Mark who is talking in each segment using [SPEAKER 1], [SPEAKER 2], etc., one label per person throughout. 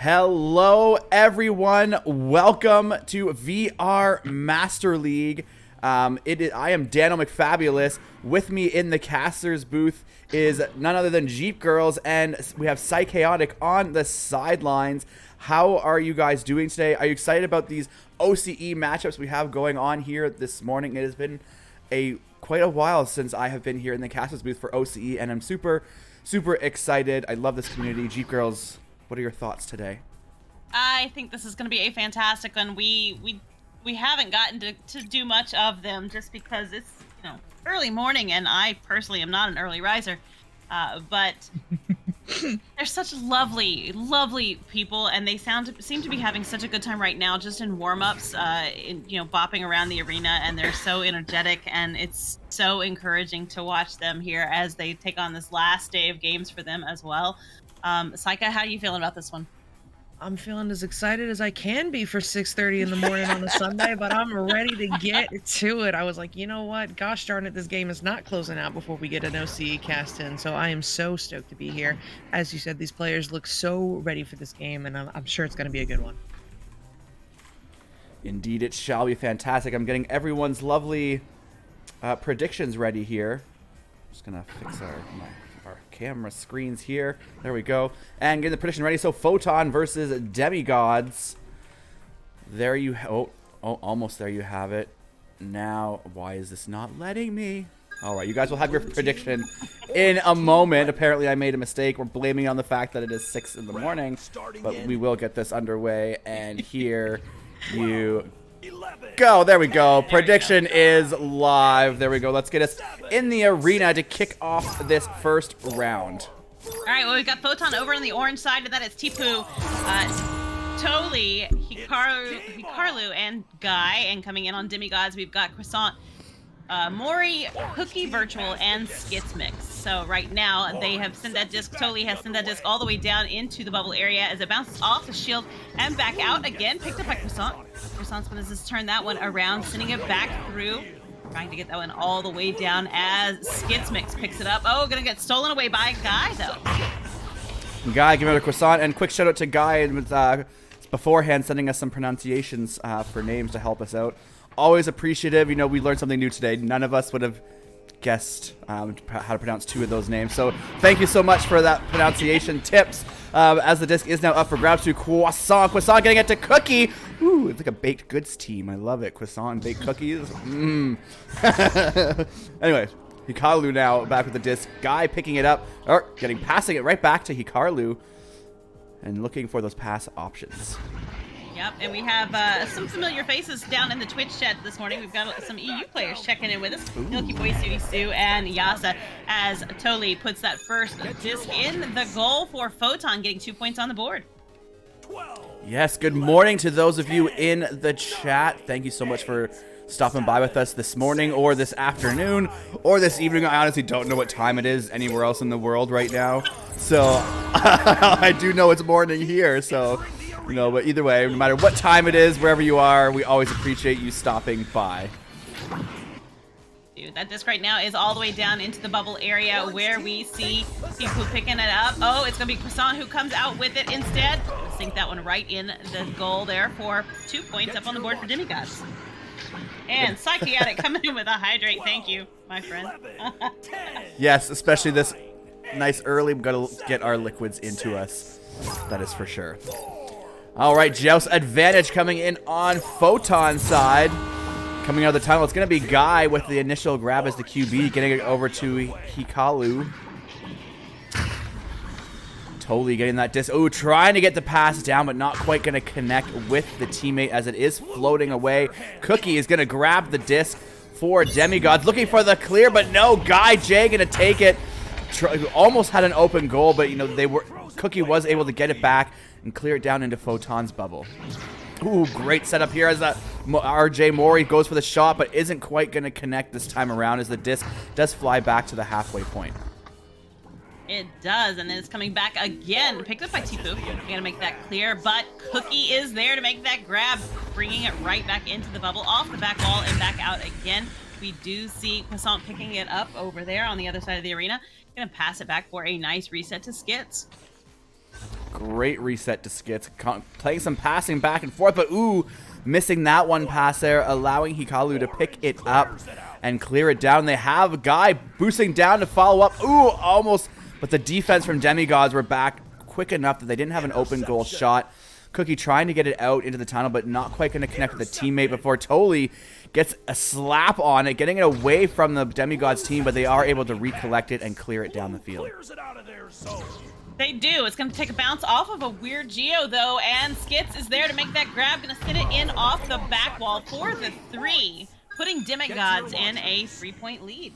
[SPEAKER 1] Hello, everyone. Welcome to VR Master League. I am Dano McFabulous. With me in the caster's booth is none other than Jeepgirlz, and we have Psychaotic on the sidelines. How are you guys doing today? Are you excited about these OCE matchups we have going on here this morning? It has been quite a while since I have been here in the caster's booth for OCE, and I'm super excited. I love this community. Jeepgirlz, what are your thoughts today?
[SPEAKER 2] I think this is going to be a fantastic one. We haven't gotten to do much of them just because it's early morning, and I personally am not an early riser. But they're such lovely people, and they seem to be having such a good time right now, just in warm-ups, bopping around the arena, and they're so energetic, and it's so encouraging to watch them here as they take on this last day of games for them as well. Psycha, how are you feeling about this one?
[SPEAKER 3] I'm feeling as excited as I can be for 6:30 in the morning on a Sunday, but I'm ready to get to it. I was like, you know what? Gosh darn it, this game is not closing out before we get an OCE cast in, so I am so stoked to be here. As you said, these players look so ready for this game, and I'm sure it's going to be a good one.
[SPEAKER 1] Indeed, it shall be fantastic. I'm getting everyone's lovely predictions ready here. Just going to fix our camera screens here. There we go. And getting the prediction ready. So Photon versus DemiGodz. There you almost there you have it. Now, why is this not letting me? All right, you guys will have your prediction in a moment. Apparently, I made a mistake. We're blaming it on the fact that it is 6 in the morning, but we will get this underway. And here you go. There we go. Prediction is live. There we go. Let's get us in the arena to kick off this first round.
[SPEAKER 2] All right, well, we've got Photon over on the orange side. Of that, it's Tipu, Toli, Hikaru, and Guy. And coming in on DemiGodz, we've got Croissant, Mori, Cookie Virtual, and Skits Mix. So right now, they have sent that disc. Toli has sent that disc all the way down into the bubble area as it bounces off the shield and back out again. Picked up by Croissant. Croissant's going to just turn that one around, sending it back through. Trying to get that one all the way down as Skits Mix picks it up. Oh, going to get stolen away by Guy, though.
[SPEAKER 1] Guy, give it a Croissant, and quick shout out to Guy with beforehand sending us some pronunciations for names to help us out. Always appreciative. We learned something new today. None of us would have guessed how to pronounce 2 of those names. So thank you so much for that pronunciation tips. As the disc is now up for grabs to Croissant. Croissant getting it to Cookie. Ooh, it's like a baked goods team. I love it. Croissant and baked cookies. Anyway, Hikaru now back with the disc. Guy picking it up, or passing it right back to Hikaru, and looking for those pass options.
[SPEAKER 2] Yep, and we have some familiar faces down in the Twitch chat this morning. We've got some EU players checking in with us. Milky Boy, Sudi Stu, and Yasa, as Toli puts that first disc in the goal for Photon, getting 2 points on the board.
[SPEAKER 1] Yes, good morning to those of you in the chat. Thank you so much for stopping by with us this morning, or this afternoon, or this evening. I honestly don't know what time it is anywhere else in the world right now. So, I do know it's morning here, so... but either way, no matter what time it is, wherever you are, we always appreciate you stopping by.
[SPEAKER 2] Dude, that disc right now is all the way down into the bubble area where we see people picking it up. Oh, it's going to be Croissant who comes out with it instead. Sink that one right in the goal there for 2 points up on the board for DemiGodz. And Psychaotic coming in with a hydrate. Thank you, my friend.
[SPEAKER 1] Yes, especially this nice early. We've got to get our liquids into us. That is for sure. All right, Joust advantage coming in on Photon side. Coming out of the tunnel, it's going to be Guy with the initial grab as the QB, getting it over to Hikaru. Totally getting that disc. Oh, trying to get the pass down, but not quite going to connect with the teammate as it is floating away. Cookie is going to grab the disc for DemiGodz, looking for the clear, but no, Guy J going to take it. Almost had an open goal, but Cookie was able to get it back and clear it down into Photon's bubble. Ooh, great setup here as RJ Mori goes for the shot, but isn't quite going to connect this time around as the disc does fly back to the halfway point.
[SPEAKER 2] It does, and then it's coming back again. Picked up by Tipu. We gotta make that clear, but Cookie is there to make that grab, bringing it right back into the bubble, off the back wall and back out again. We do see Croissant picking it up over there on the other side of the arena. Gonna pass it back for a nice reset to Skits.
[SPEAKER 1] Great reset to Skits. Playing some passing back and forth, but ooh, missing that one pass there, allowing Hikalu to pick it up and clear it down. They have a guy boosting down to follow up. Ooh, almost. But the defense from DemiGodz were back quick enough that they didn't have an open goal shot. Cookie trying to get it out into the tunnel, but not quite going to connect with a teammate before Toli gets a slap on it, getting it away from the DemiGodz team, but they are able to recollect it and clear it down the field.
[SPEAKER 2] They do. It's going to take a bounce off of a weird Geo, though, and Skits is there to make that grab. Going to sit it in off the back wall for the 3, putting DemiGodz in a 3-point lead.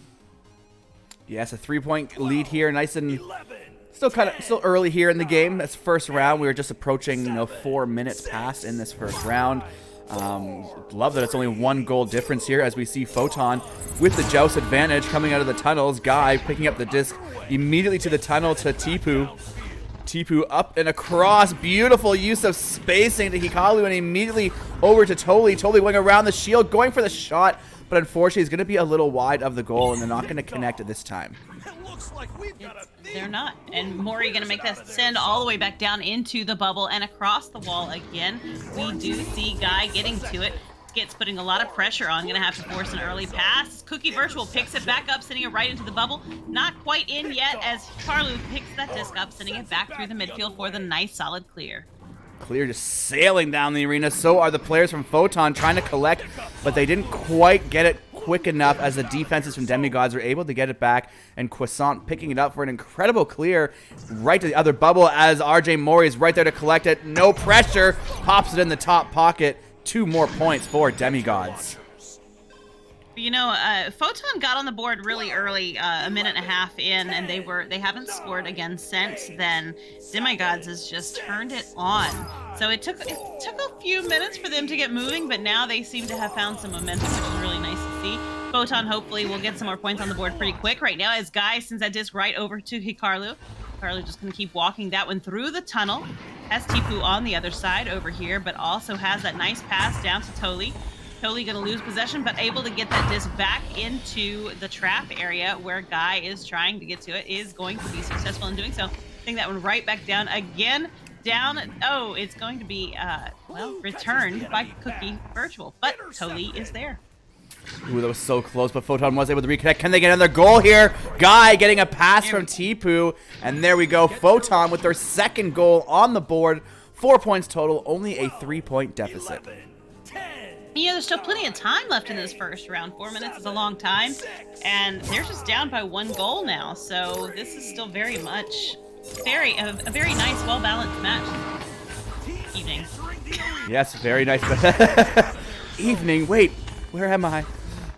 [SPEAKER 1] Yes, a 3-point lead here, nice and still early here in the game. That's first round. We were just approaching 4 minutes past in this first round. Love that it's only 1 goal difference here as we see Photon with the Joust advantage coming out of the tunnels. Guy picking up the disc immediately to the tunnel to Tipu. Tipu up and across. Beautiful use of spacing to Hikalu and immediately over to Toli. Toli going around the shield, going for the shot, but unfortunately he's going to be a little wide of the goal and they're not going to connect at this time.
[SPEAKER 2] They're not. And Mori going to make that send all the way back down into the bubble and across the wall again. We do see Guy getting to it. Skits putting a lot of pressure on. Going to have to force an early pass. Cookie Virtual picks it back up, sending it right into the bubble. Not quite in yet as Carlu picks that disc up, sending it back through the midfield for the nice solid clear.
[SPEAKER 1] Clear just sailing down the arena. So are the players from Photon trying to collect, but they didn't quite get it quick enough as the defenses from DemiGodz were able to get it back, and Croissant picking it up for an incredible clear right to the other bubble as RJ Mori is right there to collect it. No pressure, pops it in the top pocket. 2 more points for DemiGodz.
[SPEAKER 2] Photon got on the board really early, a minute and a half in, and they haven't scored again since then. DemiGodz has just turned it on. So it took a few minutes for them to get moving, but now they seem to have found some momentum, which is really nice to see. Photon hopefully will get some more points on the board pretty quick right now as Guy sends that disc right over to Hikaru. Hikaru just going to keep walking that one through the tunnel. Has Tipu on the other side over here, but also has that nice pass down to Toli. Toli going to lose possession, but able to get that disc back into the trap area where Guy is trying to get to it, is going to be successful in doing so. Getting that one right back down again. Down. Oh, it's going to be, returned by Cookie Virtual, but Toli is there.
[SPEAKER 1] Ooh, that was so close, but Photon was able to reconnect. Can they get another goal here? Guy getting a pass from Tipu, and there we go. Photon with their 2nd goal on the board. 4 points total, only a 3-point deficit.
[SPEAKER 2] There's still plenty of time left in this first round. 4 minutes is a long time, and they're just down by 1 goal now. So this is still very much a very nice, well-balanced match. Evening.
[SPEAKER 1] Yes, very nice. Evening. Wait, where am I?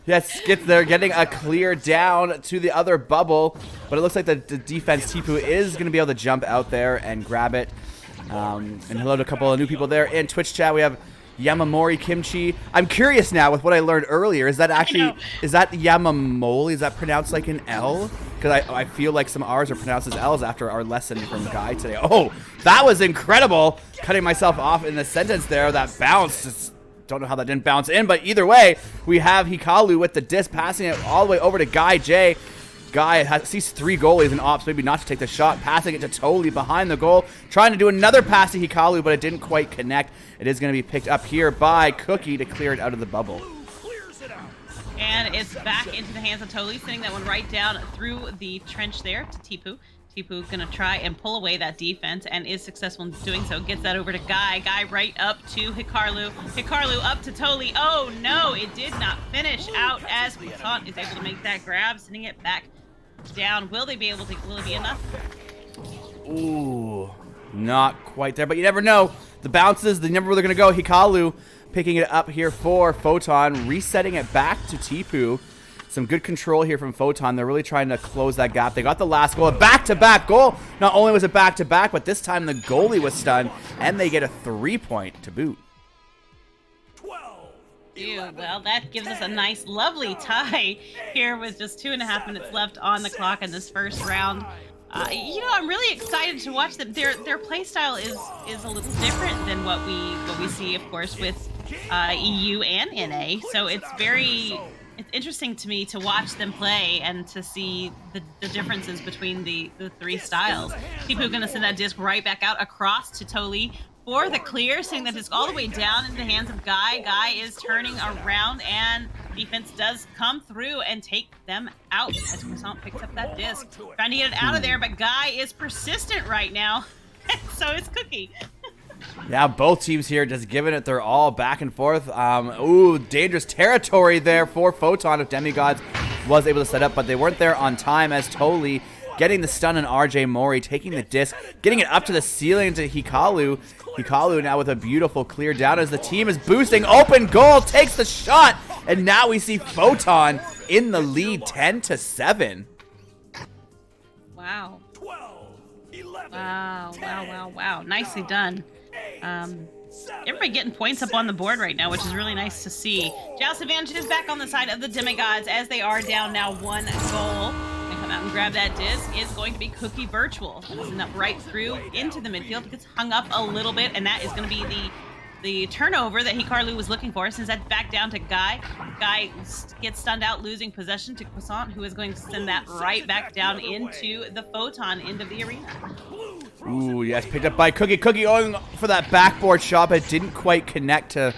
[SPEAKER 1] Yes, they're getting a clear down to the other bubble, but it looks like the defense Tipu is going to be able to jump out there and grab it. And hello to a couple of new people there in Twitch chat. We have Yamamori Kimchi. I'm curious now with what I learned earlier. Is that Yamamoli? Is that pronounced like an L? Because I feel like some R's are pronounced as L's after our lesson from Guy today. Oh, that was incredible. Cutting myself off in the sentence there. That bounce. Just don't know how that didn't bounce in, but either way, we have Hikalu with the disc passing it all the way over to Guy J. Guy sees 3 goalies and opts maybe not to take the shot, passing it to Toli behind the goal, trying to do another pass to Hikalu, but it didn't quite connect. It is going to be picked up here by Cookie to clear it out of the bubble.
[SPEAKER 2] And it's back into the hands of Toli, sending that one right down through the trench there to Tipu. Tipu going to try and pull away that defense and is successful in doing so. Gets that over to Guy. Guy right up to Hikaru. Hikaru up to Toli. Oh no, it did not finish out as Photon is able to make that grab, sending it back down. Will it be enough?
[SPEAKER 1] Ooh, not quite there, but you never know. The bounces, they never where they're going to go. Hikalu picking it up here for Photon, resetting it back to Tipu. Some good control here from Photon. They're really trying to close that gap. They got the last goal, a back-to-back goal. Not only was it back-to-back, but this time the goalie was stunned, and they get a 3-point to boot.
[SPEAKER 2] Well, that gives us a nice, lovely tie here with just 2.5 minutes left on the clock in this first round. I'm really excited to watch them. Their play style is a little different than what we see, of course, with EU and NA. So it's very it's interesting to me to watch them play and to see the differences between the three styles. Tipu gonna send that disc right back out across to Toli for the clear, sending that disc all the way down into the hands of Guy. Guy is turning around, and defense does come through and take them out as Croissant picks up that disc, trying to get it out of there, but Guy is persistent right now. So is Cookie.
[SPEAKER 1] Yeah, both teams here just giving it their all back and forth. Ooh, dangerous territory there for Photon if DemiGodz was able to set up, but they weren't there on time as Toli getting the stun on RJ Mori, taking the disc, getting it up to the ceiling to Hikalu. Hikalu now with a beautiful clear down as the team is boosting. Open goal, takes the shot, and now we see Photon in the lead 10-7.
[SPEAKER 2] Wow. Wow. Nicely done. Everybody getting points up on the board right now, which is really nice to see. Joust advantage is back on the side of the DemiGodz as they are down now 1 goal. And come out and grab that disc is going to be Cookie Virtual. Send up right through into the midfield. Gets hung up a little bit, and that is going to be the turnover that Hikaru was looking for. Sends that back down to Guy. Guy gets stunned out, losing possession to Croissant, who is going to send that right back down into the Photon end of the arena.
[SPEAKER 1] Ooh, yes, picked up by Cookie. Cookie going for that backboard shot, but it didn't quite connect to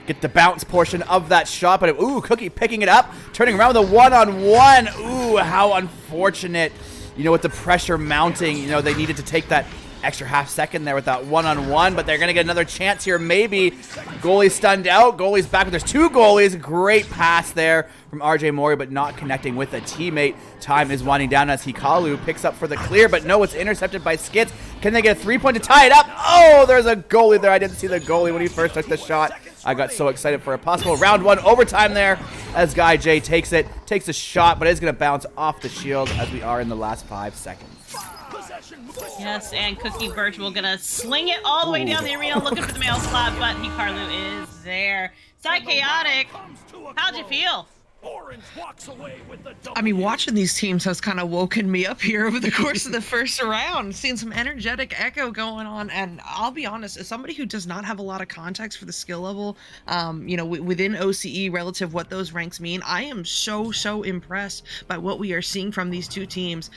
[SPEAKER 1] get the bounce portion of that shot. But ooh, Cookie picking it up, turning around with a one-on-one. Ooh, how unfortunate. You know, with the pressure mounting, you know, they needed to take that extra half second there with that one-on-one, but they're going to get another chance here, maybe. Goalie stunned out. Goalie's back. There's 2 goalies. Great pass there from RJ Mori, but not connecting with a teammate. Time is winding down as Hikalu picks up for the clear, but no, it's intercepted by Skits. Can they get a 3-point to tie it up? Oh, there's a goalie there. I didn't see the goalie when he first took the shot. I got so excited for a possible round 1 overtime there as Guy J takes the shot, but it's going to bounce off the shield as we are in the last 5 seconds.
[SPEAKER 2] Yes, and Cookie Virtual gonna sling it all the way down the arena looking for the mail slot, but Hikaru is there. Side Chaotic, how'd you feel?
[SPEAKER 3] I mean, watching these teams has kind of woken me up here over the course of the first round, seeing some energetic echo going on. And I'll be honest, as somebody who does not have a lot of context for the skill level, you know, within OCE relative what those ranks mean, I am so impressed by what we are seeing from these two teams.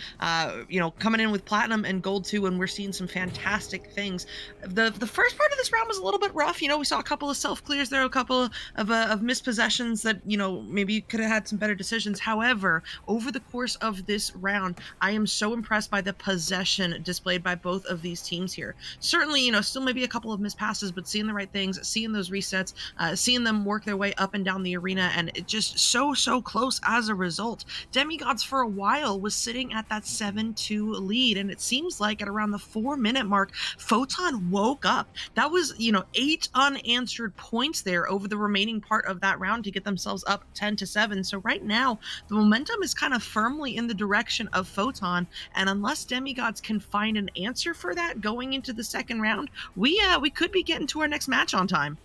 [SPEAKER 3] You know, coming in with Platinum and Gold 2, and we're seeing some fantastic things. The first part of this round was a little bit rough. You know, we saw a couple of self clears there, a couple of missed possessions that, you know, maybe could have had some better decisions. However, over the course of this round, I am so impressed by the possession displayed by both of these teams here. Certainly, you know, still maybe a couple of missed passes, but seeing the right things, seeing those resets, seeing them work their way up and down the arena, and it just so close as a result. DemiGodz for a while was sitting at that 7-2 lead, and it seems like at around the 4-minute mark, Photon woke up. That was, you know, 8 unanswered points there over the remaining part of that round to get themselves up 10-7. So right now, the momentum is kind of firmly in the direction of Photon, and unless DemiGodz can find an answer for that going into the second round, we could be getting to our next match on time.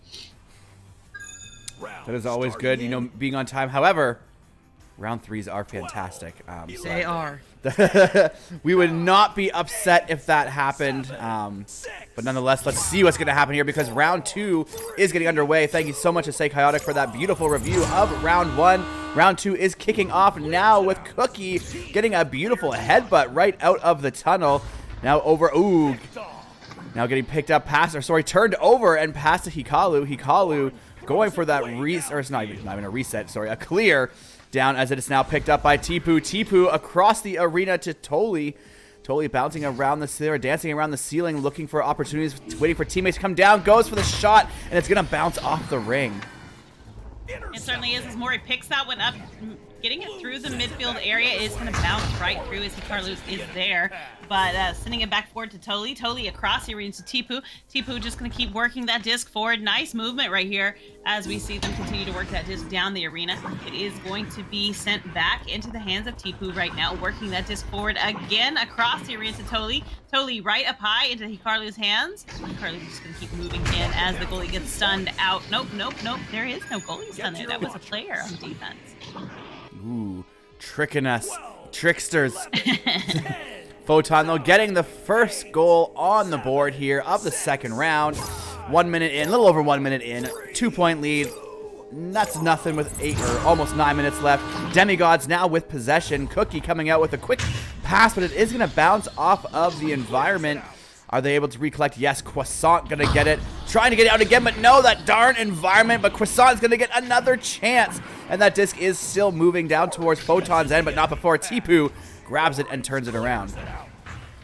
[SPEAKER 1] That is always good, you know, being on time. However, round 3s are fantastic.
[SPEAKER 3] They are.
[SPEAKER 1] We would not be upset if that happened, but nonetheless, let's see what's going to happen here because round 2 is getting underway. Thank you so much to Say Chaotic for that beautiful review of round 1. Round 2 is kicking off now with Cookie getting a beautiful headbutt right out of the tunnel. Now over, ooh, now getting picked up, turned over and passed to Hikalu. Hikalu going for that reset, or it's not even a reset, sorry, a clear. Down as it is now picked up by Tipu. Tipu across the arena to Toli. Toli bouncing around the ceiling, dancing around the ceiling, looking for opportunities, waiting for teammates to come down, goes for the shot, and it's going to bounce off the ring.
[SPEAKER 2] It certainly is as Mori picks that one up. Getting it through the midfield area is going to bounce right through as Hikaru is there. But sending it back forward to Toli. Toli across the arena to Tipu. Tipu just going to keep working that disc forward. Nice movement right here as we see them continue to work that disc down the arena. It is going to be sent back into the hands of Tipu right now, working that disc forward again across the arena to Toli. Toli right up high into Hikaru's hands. Hikaru's just going to keep moving in as the goalie gets stunned out. Nope. There is no goalie stun there. That was a player on defense.
[SPEAKER 1] Ooh, tricking us. Tricksters. Photon, though, getting the first goal on the board here of the second round. 1 minute in, a little over 1 minute in. 2-point lead. that's nothing with 8 or almost 9 minutes left. DemiGodz now with possession. Cookie coming out with a quick pass, but it is going to bounce off of the environment. Are they able to recollect? Yes, Croissant going to get it. Trying to get it out again, but no, that darn environment. But Croissant's going to get another chance. And that disc is still moving down towards Photon's end, but not before Tipu grabs it and turns it around.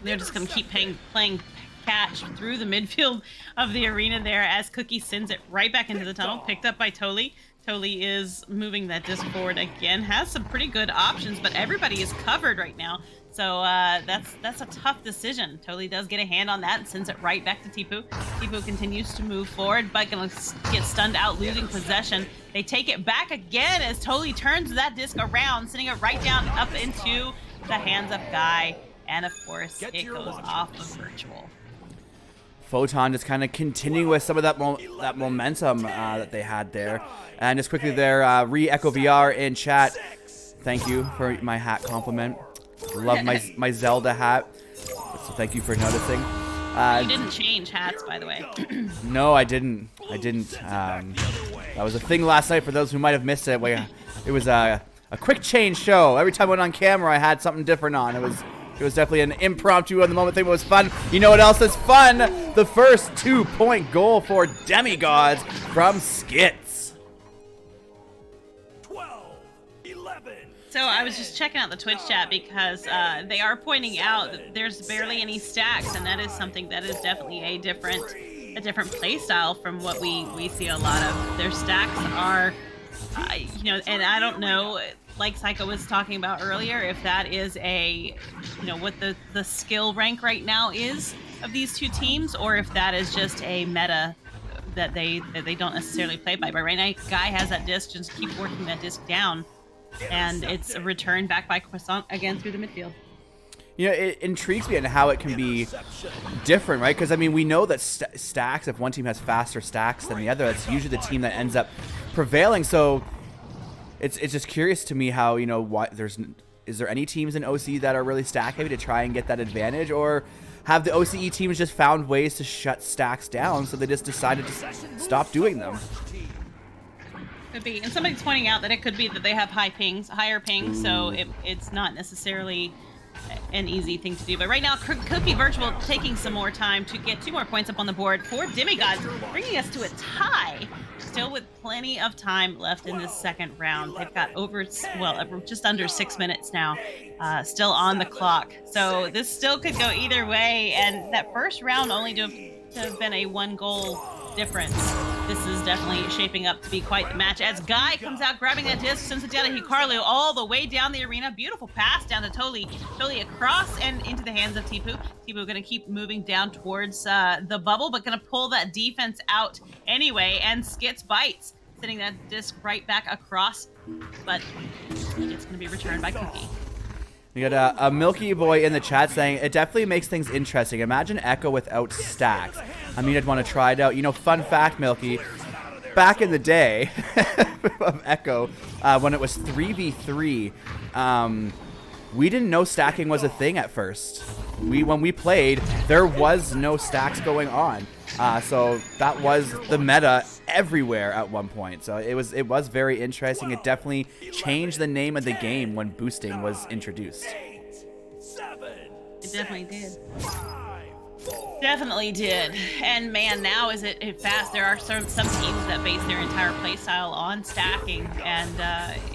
[SPEAKER 2] They're just going to keep playing catch through the midfield of the arena there as Cookie sends it right back into the tunnel, picked up by Toli. Toli is moving that disc forward again, has some pretty good options, but everybody is covered right now. So that's a tough decision. Toli does get a hand on that and sends it right back to Tipu. Tipu continues to move forward, but gonna get stunned out, losing possession. They take it back again as Toli turns that disc around, sending it right down up into the hands of Guy. And of course, it goes off of Virtual.
[SPEAKER 1] Photon just kind of continuing with some of that momentum that they had there. And just quickly there, re-Echo VR in chat. Thank you for my hat compliment. Love my Zelda hat. So thank you for noticing.
[SPEAKER 2] You didn't change hats, by the way.
[SPEAKER 1] No, I didn't. That was a thing last night for those who might have missed it. It was a quick change show. Every time I went on camera, I had something different on. It was definitely an impromptu on the moment thing, but it was fun. You know what else is fun? The first 2-point goal for DemiGodz from Skits.
[SPEAKER 4] 12-11.
[SPEAKER 2] So I was just checking out the Twitch chat because they are pointing out that there's barely any stacks, and that is something that is definitely a different play style from what we see a lot of. Their stacks are, and I don't know, like Psycho was talking about earlier, if that is what the skill rank right now is of these two teams, or if that is just a meta that they don't necessarily play by. But right now, Guy has that disc, just keep working that disc down, and it's a return back by Croissant again through the midfield.
[SPEAKER 1] You know, it intrigues me on how it can be different, right? Because, I mean, we know that stacks, if one team has faster stacks than the other, that's usually the team that ends up prevailing. So it's just curious to me how, is there any teams in OC that are really stack heavy to try and get that advantage, or have the OCE teams just found ways to shut stacks down, so they just decided to stop doing them?
[SPEAKER 2] Could be, and somebody's pointing out that it could be that they have higher pings, so it's not necessarily an easy thing to do. But right now, Cookie Virtual taking some more time to get 2 more points up on the board for DemiGodz, bringing us to a tie. Still with plenty of time left in this second round. They've got just under 6 minutes now, still on the clock. So this still could go either way. And that first round only to have been a 1-goal difference. This is definitely shaping up to be quite the match as Guy comes out grabbing that disc, sends it down to Hikaru all the way down the arena. Beautiful pass down to Toli. Toli across and into the hands of Tipu. Tipu going to keep moving down towards the bubble, but going to pull that defense out anyway. And Skits bites, sending that disc right back across, but it's going to be returned by Cookie.
[SPEAKER 1] We got a Milky Boy in the chat saying, it definitely makes things interesting. Imagine Echo without stacks. I mean, I'd want to try it out. Fun fact, Milky, back in the day of Echo, when it was 3v3, we didn't know stacking was a thing at first. When we played, there was no stacks going on. So that was the meta everywhere at one point. So it was very interesting. It definitely changed the name of the game when boosting was introduced.
[SPEAKER 2] It definitely did. Definitely did. And man, now is it fast. There are some teams that base their entire playstyle on stacking, and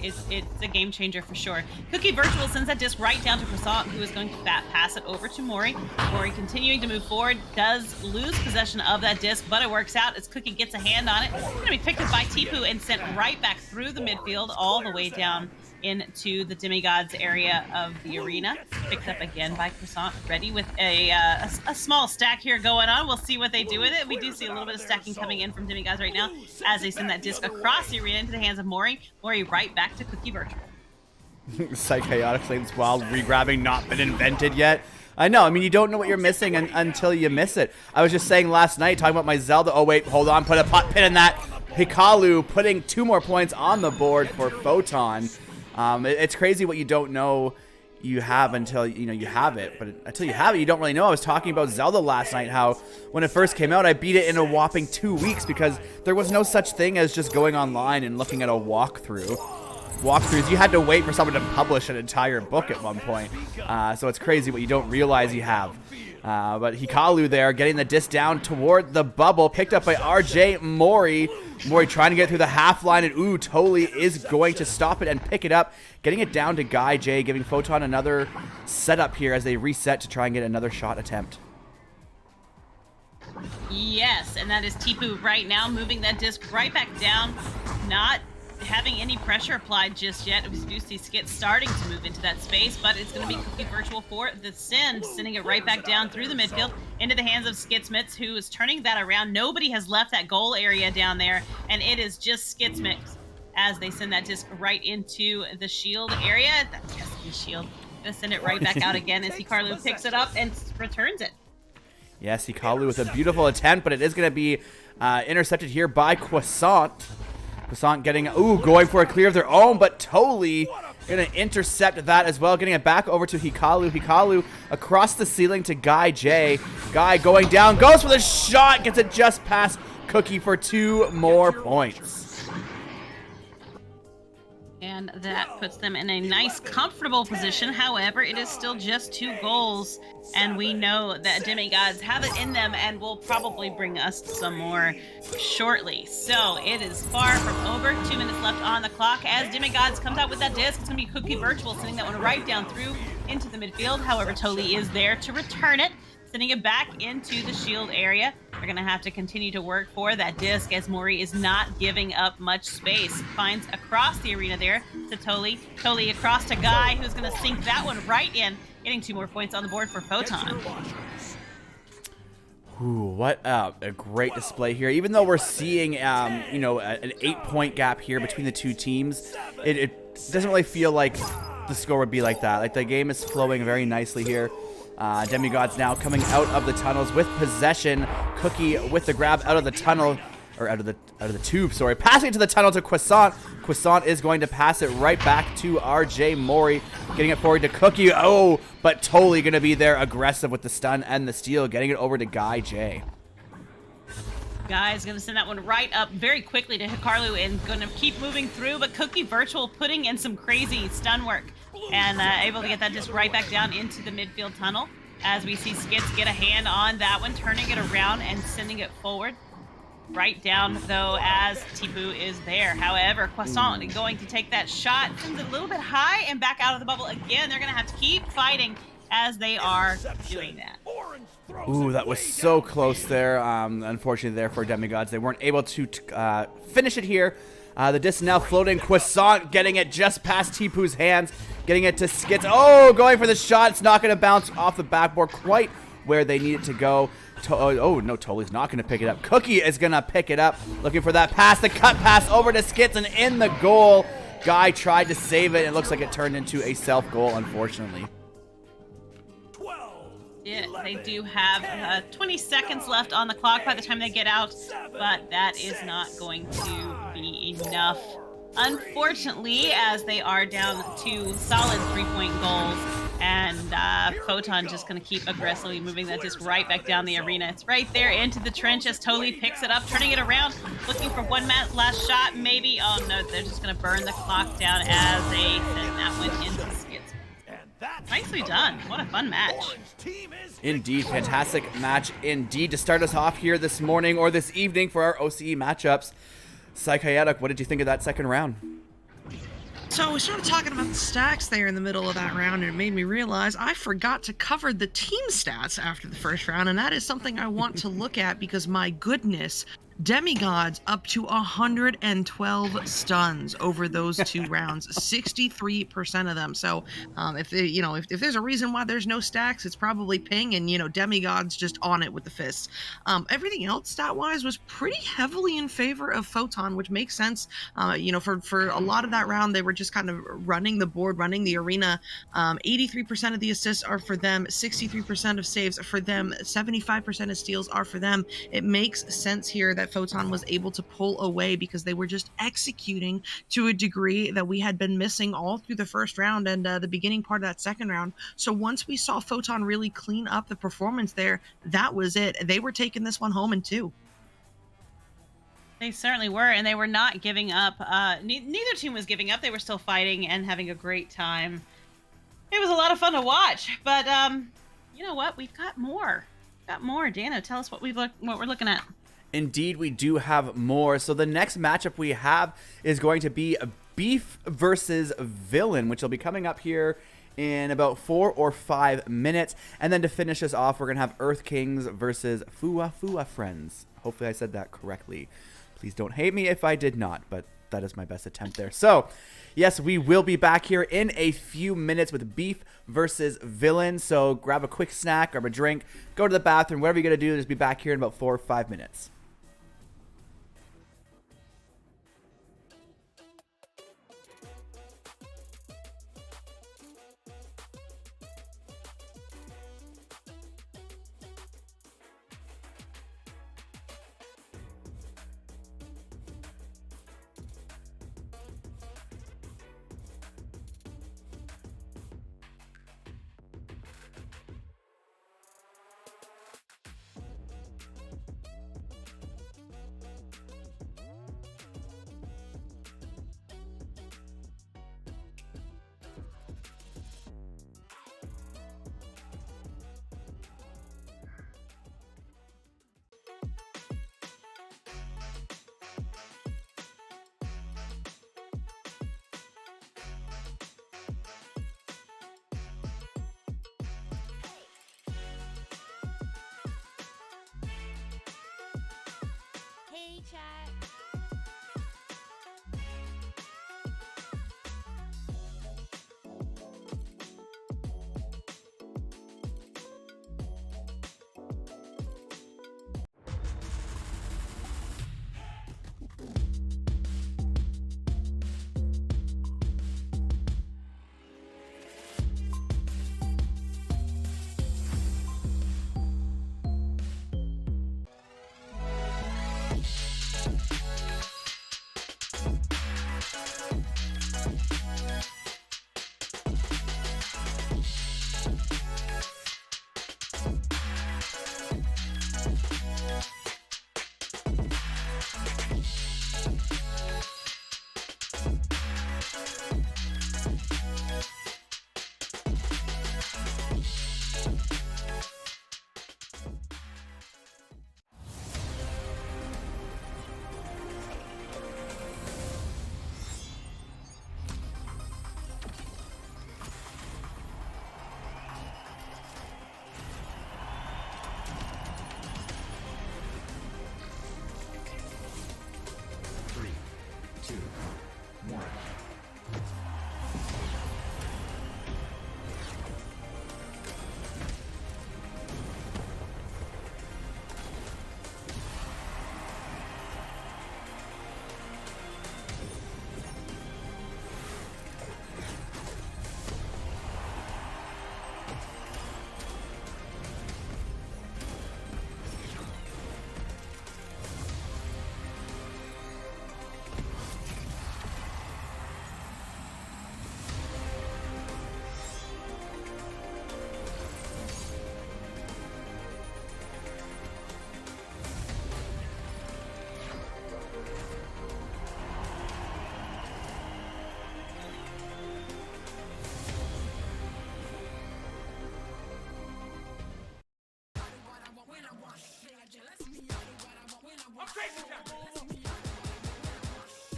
[SPEAKER 2] it's a game changer for sure. Cookie Virtual sends that disc right down to Croissant, who is going to pass it over to Mori. Mori continuing to move forward, does lose possession of that disc, but it works out as Cookie gets a hand on it. It's going to be picked up by Tipu and sent right back through the midfield all the way down into the DemiGodz area of the arena. Picked up again by Croissant, ready with a small stack here going on. We'll see what they do with it. We do see a little bit of stacking coming in from DemiGodz right now as they send that disc across the arena into the hands of Mori. Mori right back to Cookie Virtual.
[SPEAKER 1] Psychotic Slaves Wild re-grabbing not been invented yet. I know. I mean, you don't know what you're missing until you miss it. I was just saying last night, talking about my Zelda. Oh, wait, hold on. Put a pin in that. Hikaru putting 2 more points on the board for Photon. It's crazy what you don't know, you have until you have it, but until you have it, you don't really know. I was talking about Zelda last night, how when it first came out, I beat it in a whopping 2 weeks because there was no such thing as just going online and looking at a walkthroughs. You had to wait for someone to publish an entire book at one point, so it's crazy what you don't realize you have. But Hikalu there getting the disc down toward the bubble, picked up by RJ Mori. Mori trying to get through the half line, and Totally is going to stop it and pick it up, getting it down to Guy J, giving Photon another setup here as they reset to try and get another shot attempt.
[SPEAKER 2] Yes, and that is Tipu right now, moving that disc right back down, not having any pressure applied just yet. We do see Skit starting to move into that space, but it's going to be Cookie Virtual for the sending it right back down through the midfield into the hands of Skitsmiths, who is turning that around. Nobody has left that goal area down there, and it is just Skitsmiths as they send that disc right into the shield area. That's the shield. Gonna send it right back out again as Hikaru picks it up and returns it.
[SPEAKER 1] Yes, Hikaru with a beautiful attempt, but it is going to be intercepted here by Croissant. Croissant getting, going for a clear of their own, but Totally going to intercept that as well, getting it back over to Hikaru. Hikaru across the ceiling to Guy J. Guy going down, goes for the shot, gets it just past Cookie for 2 more points.
[SPEAKER 2] And that puts them in a nice, comfortable position. However, it is still just 2 goals, and we know that DemiGodz have it in them and will probably bring us some more shortly. So it is far from over. 2 minutes left on the clock as DemiGodz comes out with that disc. It's going to be Cookie Virtual sending that one right down through into the midfield. However, Totally is there to return it, sending it back into the shield area. They're going to have to continue to work for that disc as Mori is not giving up much space. Finds across the arena there to Totally. Totally across to Guy, who's going to sink that one right in, getting 2 more points on the board for Photon.
[SPEAKER 1] What a great display here. Even though we're seeing, an 8-point gap here between the 2 teams, it doesn't really feel like the score would be like that. Like, the game is flowing very nicely here. DemiGodz now coming out of the tunnels with possession. Cookie with the grab out of the tunnel, or out of the tube, sorry. Passing it to the tunnel to Croissant. Croissant is going to pass it right back to RJ Mori, getting it forward to Cookie. But Totally going to be there aggressive with the stun and the steal, getting it over to Guy J.
[SPEAKER 2] Guy's going to send that one right up very quickly to Hikaru and going to keep moving through, but Cookie Virtual putting in some crazy stun work and able to get that just right back down into the midfield tunnel as we see Skits get a hand on that one, turning it around and sending it forward. Right down, though, as Tipu is there. However, Croissant going to take that shot, sends it a little bit high and back out of the bubble again. They're going to have to keep fighting as they are doing that.
[SPEAKER 1] That was so close there. Unfortunately there for DemiGodz. They weren't able to finish it here. The disc now floating. Croissant getting it just past Tipu's hands. Getting it to Skits. Going for the shot. It's not going to bounce off the backboard quite where they need it to go. No, Totally not going to pick it up. Cookie is going to pick it up. Looking for that pass. The cut pass over to Skits and in the goal. Guy tried to save it. It looks like it turned into a self-goal, unfortunately.
[SPEAKER 2] Yeah, they do have 20 seconds left on the clock by the time they get out, but that is not going to be enough, unfortunately, as they are down to solid 3-point goals, and Photon just going to keep aggressively moving that disc right back down the arena. It's right there into the trench as Totally picks it up, turning it around, looking for one last shot, maybe. Oh no, they're just going to burn the clock down as they send that one into Skits. Nicely done. What a fun match.
[SPEAKER 1] Indeed, fantastic match indeed to start us off here this morning or this evening for our OCE matchups. Psychiatric, what did you think of that second round?
[SPEAKER 3] So we started talking about the stacks there in the middle of that round, and it made me realize I forgot to cover the team stats after the first round, and that is something I want to look at because, my goodness, DemiGodz up to 112 stuns over those 2 rounds, 63% of them. So if there's a reason why there's no stacks, it's probably ping, and DemiGodz just on it with the fists. Everything else stat wise was pretty heavily in favor of Photon, which makes sense. For a lot of that round, they were just kind of running the board, running the arena. 83% of the assists are for them, 63% of saves are for them, 75% of steals are for them. It makes sense here that that Photon was able to pull away because they were just executing to a degree that we had been missing all through the first round and the beginning part of that second round. So once we saw Photon really clean up the performance there, that was it. They were taking this one home in 2.
[SPEAKER 2] They certainly were, and they were not giving up. Neither team was giving up. They were still fighting and having a great time. It was a lot of fun to watch, but you know what? We've got more. Dano, tell us what we're looking at.
[SPEAKER 1] Indeed, we do have more. So the next matchup we have is going to be Beef versus Villain, which will be coming up here in about 4 or 5 minutes. And then to finish us off, we're going to have Earth Kings versus Fua Fua Friends. Hopefully I said that correctly. Please don't hate me if I did not, but that is my best attempt there. So, yes, we will be back here in a few minutes with Beef versus Villain. So grab a quick snack, grab a drink, go to the bathroom, whatever you're going to do, just be back here in about 4 or 5 minutes.
[SPEAKER 4] Hey, chat.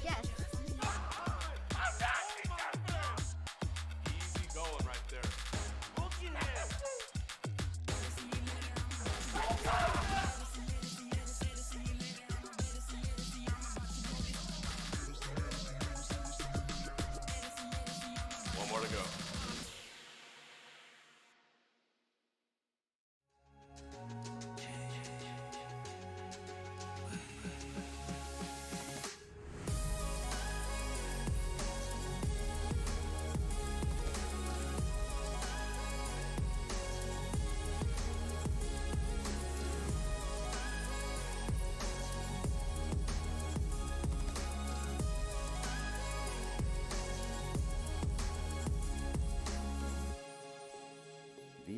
[SPEAKER 4] Yes.
[SPEAKER 5] Easy going right there. One more to go.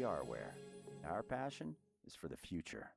[SPEAKER 6] VRware. Our passion is for the future.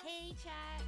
[SPEAKER 4] Hey, chat.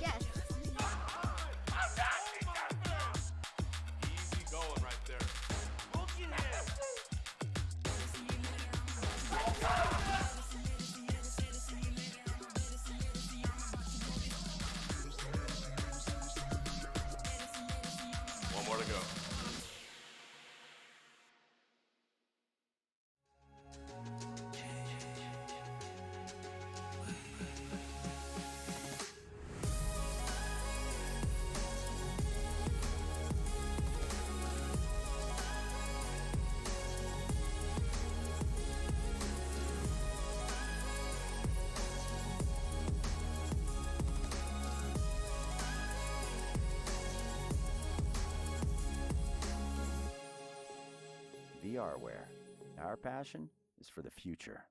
[SPEAKER 4] Yes.
[SPEAKER 5] Easy going right there. One more to go.
[SPEAKER 6] VRware. Our passion is for the future.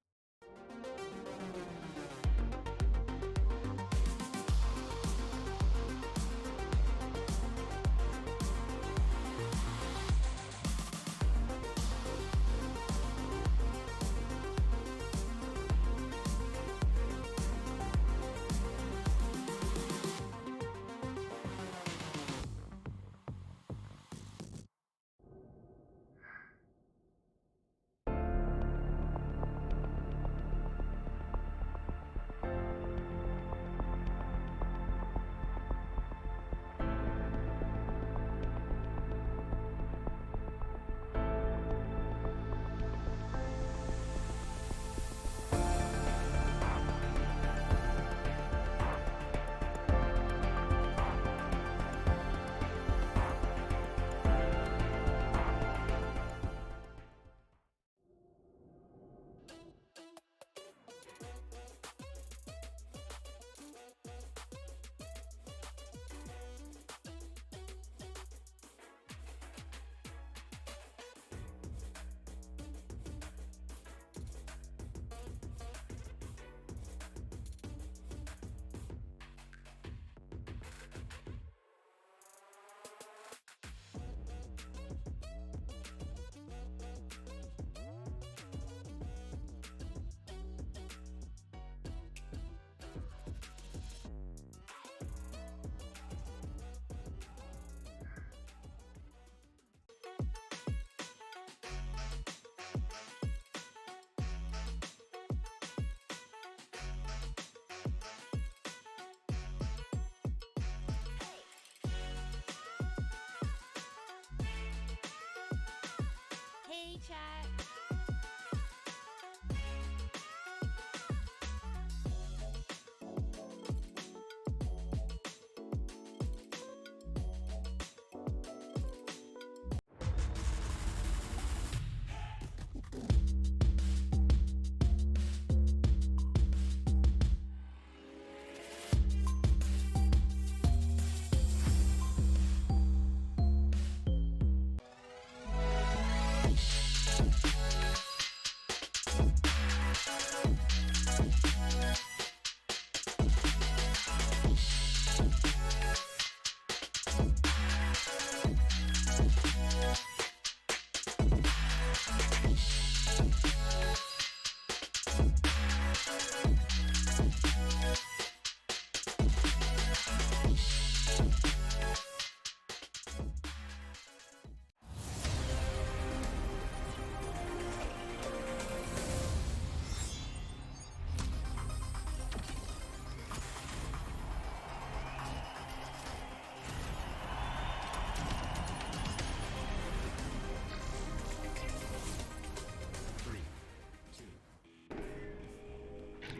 [SPEAKER 4] Hey, chat.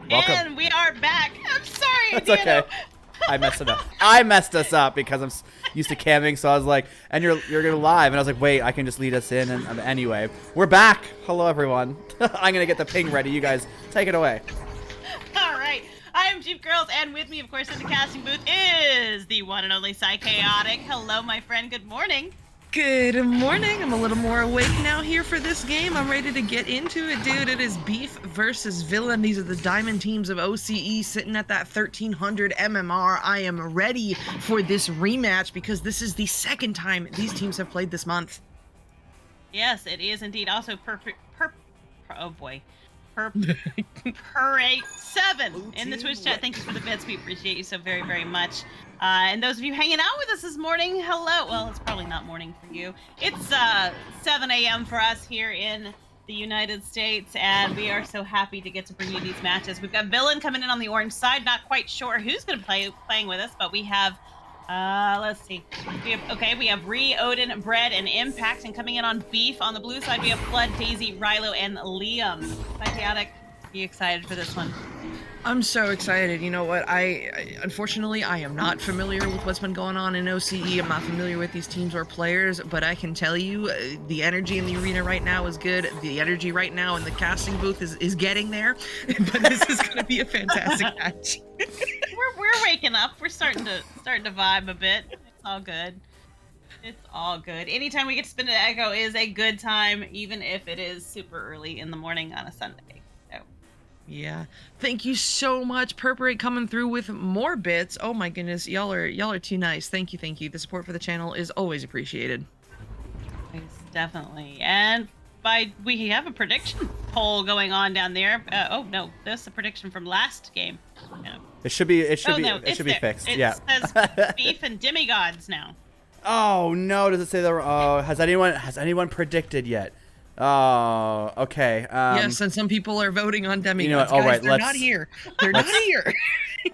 [SPEAKER 1] Welcome.
[SPEAKER 2] And we are back. I'm sorry,
[SPEAKER 1] That's
[SPEAKER 2] Dano.
[SPEAKER 1] okay. I messed it up. I messed us up because I'm used to camming, so I was like, and you're gonna live, and I was like, wait, I can just lead us in, and anyway, we're back. Hello, everyone. I'm gonna get the ping ready. You guys take it away.
[SPEAKER 2] All right. I am Jeepgirlz, and with me, of course, in the casting booth is the one and only Psychaotic. Hello, my friend. Good morning.
[SPEAKER 3] Good morning. I'm a little more awake now here for this game. I'm ready to get into it, dude. It is Beef versus Villain. These are the diamond teams of OCE sitting at that 1300 MMR. I am ready for this rematch because this is the second time these teams have played this month.
[SPEAKER 2] Yes, it is indeed. Also, Parade7 in the Twitch chat. Thank you for the bits. We appreciate you so very, very much. And those of you hanging out with us this morning, hello. Well, it's probably not morning for you. It's 7 a.m. for us here in the United States, and we are so happy to get to bring you these matches. We've got Villain coming in on the orange side. Not quite sure who's going to playing with us, but we have, let's see. We have Ree, Odin, Bread, and Impact, and coming in on Beef. On the blue side, we have Flood, Daisy, Rilo, and Liam. Psychaotic, are you excited for this one?
[SPEAKER 3] I'm so excited. You know what? Unfortunately, I am not familiar with what's been going on in OCE. I'm not familiar with these teams or players, but I can tell you the energy in the arena right now is good. The energy right now in the casting booth is getting there, but this is going to be a fantastic match.
[SPEAKER 2] We're waking up. We're starting to vibe a bit. It's all good. It's all good. Anytime we get to spin an Echo is a good time, even if it is super early in the morning on a Sunday. So.
[SPEAKER 3] Yeah. Thank you so much, Purperate, coming through with more bits. Oh my goodness, y'all are too nice. Thank you, thank you. The support for the channel is always appreciated.
[SPEAKER 2] Yes, definitely. And we have a prediction poll going on down there. Oh no, that's a prediction from last game. No.
[SPEAKER 1] It should be
[SPEAKER 2] It's
[SPEAKER 1] be fixed.
[SPEAKER 2] It
[SPEAKER 1] Yeah.
[SPEAKER 2] says Beef and DemiGodz now.
[SPEAKER 1] Oh no, does it say that? Oh, has anyone predicted yet? Oh, okay.
[SPEAKER 3] Yes, and some people are voting on DemiGodz.
[SPEAKER 1] You know what?
[SPEAKER 3] Guys,
[SPEAKER 1] All right,
[SPEAKER 3] they're not here. They're not here.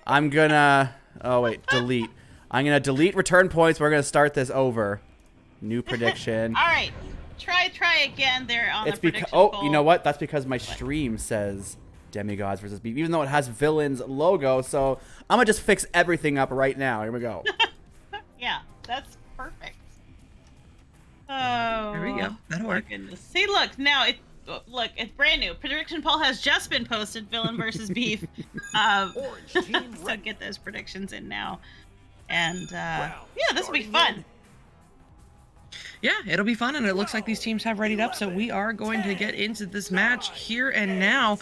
[SPEAKER 1] I'm gonna. Oh wait, delete. I'm gonna delete return points. We're gonna start this over. New prediction.
[SPEAKER 2] All right, try again there on
[SPEAKER 1] It's
[SPEAKER 2] the
[SPEAKER 1] because
[SPEAKER 2] prediction poll.
[SPEAKER 1] you know what? That's because my stream says DemiGodz versus Beef, even though it has Villain's logo. So I'm gonna just fix everything up right now. Here we go.
[SPEAKER 2] Yeah, that's perfect. Oh,
[SPEAKER 3] There we go. That'll work.
[SPEAKER 2] Goodness. See, look now it's brand new. Prediction poll has just been posted. Villain versus Beef. So get those predictions in now, and yeah, this will be fun.
[SPEAKER 3] Yeah, it'll be fun, and it looks like these teams have readied up, so we are going to get into this match here and now.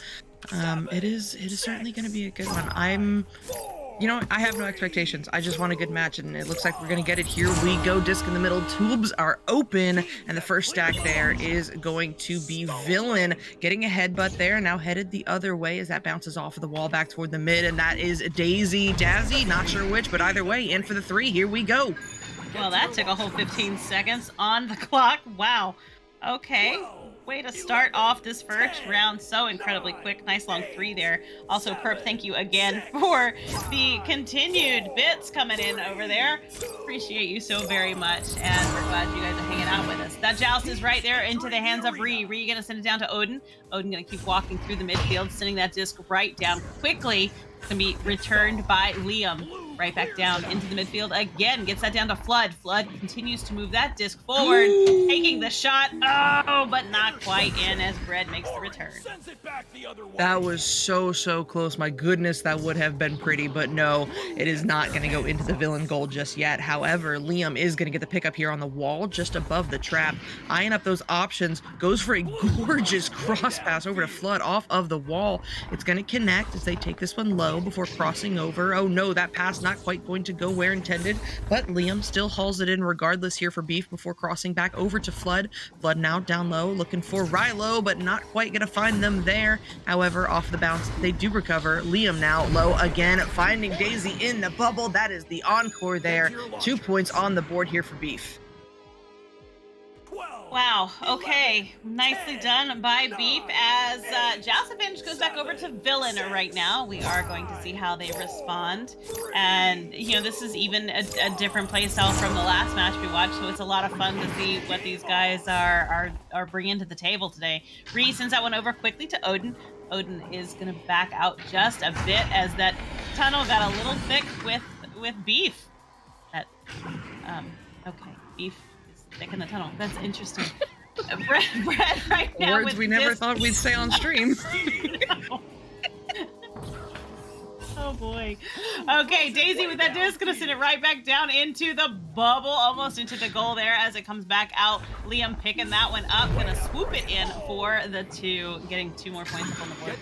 [SPEAKER 3] It is certainly going to be a good one. I have no expectations. I just want a good match, and it looks like we're going to get it. Here we go. Disc in the middle. Tubes are open, and the first stack there is going to be Villain getting a headbutt there. Now headed the other way as that bounces off of the wall back toward the mid, and that is Daisy. Dazzy, not sure which, but either way, in for the 3. Here we go.
[SPEAKER 2] Well, that took a whole 15 seconds on the clock. Wow. Okay. Way to start off this first round so incredibly quick. Nice long 3 there. Also, Perp, thank you again for the continued bits coming in over there. Appreciate you so very much, and we're glad you guys are hanging out with us. That joust is right there into the hands of Ree. Ree gonna send it down to Odin. Odin gonna keep walking through the midfield, sending that disc right down quickly. It's gonna be returned by Liam. Right back down into the midfield again. Gets that down to Flood. Flood continues to move that disc forward, taking the shot. Oh, but not quite in as Bread makes the return.
[SPEAKER 3] That was so close. My goodness, that would have been pretty, but no, it is not going to go into the Villain goal just yet. However, Liam is going to get the pickup here on the wall just above the trap, eyeing up those options, goes for a gorgeous cross pass over to Flood off of the wall. It's going to connect as they take this one low before crossing over. Oh no, that pass not quite going to go where intended, but Liam still hauls it in regardless here for Beef before crossing back over to Flood. Flood now down low, looking for Rilo, but not quite going to find them there. However, off the bounce, they do recover. Liam now low again, finding Daisy in the bubble. That is the encore there. 2 points on the board here for Beef.
[SPEAKER 2] Wow, okay. Nicely done by Beef as Joust Advantage goes back over to Villain right now. We are going to see how they respond. And, this is even a different play style from the last match we watched, so it's a lot of fun to see what these guys are bringing to the table today. Ree sends that one over quickly to Odin. Odin is going to back out just a bit as that tunnel got a little thick with Beef. Okay, Beef thick in the tunnel. That's interesting. Bread right now.
[SPEAKER 3] Words we never thought we'd say on stream.
[SPEAKER 2] Oh boy. Okay, Daisy with that disc gonna send it right back down into the bubble, almost into the goal there as it comes back out. Liam picking that one up, gonna swoop it in for the 2, getting 2 more points up on the board.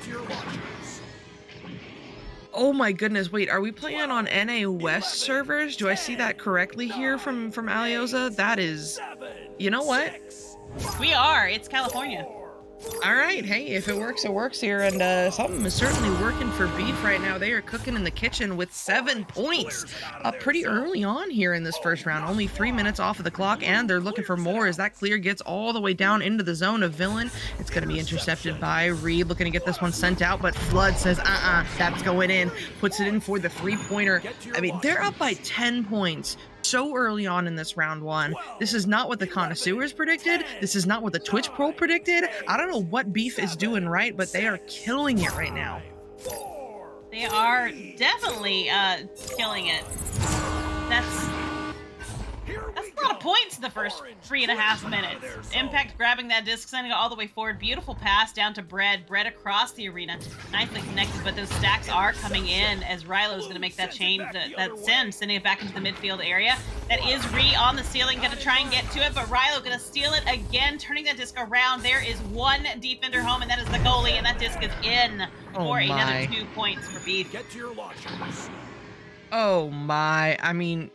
[SPEAKER 3] Oh my goodness, wait, are we playing on NA West servers? Do I see that correctly here from Alioza? That is, you know what?
[SPEAKER 2] We are, it's California.
[SPEAKER 3] All right, hey, if it works, it works here, and something is certainly working for Beef right now. They are cooking in the kitchen with 7 points pretty early on here in this first round. Only 3 minutes off of the clock, and they're looking for more as that clear gets all the way down into the zone of Villain. It's going to be intercepted by Reed, looking to get this one sent out, but Flood says, that's going in, puts it in for the 3-pointer. I mean, they're up by 10 points. So early on in this round 1. This is not what the connoisseurs predicted. This is not what the Twitch Pro predicted. I don't know what Beef is doing right, but they are killing it right now.
[SPEAKER 2] They are definitely killing it. That's a lot of points the first 3.5 minutes. Impact grabbing that disc, sending it all the way forward. Beautiful pass down to Bread. Bread across the arena. Nicely connected, but those stacks are coming in as Rilo is going to make that chain, that send, sending it back into the midfield area. That is Ree on the ceiling, going to try and get to it, but Rilo going to steal it again, turning that disc around. There is one defender home, and that is the goalie, and that disc is in for another 2 points for Beef.
[SPEAKER 5] Get to your launchers.
[SPEAKER 3] Oh my, I mean,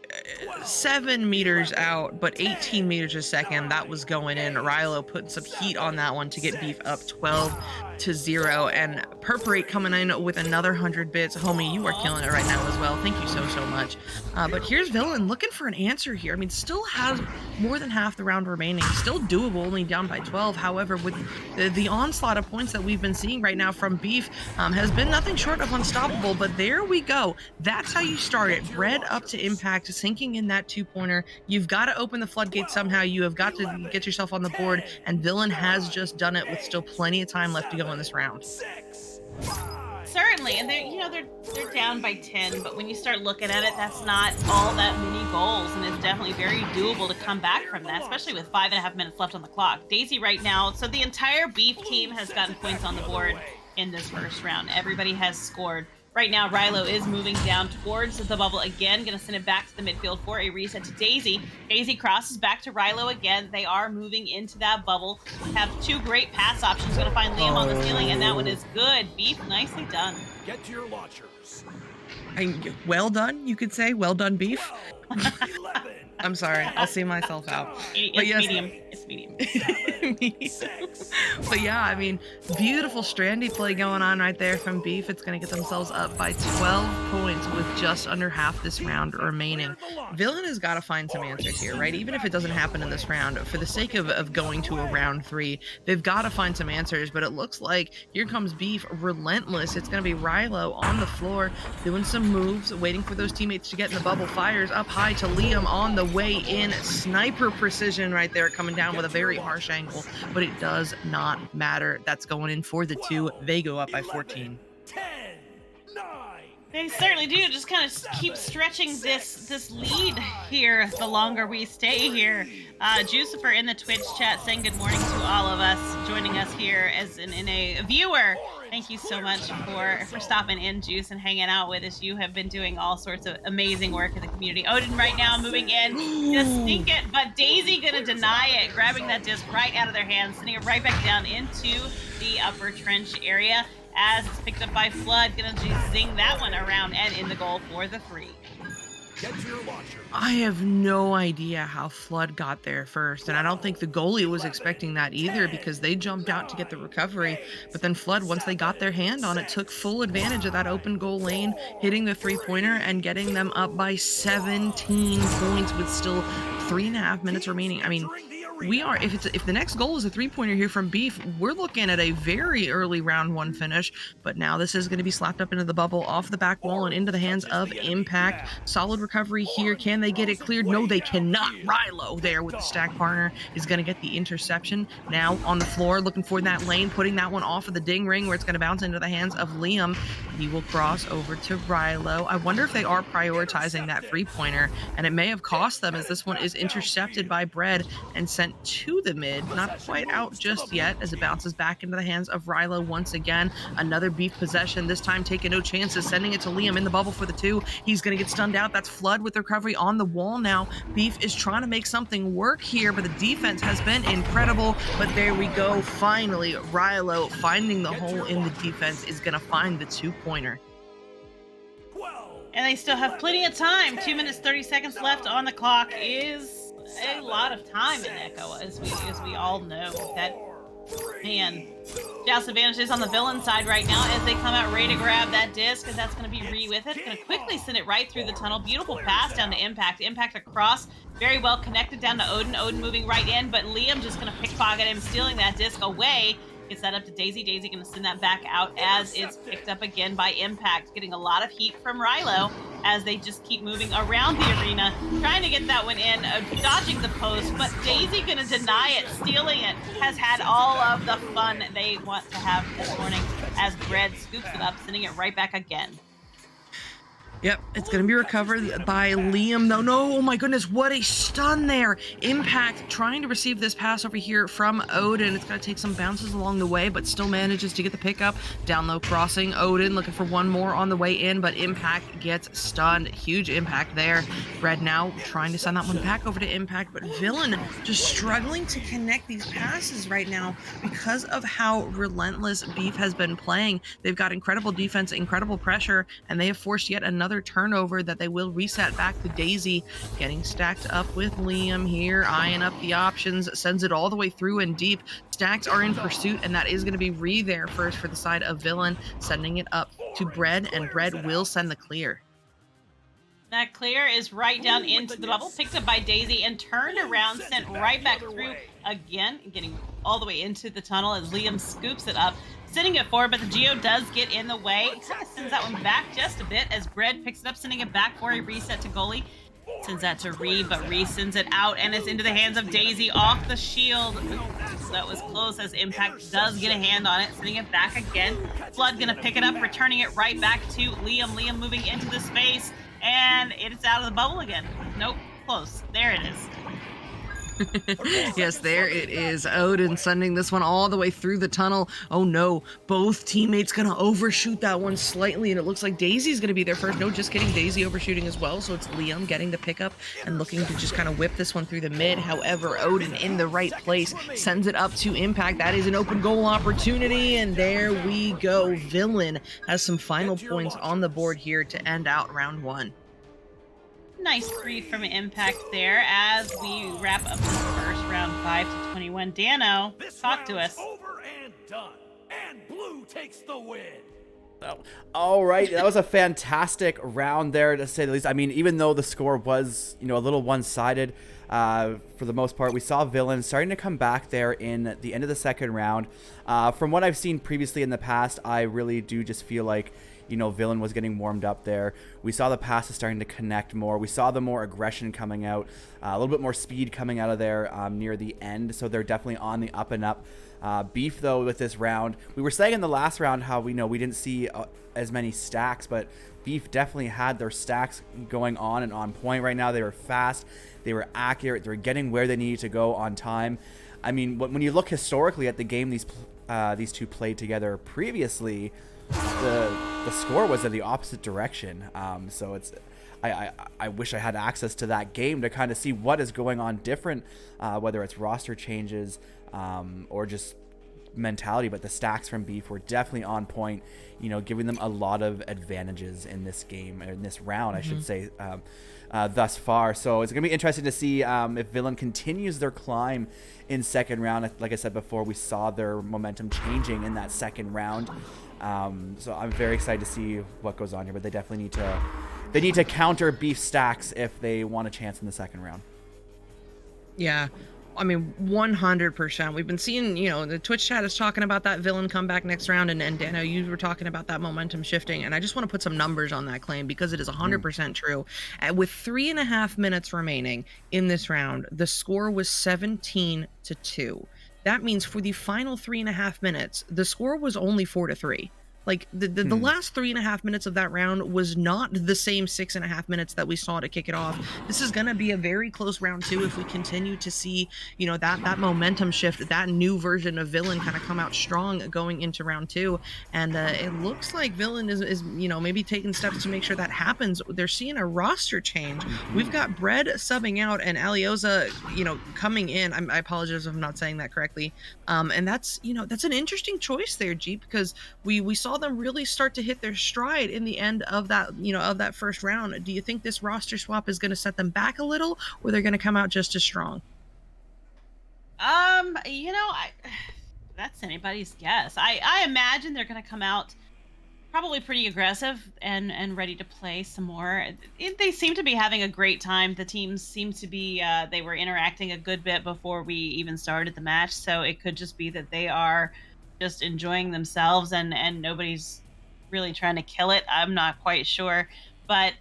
[SPEAKER 3] 7 meters out, but 18 meters a second, that was going in. Rilo putting some heat on that one to get Beef up 12-0, and Purperate coming in with another 100 bits. Homie, you are killing it right now as well. Thank you so much. But here's Villain looking for an answer here. I mean, still has more than half the round remaining. Still doable, only down by 12. However, with the onslaught of points that we've been seeing right now from Beef, has been nothing short of unstoppable. But there we go. That's how you start it. Bread up to Impact, sinking in that 2-pointer. You've got to open the floodgate somehow. You have got to get yourself on the board, and Villain has just done it with still plenty of time left to go in this round.
[SPEAKER 2] Certainly, and they're down by 10, but when you start looking at it, that's not all that many goals, and it's definitely very doable to come back from that, especially with 5.5 minutes left on the clock. Daisy right now, so the entire Beef team has gotten points on the board in this first round. Everybody has scored. Right now, Rilo is moving down towards the bubble again. Going to send it back to the midfield for a reset to Daisy. Daisy crosses back to Rilo again. They are moving into that bubble. Have 2 great pass options. Going to find Liam on the ceiling, and that one is good. Beef, nicely done.
[SPEAKER 5] Get to your launchers.
[SPEAKER 3] Well done, you could say. Well done, Beef.
[SPEAKER 5] 11.
[SPEAKER 3] I'm sorry, I'll see myself out.
[SPEAKER 2] It's medium.
[SPEAKER 3] But yeah, I mean, beautiful Strandy play going on right there from Beef. It's going to get themselves up by 12 points with just under half this round remaining. Villain has got to find some answers here, right? Even if it doesn't happen in this round, for the sake of going to a round 3, they've got to find some answers. But it looks like here comes Beef, relentless. It's going to be Rilo on the floor, doing some moves, waiting for those teammates to get in the bubble. Fires up high to Liam on the way in. Sniper precision right there, coming down with a very harsh angle, but it does not matter. That's going in for the 2. They go up by 14.
[SPEAKER 5] 10, 9.
[SPEAKER 2] They certainly do. Just kind of keep stretching this lead here the longer we stay here. Jucifer in the Twitch chat saying good morning to all of us, joining us here as in a viewer. Thank you so much for stopping in, Juice, and hanging out with us. You have been doing all sorts of amazing work in the community. Odin right now moving in, gonna sneak it, but Daisy gonna deny it, grabbing that disc right out of their hands, sending it right back down into the upper trench area as it's picked up by Flood. Gonna just zing that one around and in the goal for the 3.
[SPEAKER 5] Get to your launcher.
[SPEAKER 3] I have no idea how Flood got there first, and I don't think the goalie was expecting that either, because they jumped out to get the recovery. But then Flood, once they got their hand on it, took full advantage of that open goal lane, hitting the 3-pointer and getting them up by 17 points with still 3.5 minutes remaining. I mean, we are, if the next goal is a 3-pointer here from Beef, we're looking at a very early round 1 finish. But now this is going to be slapped up into the bubble, off the back wall, and into the hands of Impact. Solid recovery here. Can they get it cleared? No, they cannot. Rilo there with the stack partner is going to get the interception. Now on the floor, looking for that lane, putting that one off of the ding ring where it's going to bounce into the hands of Liam. He will cross over to Rilo. I wonder if they are prioritizing that 3-pointer, and it may have cost them, as this one is intercepted by Bread and sent to the mid. Not quite out just yet, as it bounces back into the hands of Rilo once again. Another Beef possession, this time taking no chances, sending it to Liam in the bubble for the 2. He's going to get stunned out. That's Flood with the recovery on the wall now. Beef is trying to make something work here, but the defense has been incredible. But there we go. Finally, Rilo finding the hole in the defense is going to find the 2-pointer.
[SPEAKER 2] And they still have plenty of time. 2 minutes, 30 seconds left on the clock is a lot of time in Echo, as we all know. That, man, Joust advantage is on the Villain side right now as they come out ready to grab that disc, and that's going to be Ree with it. Going to quickly send it right through the tunnel. Beautiful pass down to Impact. Impact across, very well connected down to Odin. Odin moving right in, but Liam just going to pickpocket him, stealing that disc away. Gets that up to Daisy. Daisy going to send that back out as it's picked up again by Impact. Getting a lot of heat from Rilo as they just keep moving around the arena, trying to get that one in, dodging the post, but Daisy going to deny it, stealing it. Has had all of the fun they want to have this morning as Bread scoops it up, sending it right back again.
[SPEAKER 3] Yep, it's going to be recovered by Liam, though. No, oh my goodness, what a stun there. Impact trying to receive this pass over here from Odin. It's going to take some bounces along the way, but still manages to get the pickup. Down low crossing, Odin looking for one more on the way in, but Impact gets stunned. Huge impact there. Red now trying to send that one back over to Impact, but Villain just struggling to connect these passes right now because of how relentless Beef has been playing. They've got incredible defense, incredible pressure, and they have forced yet another turnover that they will reset back to Daisy. Getting stacked up with Liam here, eyeing up the options, sends it all the way through and deep. Stacks are in pursuit, and that is going to be Ree there first for the side of Villain, sending it up to Bread, and Bread will send the clear.
[SPEAKER 2] That clear is right down into the bubble, picked up by Daisy and turned around, sent right back through again, getting all the way into the tunnel as Liam scoops it up, sending it forward, but the Geo does get in the way. Kind of sends that one back just a bit as Bread picks it up, sending it back for a reset to goalie. Sends that to Ree, but Ree sends it out, and it's into the hands of Daisy off the shield. So that was close as Impact does get a hand on it, sending it back again. Flood gonna pick it up, returning it right back to Liam. Liam moving into the space, and it's out of the bubble again. Nope, close. There it is.
[SPEAKER 3] Yes, there it is. Odin sending this one all the way through the tunnel. Oh no, both teammates gonna overshoot that one slightly, and it looks like Daisy's gonna be there first. No, just kidding, Daisy overshooting as well, so it's Liam getting the pickup and looking to just kind of whip this one through the mid. However, Odin in the right place sends it up to Impact. That is an open goal opportunity, and there we go. Villain has some final points on the board here to end out round one.
[SPEAKER 2] Nice read from Impact there as we wrap up the first round 5-21. Dano, talk to us.
[SPEAKER 5] Over and done. And blue takes the win.
[SPEAKER 1] Oh, all right, that was a fantastic round there, to say the least. I mean, even though the score was, a little one-sided for the most part, we saw Villain starting to come back there in the end of the second round. From what I've seen previously in the past, I really do just feel like Villain was getting warmed up there. We saw the passes starting to connect more. We saw the more aggression coming out, a little bit more speed coming out of there near the end. So they're definitely on the up and up. Beef, though, with this round, we were saying in the last round how we didn't see as many stacks, but Beef definitely had their stacks going on and on point right now. They were fast, they were accurate, they were getting where they needed to go on time. I mean, when you look historically at the game these two played together previously, the score was in the opposite direction. So it's I wish I had access to that game to kind of see what is going on different, whether it's roster changes or just mentality. But the stacks from Beef were definitely on point, giving them a lot of advantages in this game, or in this round, I should say, thus far. So it's gonna be interesting to see if Villain continues their climb in second round. Like I said before, we saw their momentum changing in that second round. So I'm very excited to see what goes on here, but they definitely need to counter Beef stacks if they want a chance in the second round.
[SPEAKER 3] Yeah, I mean, 100%. We've been seeing, the Twitch chat is talking about that Villain comeback next round, and Dano, you were talking about that momentum shifting, and I just want to put some numbers on that claim because it is 100% true. With 3.5 minutes remaining in this round, the score was 17-2. That means for the final 3.5 minutes, the score was only 4-3. Like the last 3.5 minutes of that round was not the same 6.5 minutes that we saw to kick it off. This is going to be a very close round two if we continue to see, that momentum shift, that new version of Villain kind of come out strong going into round two. And it looks like Villain is maybe taking steps to make sure that happens. They're seeing a roster change. We've got Bread subbing out and Alioza, coming in. I apologize if I'm not saying that correctly. And that's an interesting choice there, Jeep, because we saw them really start to hit their stride in the end of that of that first round. Do you think this roster swap is going to set them back a little, or they're going to come out just as strong?
[SPEAKER 2] That's anybody's guess. I imagine they're going to come out probably pretty aggressive and ready to play some more. They seem to be having a great time. The teams seem to be they were interacting a good bit before we even started the match, so it could just be that they are just enjoying themselves and nobody's really trying to kill it. I'm not quite sure, but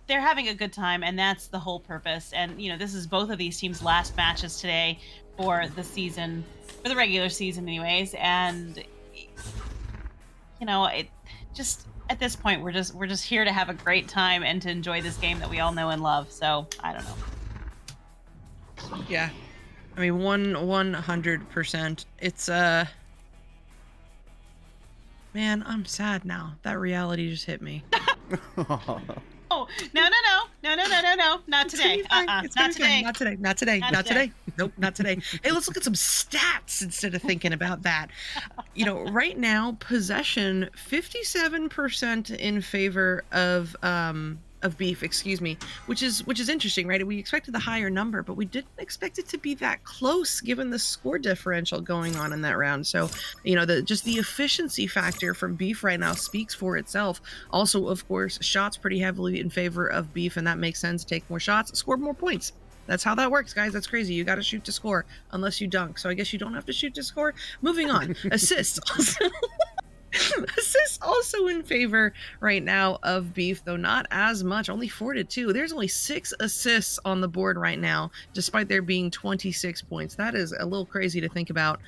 [SPEAKER 2] they're having a good time, and that's the whole purpose. And this is both of these teams' last matches today for the season, for the regular season anyways. And it just at this point, we're just here to have a great time and to enjoy this game that we all know and love. So I don't know.
[SPEAKER 3] Yeah, I mean 100%. It's man, I'm sad now. That reality just hit me.
[SPEAKER 2] Oh, no, not today.
[SPEAKER 3] It's
[SPEAKER 2] Not
[SPEAKER 3] fine.
[SPEAKER 2] today.
[SPEAKER 3] Not today. Not today.
[SPEAKER 2] Not
[SPEAKER 3] Not
[SPEAKER 2] today.
[SPEAKER 3] today. Nope, not today. Hey, let's look at some stats instead of thinking about that. You know, right now, possession 57% in favor of beef, excuse me, which is interesting, right? We expected the higher number, but we didn't expect it to be that close given the score differential going on in that round. So, you know, the efficiency factor from beef right now speaks for itself. Also, of course, shots pretty heavily in favor of beef, and that makes sense. Take more shots, score more points. That's how that works, guys. That's crazy. You got to shoot to score unless you dunk. So I guess you don't have to shoot to score. Moving on. Assists. Assists also in favor right now of beef, though not as much, only 4 to 2. There's only 6 assists on the board right now, despite there being 26 points. That is a little crazy to think about.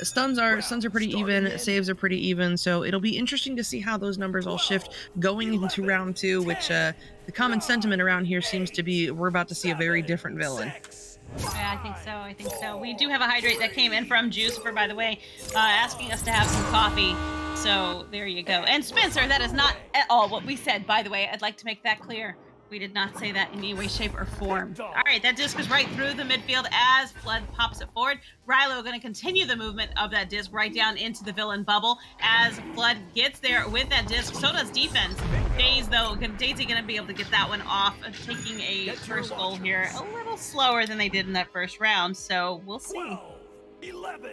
[SPEAKER 3] Stuns are pretty even, saves are pretty even, so it'll be interesting to see how those numbers all shift going into round 2, which the common sentiment around here seems to be we're about to see a very different villain.
[SPEAKER 2] Yeah, I think so. We do have a hydrate that came in from Juicer, by the way, asking us to have some coffee. So there you go. And Spencer, that is not at all what we said, by the way. I'd like to make that clear. We did not say that in any way, shape, or form. All right, that disc is right through the midfield as Flood pops it forward. Rilo going to continue the movement of that disc right down into the villain bubble as Flood gets there with that disc. So does defense. Daisy going to be able to get that one off, taking a first goal here a little slower than they did in that first round. So we'll see.
[SPEAKER 5] 12, 11,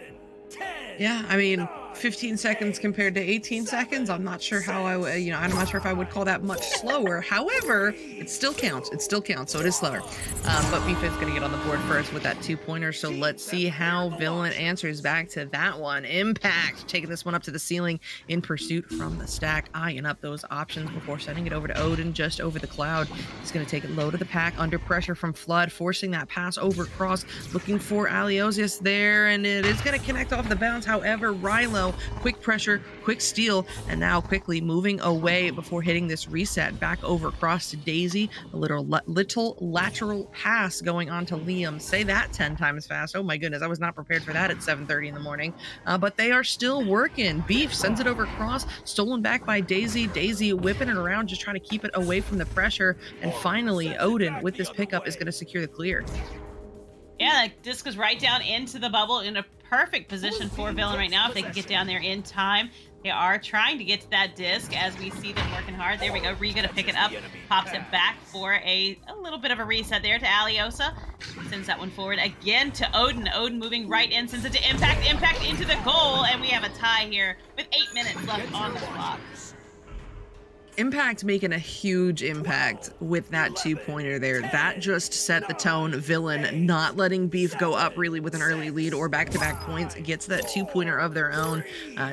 [SPEAKER 5] 10,
[SPEAKER 3] Yeah, I mean, 15 seconds compared to 18 seconds. I'm not sure how I'm not sure if I would call that much slower. However, it still counts. So it is slower. But Beef is going to get on the board first with that 2-pointer. So let's see how Villain answers back to that one. Impact taking this one up to the ceiling in pursuit from the stack, eyeing up those options before sending it over to Odin just over the cloud. He's going to take it low to the pack under pressure from Flood, forcing that pass over cross, looking for Aliosius there, and it is going to connect off the bounce. However, Rilo, quick pressure, quick steal, and now quickly moving away before hitting this reset back over across to Daisy. A little lateral pass going on to Liam. Say that 10 times fast. Oh my goodness, I was not prepared for that at 7:30 in the morning. But they are still working. Beef sends it over across, stolen back by Daisy. Daisy whipping it around, just trying to keep it away from the pressure. And finally, Odin with this pickup is going to secure the clear.
[SPEAKER 2] Yeah, that disc is right down into the bubble in a perfect position for Villain right now if they can get down there in time. They are trying to get to that disc as we see them working hard. There we go. Ree gonna pick it up, pops it back for a little bit of a reset there to Aliosa. Sends that one forward again to Odin. Odin moving right in, sends it to Impact. Impact into the goal, and we have a tie here with 8 minutes left on the clock.
[SPEAKER 3] Impact making a huge impact with that 2-pointer there. That just set the tone. Villain not letting Beef go up really with an early lead or back-to-back points. Gets that 2-pointer of their own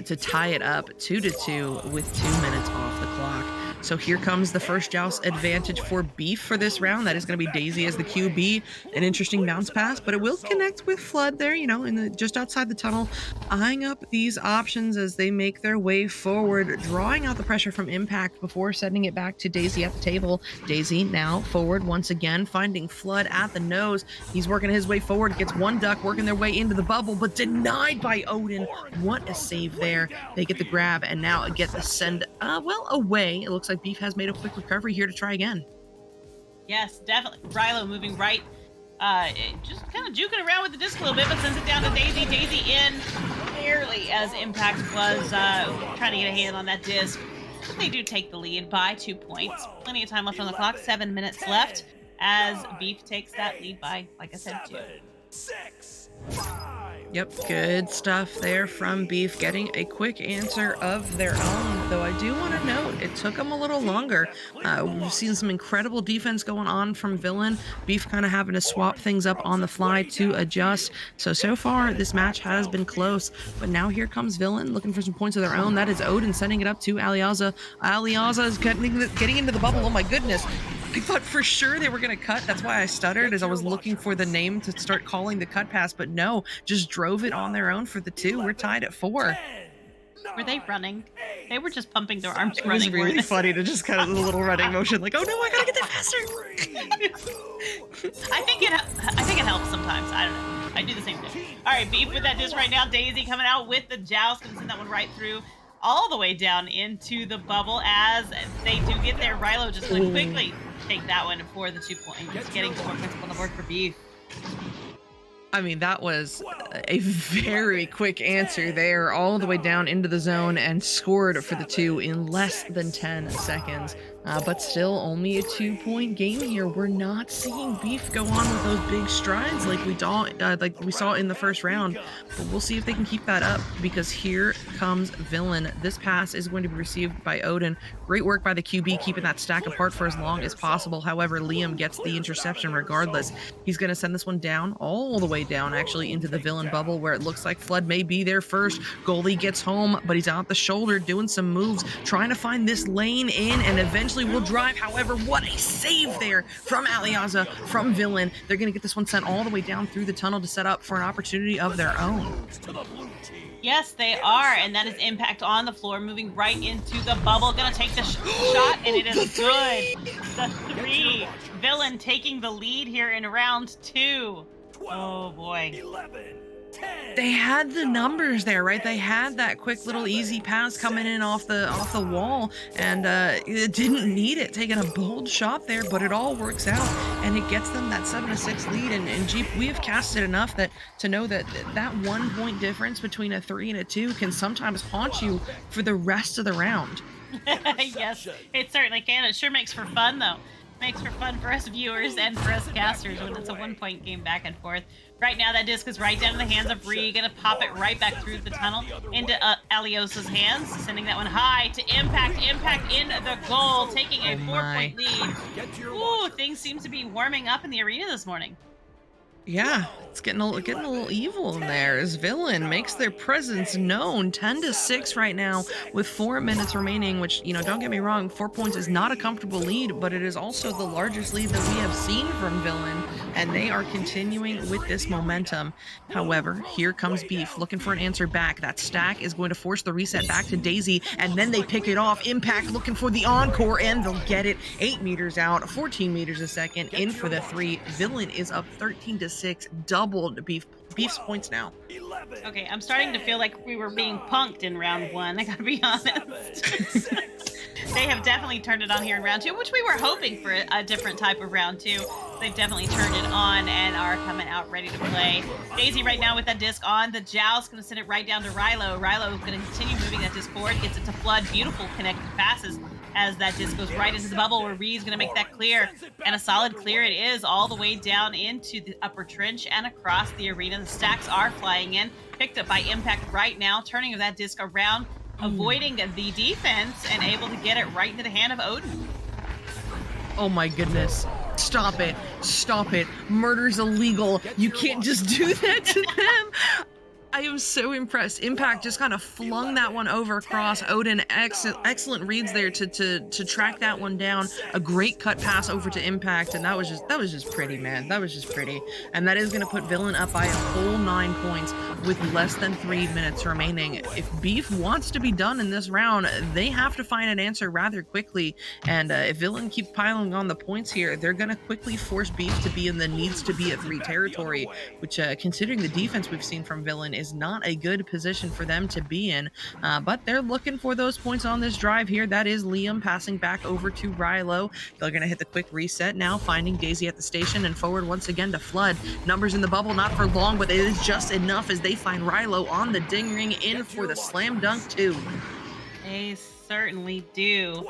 [SPEAKER 3] to tie it up 2-2 with 2 minutes off the clock. So here comes the first joust advantage for Beef for this round. That is going to be Daisy as the QB. An interesting bounce pass, but it will connect with Flood there, just outside the tunnel, eyeing up these options as they make their way forward, drawing out the pressure from Impact before sending it back to Daisy at the table. Daisy now forward once again, finding Flood at the nose. He's working his way forward, gets one duck, working their way into the bubble, but denied by Odin. What a save there. They get the grab and now get the send, away. It looks like Beef has made a quick recovery here to try again.
[SPEAKER 2] Yes, definitely. Rilo moving right, just kind of juking around with the disc a little bit, but sends it down to Daisy. Daisy in barely as Impact was trying to get a hand on that disc. But they do take the lead by 2 points. Plenty of time left on the clock. 7 minutes left as Beef takes that lead by, like I said, 2.
[SPEAKER 5] 6, 5.
[SPEAKER 3] Yep, good stuff there from Beef, getting a quick answer of their own, though I do want to note it took them a little longer. We've seen some incredible defense going on from Villain. Beef kind of having to swap things up on the fly to adjust. So far, this match has been close, but now here comes Villain looking for some points of their own. That is Odin sending it up to Aliaza. Aliaza is getting into the bubble. Oh my goodness. I thought for sure they were going to cut. That's why I stuttered as I was looking for the name to start calling the cut pass, but no, just drove it on their own for the 2. We're tied at 4.
[SPEAKER 2] Were they running? They were just pumping their arms
[SPEAKER 3] It was
[SPEAKER 2] running.
[SPEAKER 3] really
[SPEAKER 2] weren't they?
[SPEAKER 3] funny to just kind of the little running motion, like, oh no, I gotta get there faster.
[SPEAKER 2] I think it helps sometimes. I don't know. I do the same thing. All right, Beef with that disc right now. Daisy coming out with the joust. Gonna send that one right through, all the way down into the bubble. As they do get there, Rilo just gonna quickly take that one for the 2 points. Getting 4 points on the board for Beef.
[SPEAKER 3] I mean, that was a very quick answer there, all the way down into the zone and scored for the 2 in less than 10 seconds. But still only a 2-point game here. We're not seeing Beef go on with those big strides like we saw in the first round. But we'll see if they can keep that up, because here comes Villain. This pass is going to be received by Odin. Great work by the QB, keeping that stack apart for as long as possible. However, Liam gets the interception regardless. He's going to send this one down, all the way down actually into the Villain bubble, where it looks like Flood may be there first. Goalie gets home, but he's out the shoulder doing some moves, trying to find this lane in, and eventually will drive. However, what a save there from Aliaza, from Villain. They're going to get this one sent all the way down through the tunnel to set up for an opportunity of their own.
[SPEAKER 2] Yes, they are, and that is Impact on the floor, moving right into the bubble. Gonna take the shot, and it is good. The 3. Villain taking the lead here in round 2. Oh boy.
[SPEAKER 5] 11, 10.
[SPEAKER 3] They had the numbers there, right? They had that quick little easy pass coming in off the wall, and it didn't need it, taking a bold shot there, but it all works out, and it gets them that 7-6 lead. And Jeep, we have casted enough to know that 1 point difference between a 3 and a 2 can sometimes haunt you for the rest of the round.
[SPEAKER 2] Yes, it certainly can. It sure makes for fun, though. Makes for fun for us viewers and for us casters when it's a 1-point game back and forth. Right now, that disc is right down in the hands of Ree. Gonna pop it right back through the tunnel into Aliosa's hands, sending that one high to Impact. Impact in the goal, taking a 4-point lead. Ooh, things seem to be warming up in the arena this morning.
[SPEAKER 3] Yeah, it's getting a little evil in there as Villain makes their presence known. 10-6 right now with 4 minutes remaining, which, you know, don't get me wrong, 4 points is not a comfortable lead, but it is also the largest lead that we have seen from Villain, and they are continuing with this momentum. However, here comes Beef looking for an answer back. That stack is going to force the reset back to Daisy, and then they pick it off. Impact looking for the encore, and they'll get it. 8 meters out, 14 meters a second, in for the 3. Villain is up 13-6, doubled Beef's points now.
[SPEAKER 2] Okay, I'm starting to feel like we were being punked in round 1, I gotta be honest. They have definitely turned it on here in round 2, which we were hoping for a different type of round 2. They've definitely turned it on and are coming out ready to play. Daisy right now with that disc on the joust, gonna send it right down to Rilo. Rilo gonna continue moving that disc forward, gets it to Flood. Beautiful connected passes as that disc goes right into the bubble, where Ree's gonna make that clear, and a solid clear it is, all the way down into the upper trench and across the arena. The stacks are flying in, picked up by Impact right now, turning that disc around, avoiding the defense, and able to get it right into the hand of Odin.
[SPEAKER 3] Oh my goodness. Stop it. Stop it. Murder's illegal. You can't just do that to them. I am so impressed. Impact just kind of flung that one over across. Odin, excellent reads there to track that one down. A great cut pass over to Impact, and that was just pretty, man. That was just pretty. And that is going to put Villain up by a full 9 points with less than 3 minutes remaining. If Beef wants to be done in this round, they have to find an answer rather quickly. And if Villain keeps piling on the points here, they're going to quickly force Beef to be in the needs to be a 3 territory, which, considering the defense we've seen from Villain, is not a good position for them to be in, but they're looking for those points on this drive here. That is Liam passing back over to Rilo. They're going to hit the quick reset now, finding Daisy at the station, and forward once again to Flood. Numbers in the bubble, not for long, but it is just enough as they find Rilo on the ding ring, in for the slam dunk too.
[SPEAKER 2] They certainly do.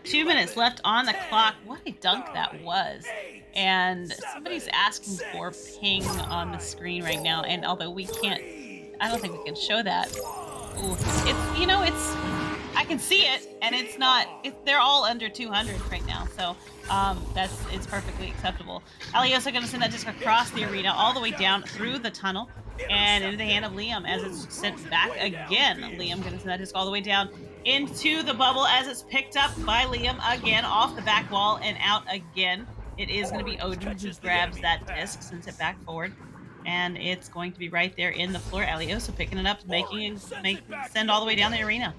[SPEAKER 2] 2 minutes left on the clock. What a dunk that was. And somebody's asking for ping on the screen right now, and although we can't, I don't think we can show that. Ooh, it's, you know, it's, I can see it, and it's not, they're all under 200 right now, so it's perfectly acceptable. Aliosa gonna send that disc across the arena, all the way down through the tunnel, and into the hand of Liam as it's sent back again. Liam gonna send that disc all the way down into the bubble as it's picked up by Liam again, off the back wall and out again. It is going to be Odin who grabs that disc, sends it back forward. And it's going to be right there in the floor. Aliosa picking it up, send all the way down the arena.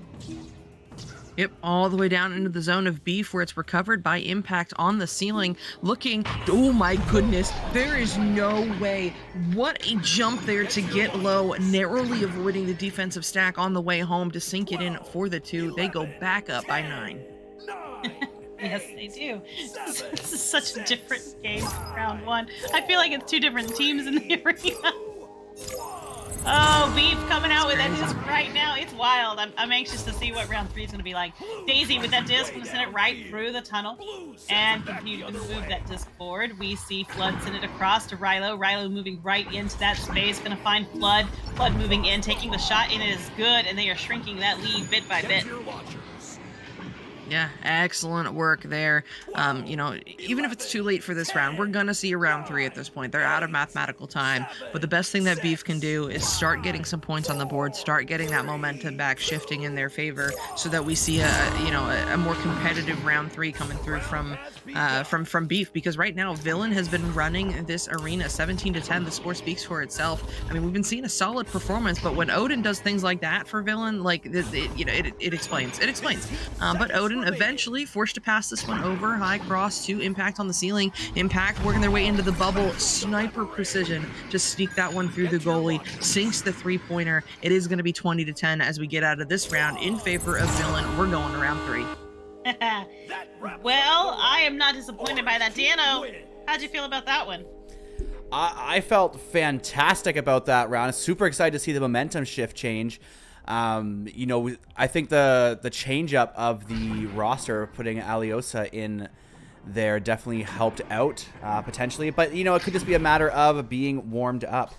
[SPEAKER 3] Yep, all the way down into the zone of beef where it's recovered by impact on the ceiling. Looking, oh my goodness, there is no way. What a jump there to get low, narrowly avoiding the defensive stack on the way home to sink it in for the 2. They go back up by 9.
[SPEAKER 2] Yes, they do. This is such a different game from round 1. I feel like it's 2 different teams in the arena. Oh, Beef coming out with that disc right now. It's wild. I'm anxious to see what round 3 is going to be like. Daisy with that disc, going to send it right through the tunnel and continue to move that disc forward. We see Flood send it across to Rilo. Rilo moving right into that space, going to find Flood. Flood moving in, taking the shot, and it is good, and they are shrinking that lead bit by bit.
[SPEAKER 3] Yeah, excellent work there. You know, even if it's too late for this round, we're gonna see a round 3 at this point. They're out of mathematical time, but the best thing that Beef can do is start getting some points on the board, start getting that momentum back, shifting in their favor, so that we see a more competitive round 3 coming through from Beef. Because right now, Villain has been running this arena 17-10. The score speaks for itself. I mean, we've been seeing a solid performance, but when Odin does things like that for Villain, like it explains. It explains. But Odin eventually forced to pass this one over. High cross to Impact on the ceiling. Impact working their way into the bubble. Sniper precision to sneak that one through the goalie. Sinks the 3-pointer. It is going to be 20-10 as we get out of this round in favor of Villain. We're going to round 3.
[SPEAKER 2] Well, I am not disappointed by that. Dano, how'd you feel about that one?
[SPEAKER 1] I felt fantastic about that round. Super excited to see the momentum shift change. You know, I think the change up of the roster, putting Aliosa in there, definitely helped out potentially. But you know, it could just be a matter of being warmed up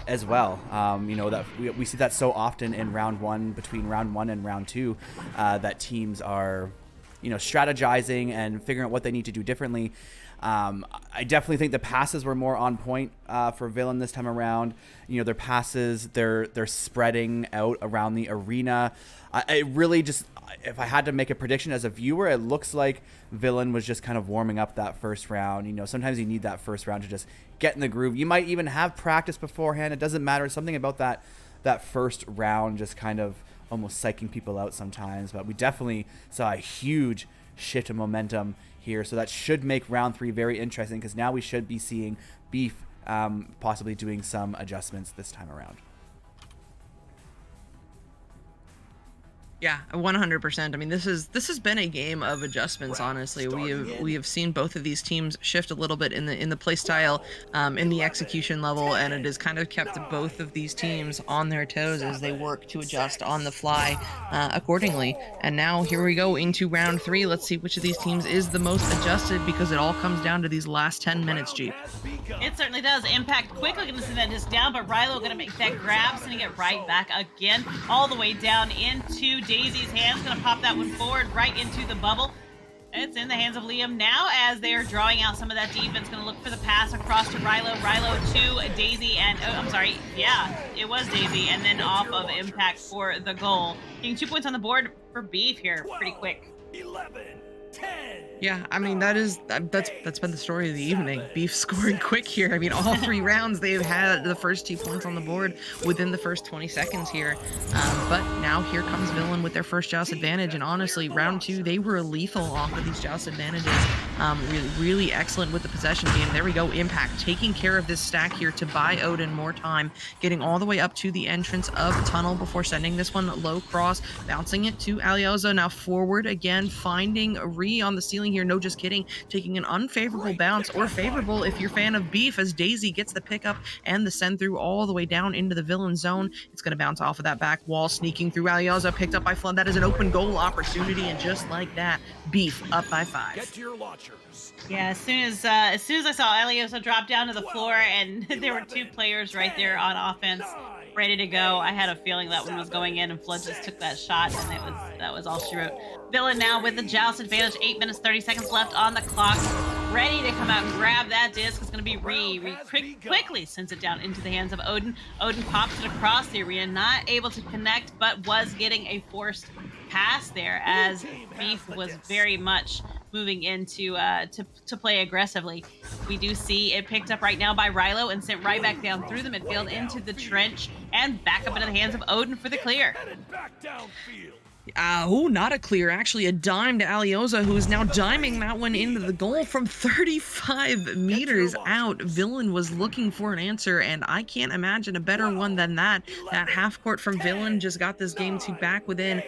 [SPEAKER 1] as well. You know, that we see that so often in round 1, between round 1 and round 2, that teams are, you know, strategizing and figuring out what they need to do differently. I definitely think the passes were more on point for Villain this time around. You know, their passes, they're spreading out around the arena. I really just, if I had to make a prediction as a viewer, it looks like Villain was just kind of warming up that first round. You know, sometimes you need that first round to just get in the groove. You might even have practice beforehand. It doesn't matter. Something about that first round just kind of almost psyching people out sometimes. But we definitely saw a huge shift in momentum here, so that should make round 3 very interesting, because now we should be seeing Beef possibly doing some adjustments this time around.
[SPEAKER 3] Yeah, 100%. I mean, this has been a game of adjustments. Honestly, we have seen both of these teams shift a little bit in the play style, in the execution level, and it has kind of kept both of these teams on their toes as they work to adjust on the fly accordingly. And now here we go into round 3. Let's see which of these teams is the most adjusted, because it all comes down to these last 10 minutes, Jeep.
[SPEAKER 2] It certainly does. Impact quickly going to send that disc down, but Rilo going to make that grab, sending it right back again, all the way down into Daisy's hands. Going to pop that one forward right into the bubble. It's in the hands of Liam now as they are drawing out some of that defense. Going to look for the pass across to Rilo. Rilo to Daisy, and I'm sorry, yeah, it was Daisy, and then off of Impact for the goal. Getting 2 points on the board for Beef here pretty quick.
[SPEAKER 5] 11, 10.
[SPEAKER 3] Yeah, I mean, that's been the story of the evening. Beef scoring quick here. I mean, all 3 rounds they've had the first 2 points on the board within the first 20 seconds here. But now here comes Villain with their first joust advantage, and honestly, round 2 they were lethal off of these joust advantages. Really excellent with the possession game. There we go. Impact taking care of this stack here to buy Odin more time, getting all the way up to the entrance of tunnel before sending this one low cross, bouncing it to Aliosa. Now forward again, finding Ree on the ceiling here. No, just kidding. Taking an unfavorable bounce, or favorable if you're a fan of Beef, as Daisy gets the pickup and the send through all the way down into the Villain zone. It's going to bounce off of that back wall, sneaking through Aliosa, picked up by Flood. That is an open goal opportunity, and just like that, Beef up by 5.
[SPEAKER 5] Get to your launchers.
[SPEAKER 2] Yeah, as soon as I saw Aliosa drop down to the floor and there were 2 players right there on offense ready to go, I had a feeling that one was going in, and Flood just took that shot, and that was all she wrote. Villain now with the joust advantage, 8 minutes 30 seconds left on the clock, ready to come out and grab that disc. It's going to be Ree quickly sends it down into the hands of Odin. Odin pops it across the arena, not able to connect, but was getting a forced pass there, as Beef was very much moving into to play aggressively. We do see it picked up right now by Rilo and sent right back down through the midfield into the trench and back up into the hands of Odin for the clear.
[SPEAKER 5] Headed back downfield.
[SPEAKER 3] Not a clear, actually a dime to Alioza, who is now diming that one into the goal from 35 meters out. Villain was looking for an answer, and I can't imagine a better one than that. That half court from Villain just got this game to back within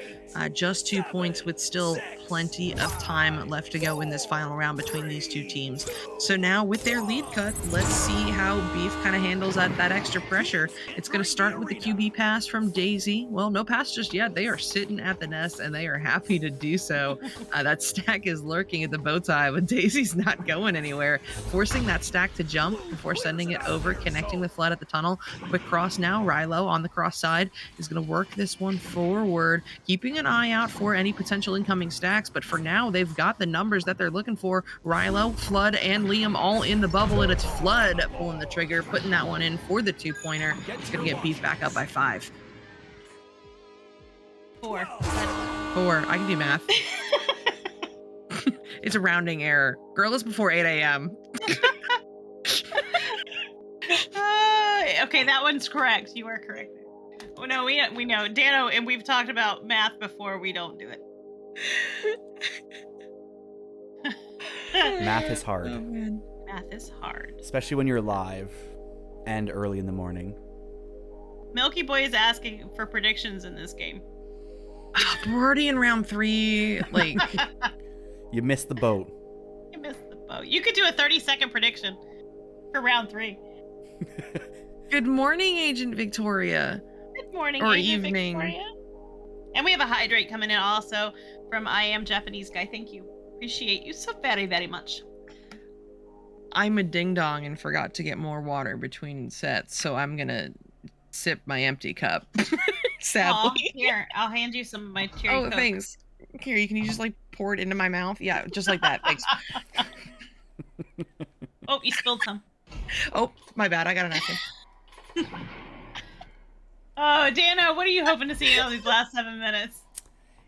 [SPEAKER 3] just 2 points, with still plenty of time left to go in this final round between these two teams. So now with their lead cut, let's see how Beef kind of handles that extra pressure. It's going to start with the QB pass from Daisy. Well, no pass just yet. They are sitting at the nest, and they are happy to do so. That stack is lurking at the bow tie, but Daisy's not going anywhere, forcing that stack to jump before sending it over, connecting the flood at the tunnel. Quick cross now. Rilo on the cross side is going to work this one forward, keeping an eye out for any potential incoming stacks, but for now they've got the numbers that they're looking for. Rilo, Flood, and Liam all in the bubble, and it's Flood pulling the trigger, putting that one in for the 2-pointer. It's going to get Beef back up by 5.
[SPEAKER 2] 4.
[SPEAKER 3] 4. I can do math. It's a rounding error. Girl is before 8 a.m.
[SPEAKER 2] Okay, that one's correct. You are correct. Oh, no, we know. Dano, and we've talked about math before. We don't do it.
[SPEAKER 1] Math is hard.
[SPEAKER 3] Oh, man.
[SPEAKER 2] Math is hard.
[SPEAKER 1] Especially when you're live and early in the morning.
[SPEAKER 2] Milky Boy is asking for predictions in this game.
[SPEAKER 3] We're already in round 3. Like,
[SPEAKER 1] You missed the boat.
[SPEAKER 2] You missed the boat. You could do a 30-second prediction for round 3.
[SPEAKER 3] good morning, Agent Victoria.
[SPEAKER 2] Good morning,
[SPEAKER 3] Or
[SPEAKER 2] Agent
[SPEAKER 3] evening.
[SPEAKER 2] Victoria. And we have a hydrate coming in also from I Am Japanese Guy. Thank you. Appreciate you so very, very much.
[SPEAKER 3] I'm a ding dong and forgot to get more water between sets, so I'm gonna sip my empty cup. Sadly.
[SPEAKER 2] Aw, here, I'll hand you some of my cherry
[SPEAKER 3] Oh,
[SPEAKER 2] Coke.
[SPEAKER 3] thanks. Here, can you just like pour it into my mouth? Yeah, just like that. Thanks.
[SPEAKER 2] Oh, you spilled some.
[SPEAKER 3] Oh, my bad. I got a napkin.
[SPEAKER 2] Oh, Dano, what are you hoping to see in all these last 7 minutes?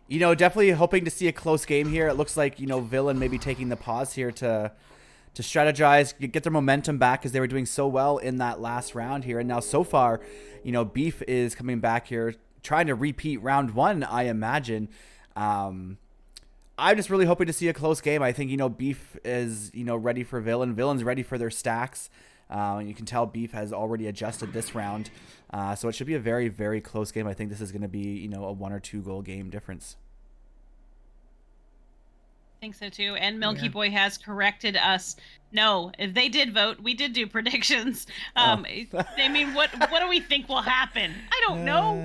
[SPEAKER 1] You know, definitely hoping to see a close game here. It looks like, you know, Villain maybe taking the pause here to strategize, get their momentum back, because they were doing so well in that last round here. And now so far, you know, Beef is coming back here, trying to repeat round 1, I imagine. I'm just really hoping to see a close game. I think, you know, Beef is, you know, ready for Villain. Villain's ready for their stacks. You can tell Beef has already adjusted this round. So it should be a very, very close game. I think this is going to be, you know, a 1 or 2 goal game difference.
[SPEAKER 2] I think so too. And Milky Boy has corrected us. No, if they did vote, we did do predictions. I mean, what do we think will happen? I don't know.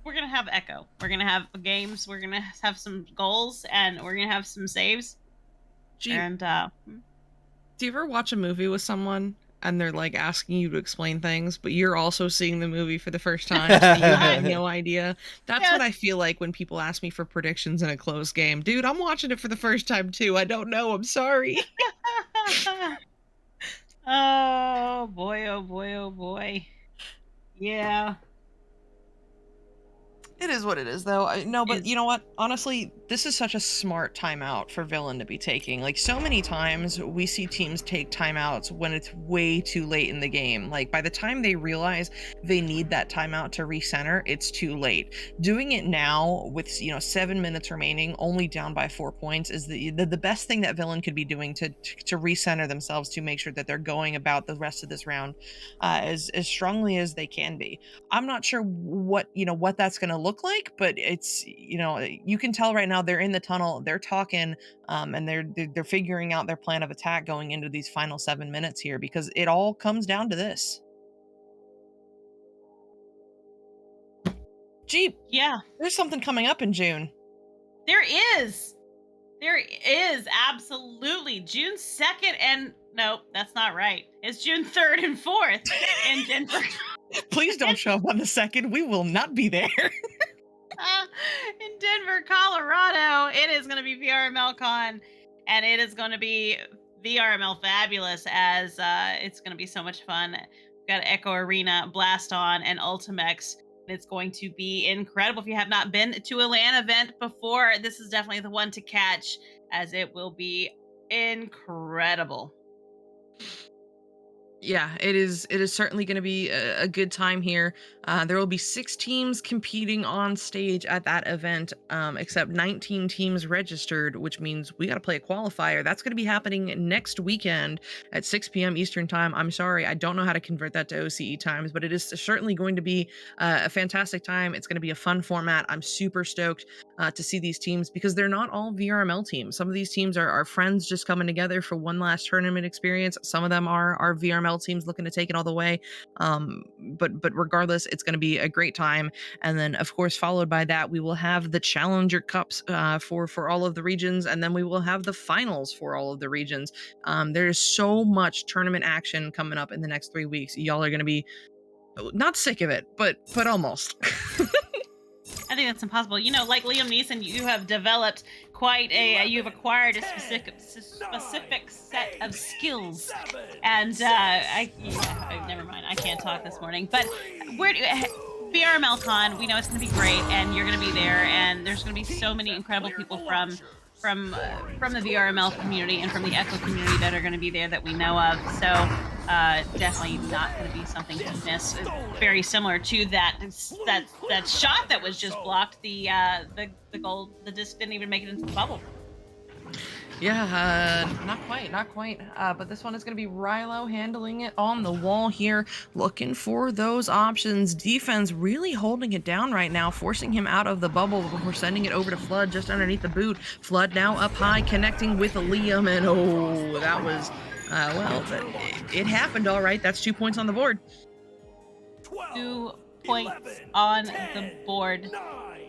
[SPEAKER 2] We're gonna have echo. We're gonna have games. We're gonna have some goals, and we're gonna have some saves. And
[SPEAKER 3] do you ever watch a movie with someone and they're like asking you to explain things, but you're also seeing the movie for the first time, so you have no idea? That's what I feel like when people ask me for predictions in a close game. Dude, I'm watching it for the first time too. I don't know. I'm sorry.
[SPEAKER 2] Oh boy, oh boy, oh boy. Yeah.
[SPEAKER 3] It is what it is, though. No, but you know what? Honestly, this is such a smart timeout for Villain to be taking. Like, so many times we see teams take timeouts when it's way too late in the game. Like, by the time they realize they need that timeout to recenter, it's too late. Doing it now with, 7 minutes remaining, only down by 4 points, is the best thing that Villain could be doing to recenter themselves, to make sure that they're going about the rest of this round as strongly as they can be. I'm not sure what that's going to look like, but it's, you can tell right now they're in the tunnel, they're talking, and they're figuring out their plan of attack going into these final 7 minutes here, because it all comes down to this. Jeep,
[SPEAKER 2] Yeah,
[SPEAKER 3] there's something coming up in June.
[SPEAKER 2] there is absolutely June 2nd, and no, that's not right. It's June 3rd and 4th in Denver.
[SPEAKER 3] Please don't show up on the 2nd. We will not be there.
[SPEAKER 2] In Denver, Colorado. It is going to be VRML Con, and it is going to be VRML Fabulous, as it's going to be so much fun. We've got Echo Arena, Blast On, and Ultimex It's going to be incredible. If you have not been to a LAN event before, this is definitely the one to catch, as it will be incredible.
[SPEAKER 3] Yeah, it is certainly going to be a good time here. There will be 6 teams competing on stage at that event, except 19 teams registered, which means we got to play a qualifier. That's going to be happening next weekend at 6 p.m. Eastern time. I'm sorry, I don't know how to convert that to OCE times, but it is certainly going to be a fantastic time. It's going to be a fun format. I'm super stoked to see these teams, because they're not all VRML teams. Some of these teams are friends just coming together for one last tournament experience. Some of them are VRML teams looking to take it all the way. But regardless, it's going to be a great time. And then, of course, followed by that, we will have the Challenger Cups for all of the regions, and then we will have the finals for all of the regions. There's so much tournament action coming up in the next 3 weeks. Y'all are going to be not sick of it, but almost.
[SPEAKER 2] I think that's impossible. You know, like Liam Neeson, you have developed quite you've acquired a specific set of skills. And never mind, I can't talk this morning. But VRML Con, we know it's going to be great, and you're going to be there, and there's going to be so many incredible people from the VRML community and from the Echo community that are going to be there that we know of. So definitely not going to be something to miss. Very similar to that shot that was just blocked. The goal, the disc didn't even make it into the bubble.
[SPEAKER 3] Yeah, not quite. But this one is going to be Rilo handling it on the wall here, looking for those options. Defense really holding it down right now, forcing him out of the bubble before sending it over to Flood just underneath the boot. Flood now up high, connecting with Liam, and oh, that was, it happened all right. That's 2 points on the board.
[SPEAKER 2] 2 points on the board.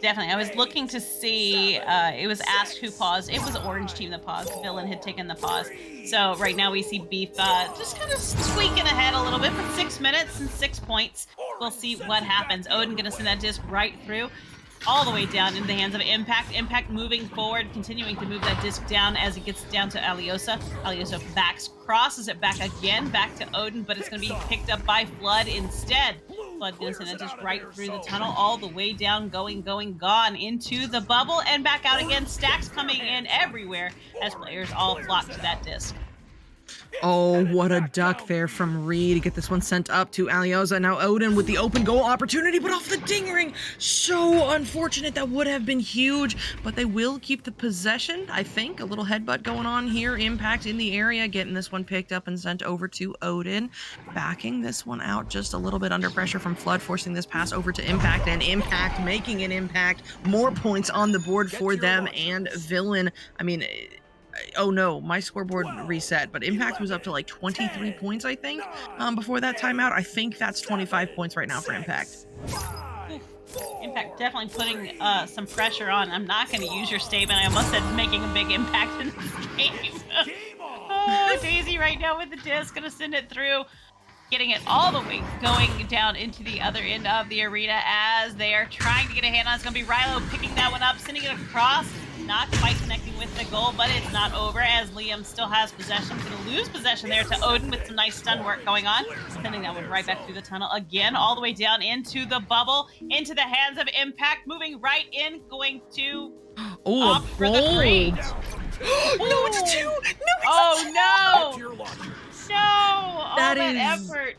[SPEAKER 2] Definitely. I was looking to see, it was asked who paused. It was Orange Team that paused. Villain had taken the pause. So right now we see Beef just kind of squeaking ahead a little bit for 6 minutes and 6 points. We'll see what happens. Odin going to send that disc right through, all the way down into the hands of Impact. Impact moving forward, continuing to move that disc down as it gets down to Aliosa. Aliosa crosses it back again, back to Odin, but it's going to be picked up by Flood instead. Flood going to send it just right through the tunnel, all the way down, gone into the bubble, and back out again. Stacks coming in everywhere as players all flock to that disc.
[SPEAKER 3] Oh, what a duck there from Reed to get this one sent up to Aliosa. Now Odin with the open goal opportunity, but off the ding ring. So unfortunate. That would have been huge, but they will keep the possession, I think. A little headbutt going on here. Impact in the area, getting this one picked up and sent over to Odin. Backing this one out just a little bit under pressure from Flood, forcing this pass over to Impact, and Impact making an impact. More points on the board for them and Villain. I mean, oh no, my scoreboard reset, but Impact was up to like 23 points, I think, before that timeout. I think that's 25 points right now for Impact.
[SPEAKER 2] Impact definitely putting some pressure on. I'm not going to use your statement. I almost said making a big impact in this game. Oh, Daisy right now with the disc, going to send it through. Getting it all the way going down into the other end of the arena as they are trying to get a hand on it. It's going to be Rilo picking that one up, sending it across. Not quite connecting with the goal, but it's not over as Liam still has possession. Going to lose possession there to Odin with some nice stun work going on. Sending that one right back through the tunnel again, all the way down into the bubble, into the hands of Impact, moving right in, going to opt for the 3.
[SPEAKER 3] No, it's a 2! No, it's
[SPEAKER 2] a 2! No! All that
[SPEAKER 3] is
[SPEAKER 2] effort.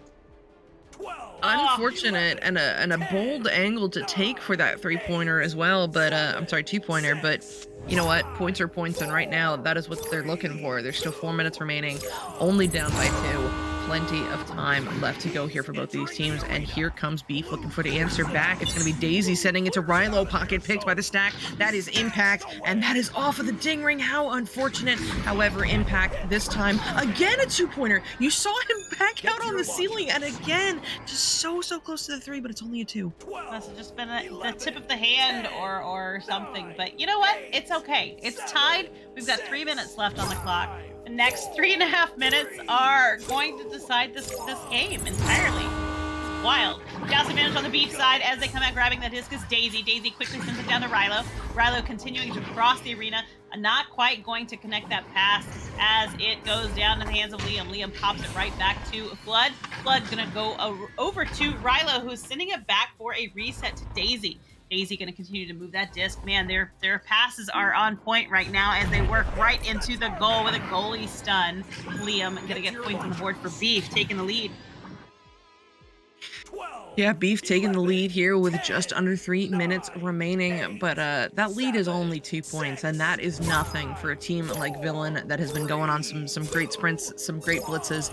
[SPEAKER 3] Unfortunate and a bold angle to take for that 3-pointer as well, but I'm sorry, 2-pointer, but you know what? Points are points, and right now that is what they're looking for. There's still 4 minutes remaining, only down by 2. Plenty of time left to go here for both these teams, and here comes Beef looking for the answer back. It's going to be Daisy sending it to Rilo, pocket picked by the stack. That is Impact, and that is off of the ding ring. How unfortunate. However, Impact this time, again a 2-pointer. You saw him back out on the ceiling, and again, just so close to the 3, but it's only a 2.
[SPEAKER 2] Must have just been the tip of the hand or something, but you know what? It's okay. It's tied. We've got 3 minutes left on the clock. The next 3.5 minutes are going to decide this game entirely. Wild. Just advantage on the Beef side as they come out grabbing the disc is Daisy. Daisy quickly sends it down to Rilo. Rilo continuing to cross the arena, Not quite going to connect that pass as it goes down in the hands of Liam. Liam pops it right back to Flood. Flood's going to go over to Rilo, who's sending it back for a reset to Daisy. Daisy going to continue to move that disc. Man, their passes are on point right now as they work right into the goal with a goalie stun. Liam going to get points on the board for Beef, taking the lead.
[SPEAKER 3] Yeah, Beef taking the lead here with just under 3 minutes remaining, but that lead is only 2 points, and that is nothing for a team like Villain that has been going on some great sprints, some great blitzes,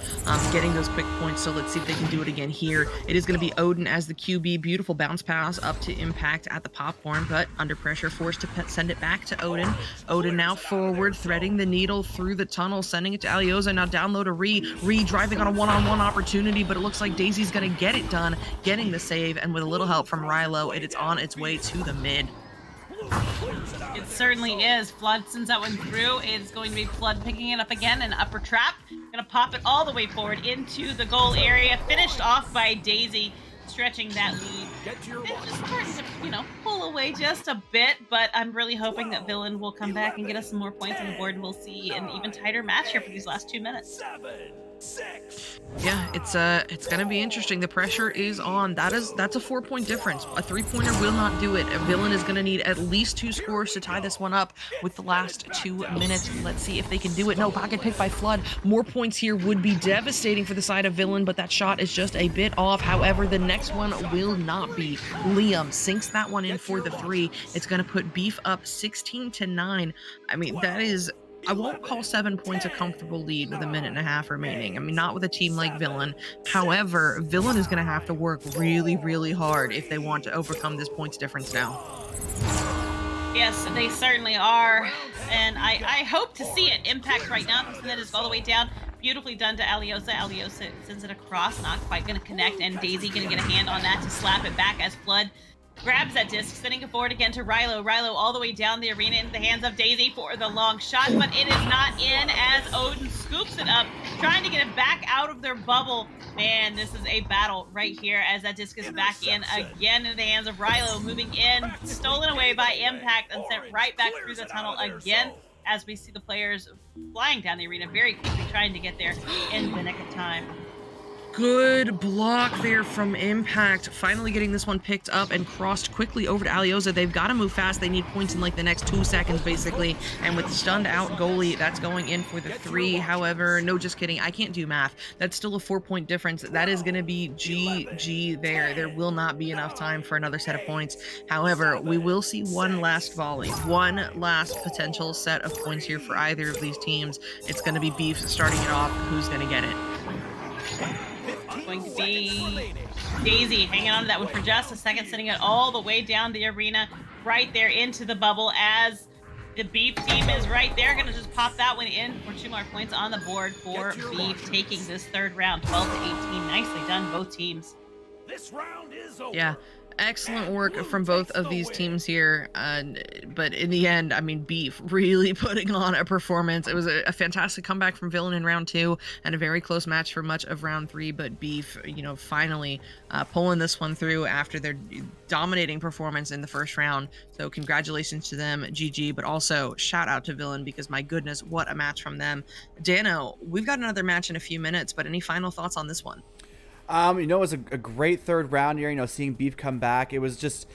[SPEAKER 3] getting those quick points. So let's see if they can do it again here. It is going to be Odin as the QB. Beautiful bounce pass up to Impact at the popcorn, but under pressure, forced to send it back to Odin. Odin now forward, threading the needle through the tunnel, sending it to Alioza. Now down low to Ree driving on a one-on-one opportunity, but it looks like Daisy's going to get it done, getting the save, and with a little help from Rilo, it's on its way to the mid.
[SPEAKER 2] It certainly is. Flood sends that one through. It's going to be Flood picking it up again, an upper trap. Gonna pop it all the way forward into the goal area. Finished off by Daisy, stretching that lead. And just starting to, pull away just a bit, but I'm really hoping that Villain will come back and get us some more points on the board, and we'll see an even tighter match here for these last 2 minutes.
[SPEAKER 5] 7, 6.
[SPEAKER 3] Yeah, it's gonna be interesting. The pressure is on. That's a 4-point difference. A 3-pointer will not do it. A Villain is gonna need at least 2 scores to tie this one up with the last 2 minutes. Let's see if they can do it. No, pocket pick by Flood. More points here would be devastating for the side of Villain, but that shot is just a bit off. However, the next one will not be. Liam sinks that one in for the 3. It's gonna put Beef up 16-9. I mean, that is, I won't call 7 points a comfortable lead with a minute and a half remaining. I mean, not with a team like Villain. However, Villain is going to have to work really, really hard if they want to overcome this points difference now.
[SPEAKER 2] Yes, they certainly are. And I hope to see it. Impact right now. The net is all the way down. Beautifully done to Alioza. Alioza sends it across. Not quite going to connect. And Daisy going to get a hand on that to slap it back as Flood grabs that disc, sending it forward again to Rilo. Rilo all the way down the arena into the hands of Daisy for the long shot, but it is not in as Odin scoops it up, trying to get it back out of their bubble. Man, this is a battle right here as that disc is back in again into the hands of Rilo, moving in, stolen away by Impact and sent right back through the tunnel again as we see the players flying down the arena very quickly, trying to get there in the nick of time.
[SPEAKER 3] Good block there from Impact. Finally getting this one picked up and crossed quickly over to Alioza. They've got to move fast. They need points in like the next 2 seconds, basically. And with the stunned out goalie, that's going in for the 3. However, no, just kidding. I can't do math. That's still a 4-point difference. That is going to be GG there. There will not be enough time for another set of points. However, we will see one last volley, one last potential set of points here for either of these teams. It's going to be Beef starting it off. Who's going to get it?
[SPEAKER 2] Going to be Daisy hanging on to that one for just a second, sending it all the way down the arena, right there into the bubble as the Beef team is right there. Going to just pop that one in for 2 more points on the board for Beef, taking this 3rd round, 12-18. Nicely done, both teams.
[SPEAKER 5] This round is over.
[SPEAKER 3] Yeah. Excellent work from both of these teams here, but in the end, I mean, Beef really putting on a performance. It was a fantastic comeback from Villain in round 2 and a very close match for much of round 3, but Beef, finally pulling this one through after their dominating performance in the first round. So congratulations to them, GG, but also shout out to Villain because my goodness, what a match from them. Dano, we've got another match in a few minutes, but any final thoughts on this one?
[SPEAKER 1] It was a great 3rd round here, seeing Beef come back. It was just,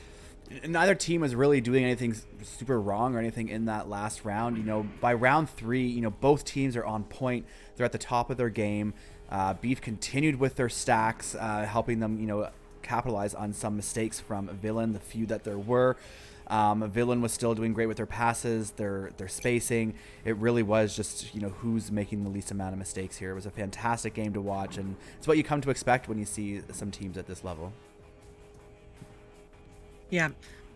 [SPEAKER 1] neither team was really doing anything super wrong or anything in that last round. By round 3, both teams are on point. They're at the top of their game. Beef continued with their stacks, helping them, capitalize on some mistakes from Villain, the few that there were. Villain was still doing great with their passes, their spacing. It really was just, who's making the least amount of mistakes here. It was a fantastic game to watch, and it's what you come to expect when you see some teams at this level.
[SPEAKER 3] Yeah,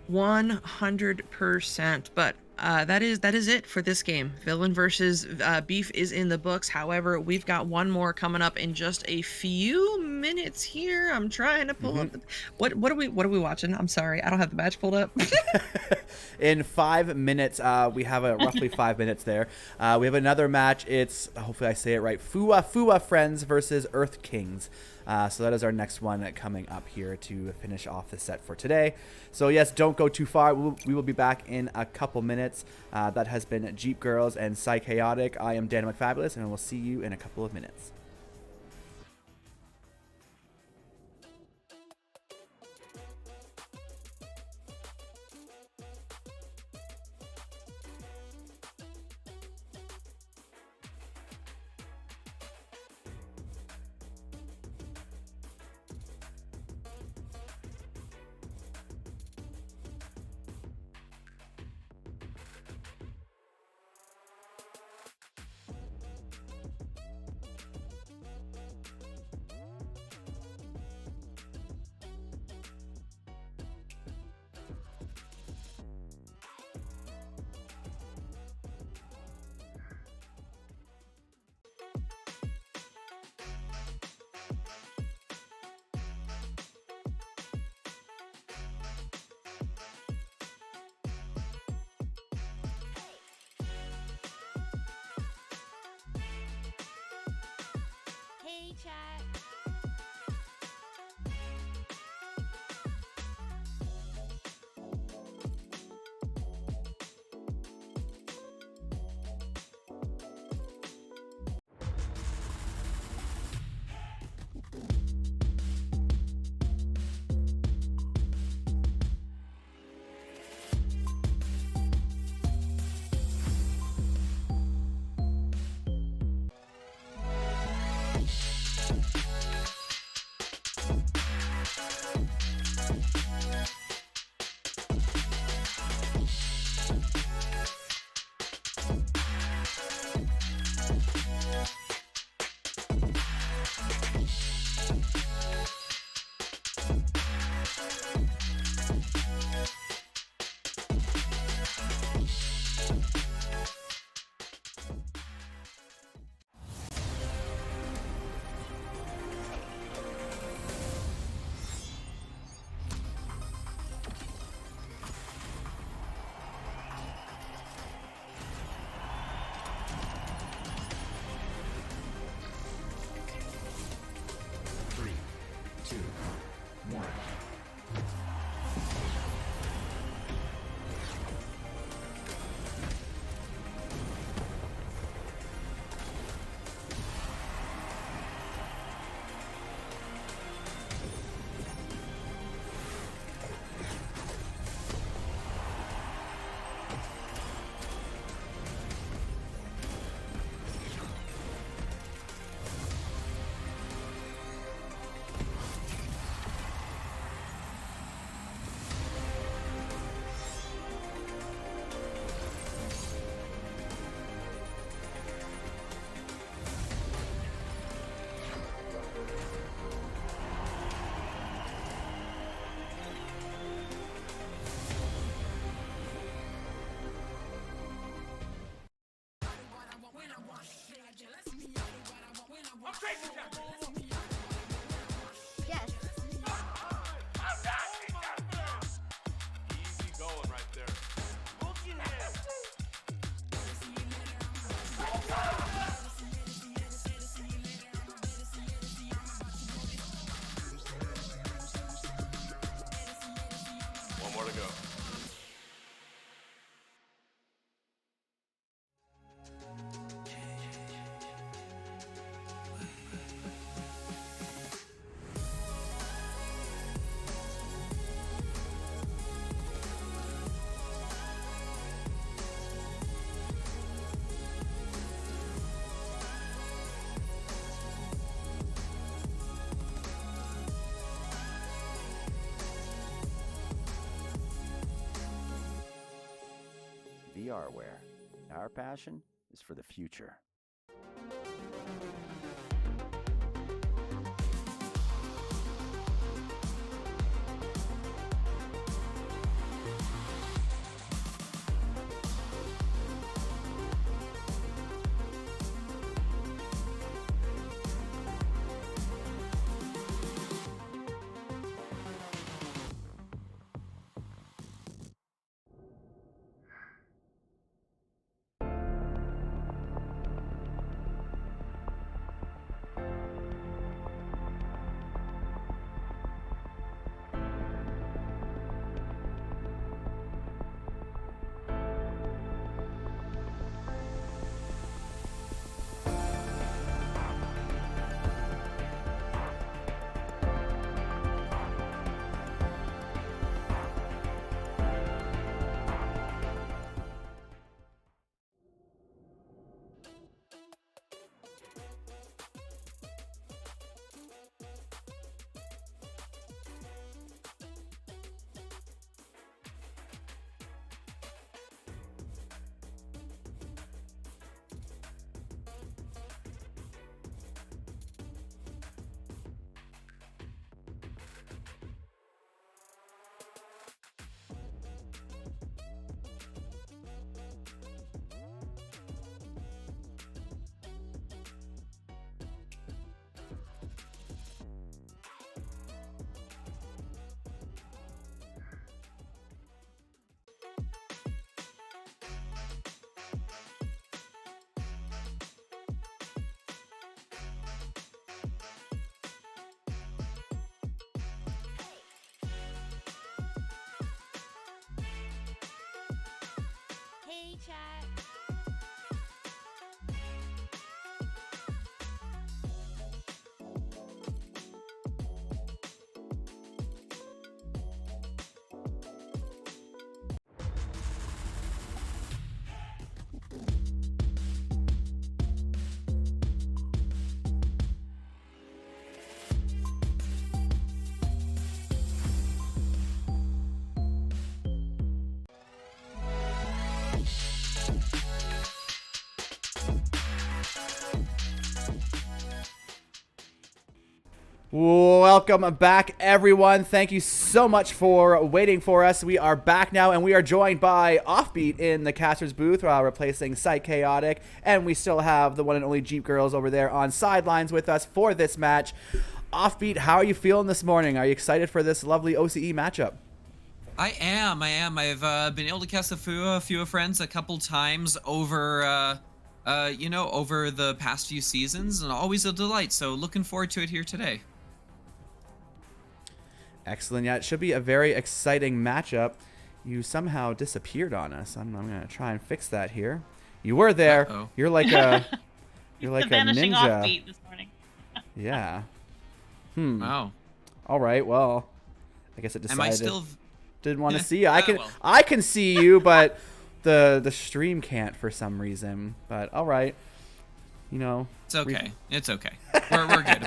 [SPEAKER 3] 100%. But that is it for this game. Villain versus Beef is in the books. However, we've got one more coming up in just a few minutes here. I'm trying to pull up the what are we watching? I'm sorry, I don't have the match pulled up.
[SPEAKER 1] In 5 minutes, we have roughly 5 minutes there. We have another match. It's, hopefully I say it right, Fua Friends versus Earth Kings. So that is our next one coming up here to finish off the set for today. So yes, don't go too far. We will be back in a couple minutes. That has been Jeepgirlz and Psychaotic. I am Dano McFabulous, and we'll see you in a couple of minutes.
[SPEAKER 4] Hey, chat. Yes.
[SPEAKER 5] Easy going right there. Looking at one more to go.
[SPEAKER 6] VRware. Our passion is for the future.
[SPEAKER 1] Welcome back, everyone. Thank you so much for waiting for us. We are back now, and we are joined by Offbeat in the caster's booth, replacing Psych Chaotic, and we still have the one and only Jeepgirlz over there on sidelines with us for this match. Offbeat, how are you feeling this morning? Are you excited for this lovely OCE matchup?
[SPEAKER 7] I am. I've been able to cast a few friends a couple times over, over the past few seasons, and always a delight. So looking forward to it here today.
[SPEAKER 1] Excellent. Yeah, it should be a very exciting matchup. You somehow disappeared on us. I'm going to try and fix that here. You were there.
[SPEAKER 7] Uh-oh.
[SPEAKER 1] You're like a
[SPEAKER 2] vanishing
[SPEAKER 1] ninja.
[SPEAKER 2] Offbeat this morning.
[SPEAKER 1] Yeah.
[SPEAKER 7] Wow.
[SPEAKER 1] All right. Well, I guess it decided.
[SPEAKER 7] Am I still?
[SPEAKER 1] Didn't want to see you. I
[SPEAKER 7] well.
[SPEAKER 1] can see you, but the stream can't for some reason. But all right. You know.
[SPEAKER 7] It's okay. It's okay. We're good.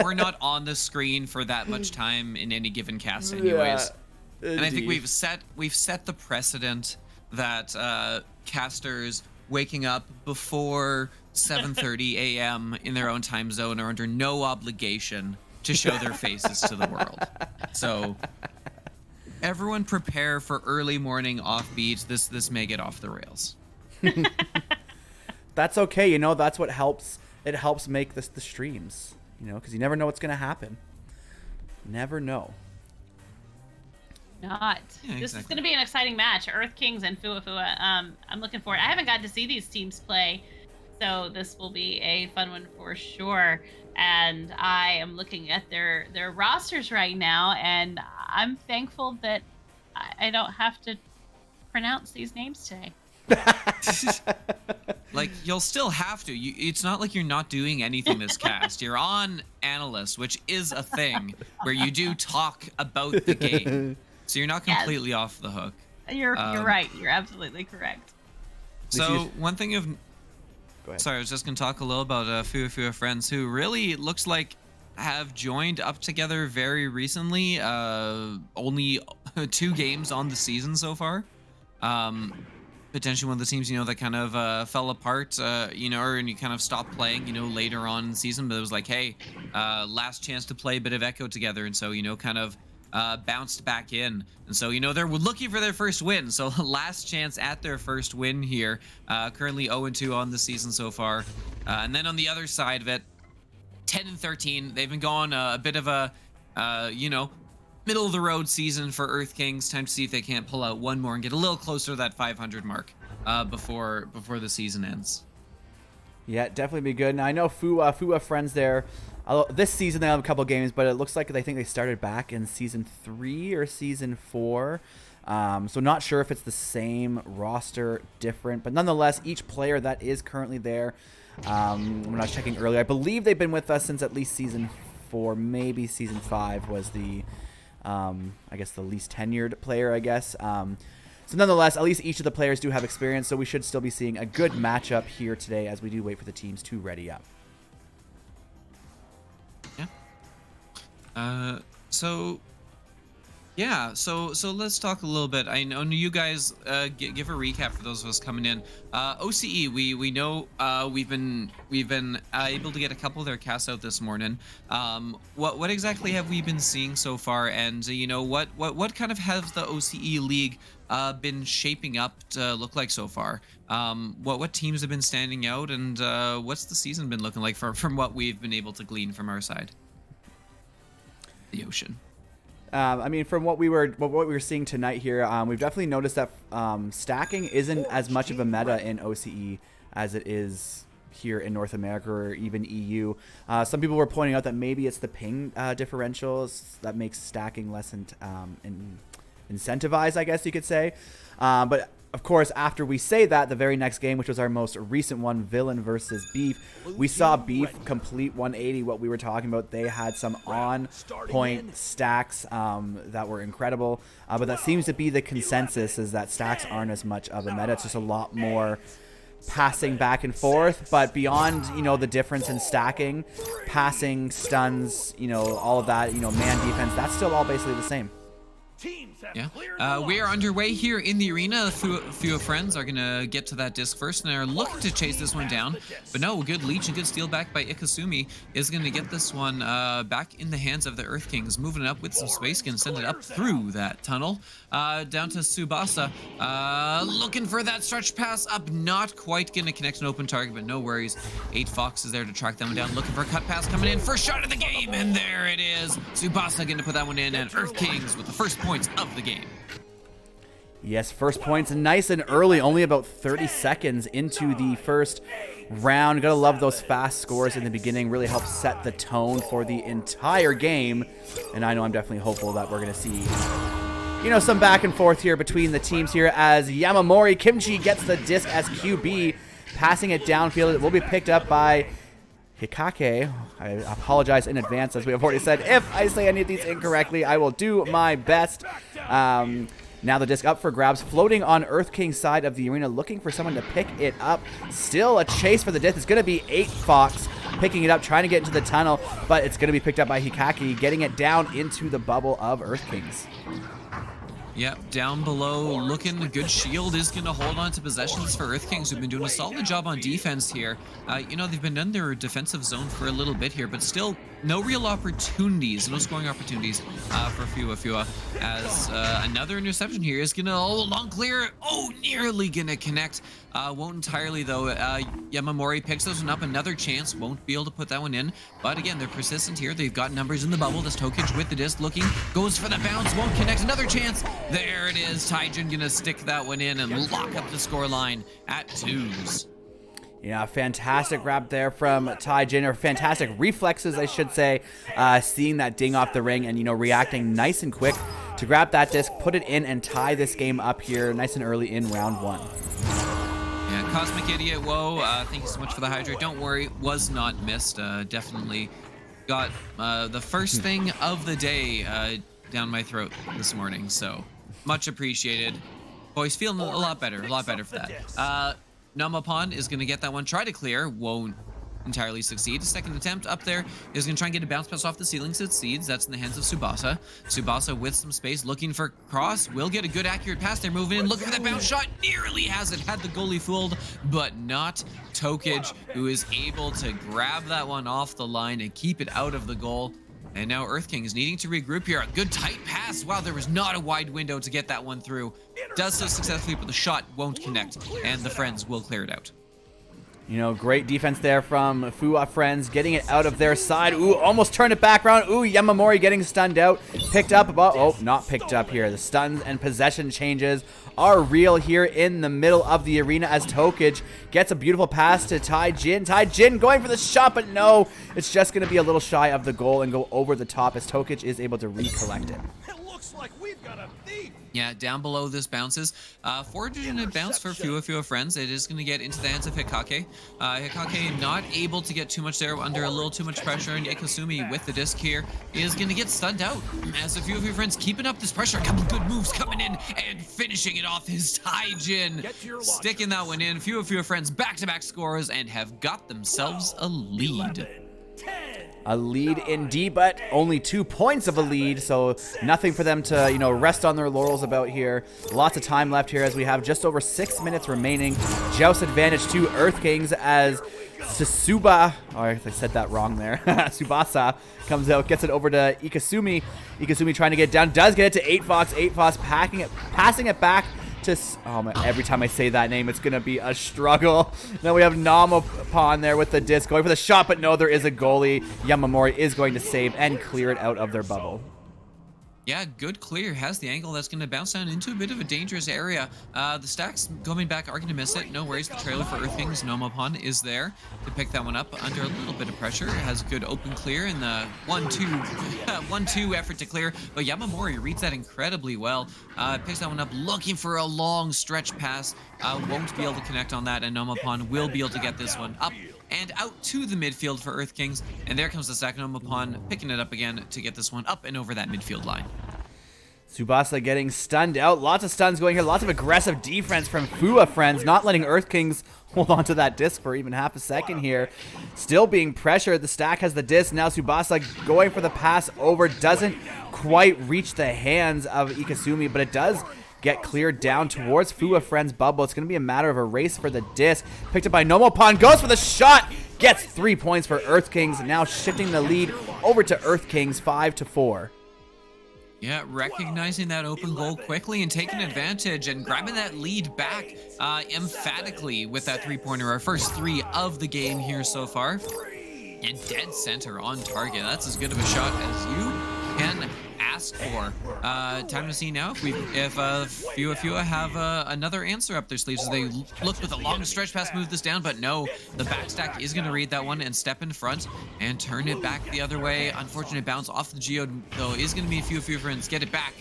[SPEAKER 7] We're not on the screen for that much time in any given cast, anyways.
[SPEAKER 1] Yeah,
[SPEAKER 7] and I think
[SPEAKER 1] indeed.
[SPEAKER 7] we've set the precedent that casters waking up before 7:30 a.m. in their own time zone are under no obligation to show their faces to the world. So everyone prepare for early morning Offbeat. This may get off the rails.
[SPEAKER 1] That's okay. You know, that's what helps. It helps make the streams, you know, because you never know what's going to happen. Never know.
[SPEAKER 2] Not.
[SPEAKER 7] Yeah,
[SPEAKER 2] This is
[SPEAKER 7] exactly.
[SPEAKER 2] going to be an exciting match. Earth Kings and Fuafua. I'm looking forward. I haven't got to see these teams play, so this will be a fun one for sure. And I am looking at their rosters right now, and I'm thankful that I don't have to pronounce these names today.
[SPEAKER 7] Like, you'll still have to. It's not like you're not doing anything this cast. You're on Analyst, which is a thing where you do talk about the game. So you're not completely off the hook.
[SPEAKER 2] You're right. You're absolutely correct.
[SPEAKER 7] So one thing of...
[SPEAKER 1] Go ahead.
[SPEAKER 7] Sorry, I was just going to talk a little about Fuafua friends who really looks like have joined up together very recently. Only 2 games on the season so far. Potentially one of the teams, that kind of fell apart, and you kind of stopped playing, later on in the season. But it was like, hey, last chance to play a bit of Echo together. And so, kind of bounced back in. And so, they're looking for their first win. So last chance at their first win here. Currently 0-2 on the season so far. And then on the other side of it, 10-13. They've been going a bit of a, middle of the road season for Earth Kings. Time to see if they can't pull out one more and get a little closer to that 500 mark before the season ends.
[SPEAKER 1] Yeah, definitely be good. Now I know Fua friends there. This season they have a couple games, but it looks like they think they started back in season 3 or season 4. So not sure if it's the same roster, different, but nonetheless, each player that is currently there. When I was checking earlier, I believe they've been with us since at least season 4, maybe season 5 was the. I guess the least tenured player, I guess. So nonetheless, at least each of the players do have experience, so we should still be seeing a good matchup here today as we do wait for the teams to ready up.
[SPEAKER 7] Yeah. So let's talk a little bit. I know you guys give a recap for those of us coming in. OCE, we know we've been able to get a couple of their casts out this morning. What exactly have we been seeing so far? And what kind of has the OCE league been shaping up to look like so far? What teams have been standing out, and what's the season been looking like from what we've been able to glean from our side? The ocean.
[SPEAKER 1] I mean, from what we were seeing tonight here, we've definitely noticed that stacking isn't as much of a meta in OCE as it is here in North America or even EU. Some people were pointing out that maybe it's the ping differentials that makes stacking less incentivized, I guess you could say. But of course, after we say that, the very next game, which was our most recent one, Villain versus Beef, we saw Beef complete 180, what we were talking about. They had some on-point stacks that were incredible. But that seems to be the consensus, is that stacks aren't as much of a meta. It's just a lot more passing back and forth. But beyond, the difference in stacking, passing, stuns, all of that, man defense, that's still all basically the same.
[SPEAKER 5] Teams have
[SPEAKER 7] Yeah.
[SPEAKER 5] cleared the
[SPEAKER 7] We are
[SPEAKER 5] launch.
[SPEAKER 7] underway here in the arena. A few of friends are going to get to that disc first and are looking to chase this one down. But no, good leech and good steal back by Ikasumi is going to get this one back in the hands of the Earth Kings. Moving it up with some space, can send it up through that tunnel. Down to Tsubasa. Looking for that stretch pass up. Not quite going to connect an open target, but no worries. 8 Fox is there to track that one down. Looking for a cut pass coming in. First shot of the game, and there it is. Tsubasa going to put that one in, and Earth Kings with the first points of the game.
[SPEAKER 1] Yes, first points nice and early, only about 30 seconds into the first round. Gotta love those fast scores in the beginning, really helps set the tone for the entire game. And I know I'm definitely hopeful that we're gonna see, you know, some back and forth here between the teams here as Yamamori Kimchi gets the disc as QB, passing it downfield. It will be picked up by Hikake. I apologize in advance, as we have already said. If I say any of these incorrectly, I will do my best. Now the disc up for grabs, floating on Earth King's side of the arena, looking for someone to pick it up. Still a chase for the disc. It's going to be 8 Fox picking it up, trying to get into the tunnel, but it's going to be picked up by Hikaki, getting it down into the bubble of Earth Kings.
[SPEAKER 7] Yep, down below, looking a good shield is going to hold on to possessions for Earth Kings, who've been doing a solid job on defense here. You know, they've been in their defensive zone for a little bit here, but still no real opportunities, no scoring opportunities for Fua, as another interception here is going to, long clear, nearly going to connect. Won't entirely, though. Yamamori picks this one up, another chance, won't be able to put that one in, but again, they're persistent here. They've got numbers in the bubble. This Tokic with the disc, looking, goes for the bounce, won't connect, another chance. There it is. Taijin gonna stick that one in and lock up the score line at 2s.
[SPEAKER 1] Yeah, fantastic grab there from Taijin, or fantastic reflexes, I should say, seeing that ding off the ring and, you know, reacting nice and quick to grab that disc, put it in, and tie this game up here nice and early in round 1.
[SPEAKER 7] Yeah, Cosmic Idiot, whoa, thank you so much for the hydrate. Don't worry, was not missed. Definitely got the first thing of the day down my throat this morning, so much appreciated. Boys, feeling a lot better for that. Namapon is going to get that one, try to clear, won't entirely succeed. Second attempt up there is going to try and get a bounce pass off the ceiling, succeeds. That's in the hands of Tsubasa. Tsubasa with some space, looking for cross, will get a good accurate pass. They're moving in, looking for that bounce shot, nearly has it, had the goalie fooled, but not Tokic, who is able to grab that one off the line and keep it out of the goal. And now Earth Kings needing to regroup here. A good tight pass. Wow, there was not a wide window to get that one through. Does so successfully, but the shot won't connect, and the friends will clear it out.
[SPEAKER 1] You know, great defense there from Fua Friends, getting it out of their side. Ooh, almost turned it back around. Ooh, Yamamori getting stunned out. Picked up about, not picked up here. The stuns and possession changes are real here in the middle of the arena as Tokic gets a beautiful pass to Taijin. Taijin going for the shot, but no, it's just going to be a little shy of the goal and go over the top as Tokic is able to recollect it.
[SPEAKER 5] It looks like we've got a thief.
[SPEAKER 7] Yeah, down below this bounces. Fortunate bounce for Fua Friends. It is going to get into the hands of Hikake. Hikake not able to get too much there, under a little too much pressure, and Ikasumi with the disc here is going to get stunned out as a Fua Friends keeping up this pressure. A couple good moves coming in and finishing it off is Taijin. Sticking that one in. Fua Friends back-to-back scores and have got themselves a lead.
[SPEAKER 1] A lead indeed, but only 2 points of a lead, so nothing for them to, you know, rest on their laurels about here. Lots of time left here as we have just over 6 minutes remaining. Joust advantage to Earth Kings as Tsubasa, I said that wrong there. Tsubasa comes out, gets it over to Ikasumi. Ikasumi trying to get down, does get it to 8 Fox. 8 Fox passing it back to, oh man, every time I say that name, it's going to be a struggle. Now we have Namapon there with the disc, going for the shot, but no, there is a goalie. Yamamori is going to save and clear it out of their bubble.
[SPEAKER 7] Yeah, good clear. Has the angle that's going to bounce down into a bit of a dangerous area. The stacks coming back are going to miss it. No worries. The trailer for Earth Kings, Nomapon, is there to pick that one up under a little bit of pressure. Has a good open clear in the 1-2 effort to clear. But Yamamori reads that incredibly well. Picks that one up, looking for a long stretch pass. Won't be able to connect on that, and Nomapon will be able to get this one up and out to the midfield for Earth Kings. And there comes the stack. Nomapon picking it up again to get this one up and over that midfield line.
[SPEAKER 1] Tsubasa getting stunned out. Lots of stuns going here. Lots of aggressive defense from Fua Friends, not letting Earth Kings hold on to that disc for even half a second here. Still being pressured. The stack has the disc. Now Tsubasa going for the pass over. Doesn't quite reach the hands of Ikazumi, but it does get cleared down towards Fua Friends' bubble. It's going to be a matter of a race for the disc. Picked up by Nomopon. Goes for the shot. Gets 3 points for Earth Kings. Now shifting the lead over to Earth Kings 5-4.
[SPEAKER 7] Yeah, recognizing that open goal quickly and taking advantage and grabbing that lead back emphatically with that three-pointer. Our first 3 of the game here so far. And dead center on target. That's as good of a shot as you can ask for. Time to see now if Fua have another answer up their sleeves as they look with a long stretch pass, move this down, but no, the backstack is going to read that one and step in front and turn it back the other way. Unfortunate bounce off the Geode, though, is going to be a Fua Friends get it back.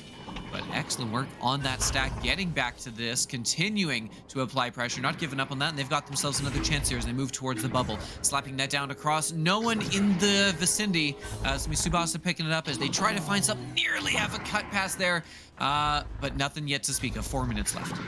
[SPEAKER 7] But excellent work on that stack, getting back to this, continuing to apply pressure, not giving up on that, and they've got themselves another chance here as they move towards the bubble. Slapping that down across, no one in the vicinity. Tsubasa picking it up as they try to find something, nearly have a cut pass there, but nothing yet to speak of. 4 minutes left.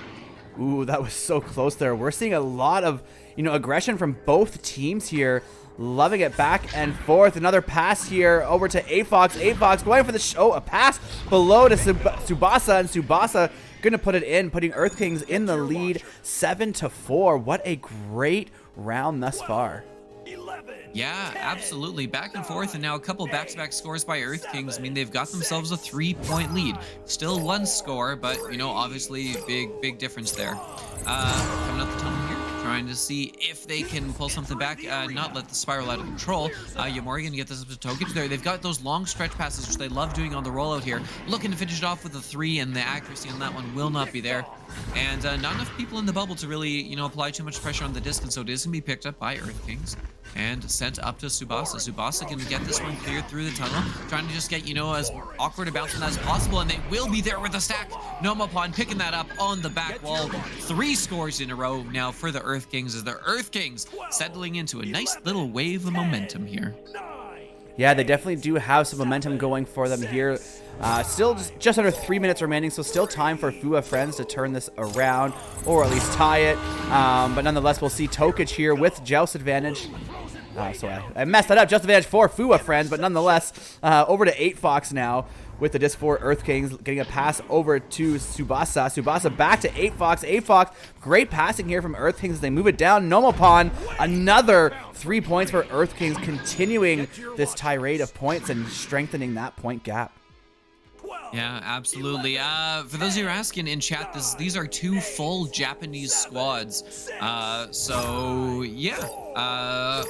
[SPEAKER 1] Ooh, that was so close there. We're seeing a lot of, aggression from both teams here. Loving it back and forth. Another pass here over to Afox. Afox going for the a pass below to Tsubasa, and Tsubasa going to put it in, putting Earth Kings in the lead 7-4. What a great round thus far.
[SPEAKER 7] Yeah, absolutely. Back and forth, and now a couple back-to-back scores by Earth Kings. I mean, they've got themselves a 3-point lead. Still 1 score, but, obviously big difference there. Coming up the tunnel here, trying to see if they can pull something back, not let the spiral out of control. Yamori gonna get this up to Tokic there. They've got those long stretch passes, which they love doing on the rollout here. Looking to finish it off with a 3, and the accuracy on that one will not be there. And not enough people in the bubble to really, apply too much pressure on the disc, and so it is gonna be picked up by Earth Kings and sent up to Tsubasa. Tsubasa gonna get this one cleared through the tunnel, trying to just get, as awkward a bounce as possible, and they will be there with the stack. Nomopon picking that up on the back wall. 3 scores in a row now for the Earth Kings, as the Earth Kings settling into a nice little wave of momentum here.
[SPEAKER 1] Yeah, they definitely do have some momentum going for them here. Still just under 3 minutes remaining, so still time for Fua Friends to turn this around, or at least tie it. But nonetheless, we'll see Tokic here with Joust advantage. So I messed that up. Just advantage for Fua Friends, but nonetheless, over to 8fox now with the disc for Earth Kings, getting a pass over to Tsubasa. Tsubasa back to 8fox. 8fox, great passing here from Earth Kings as they move it down. Nomopon, another 3 points for Earth Kings, continuing this tirade of points and strengthening that point gap.
[SPEAKER 7] Yeah, absolutely. For those who are asking in chat, these are 2 full Japanese squads. So yeah,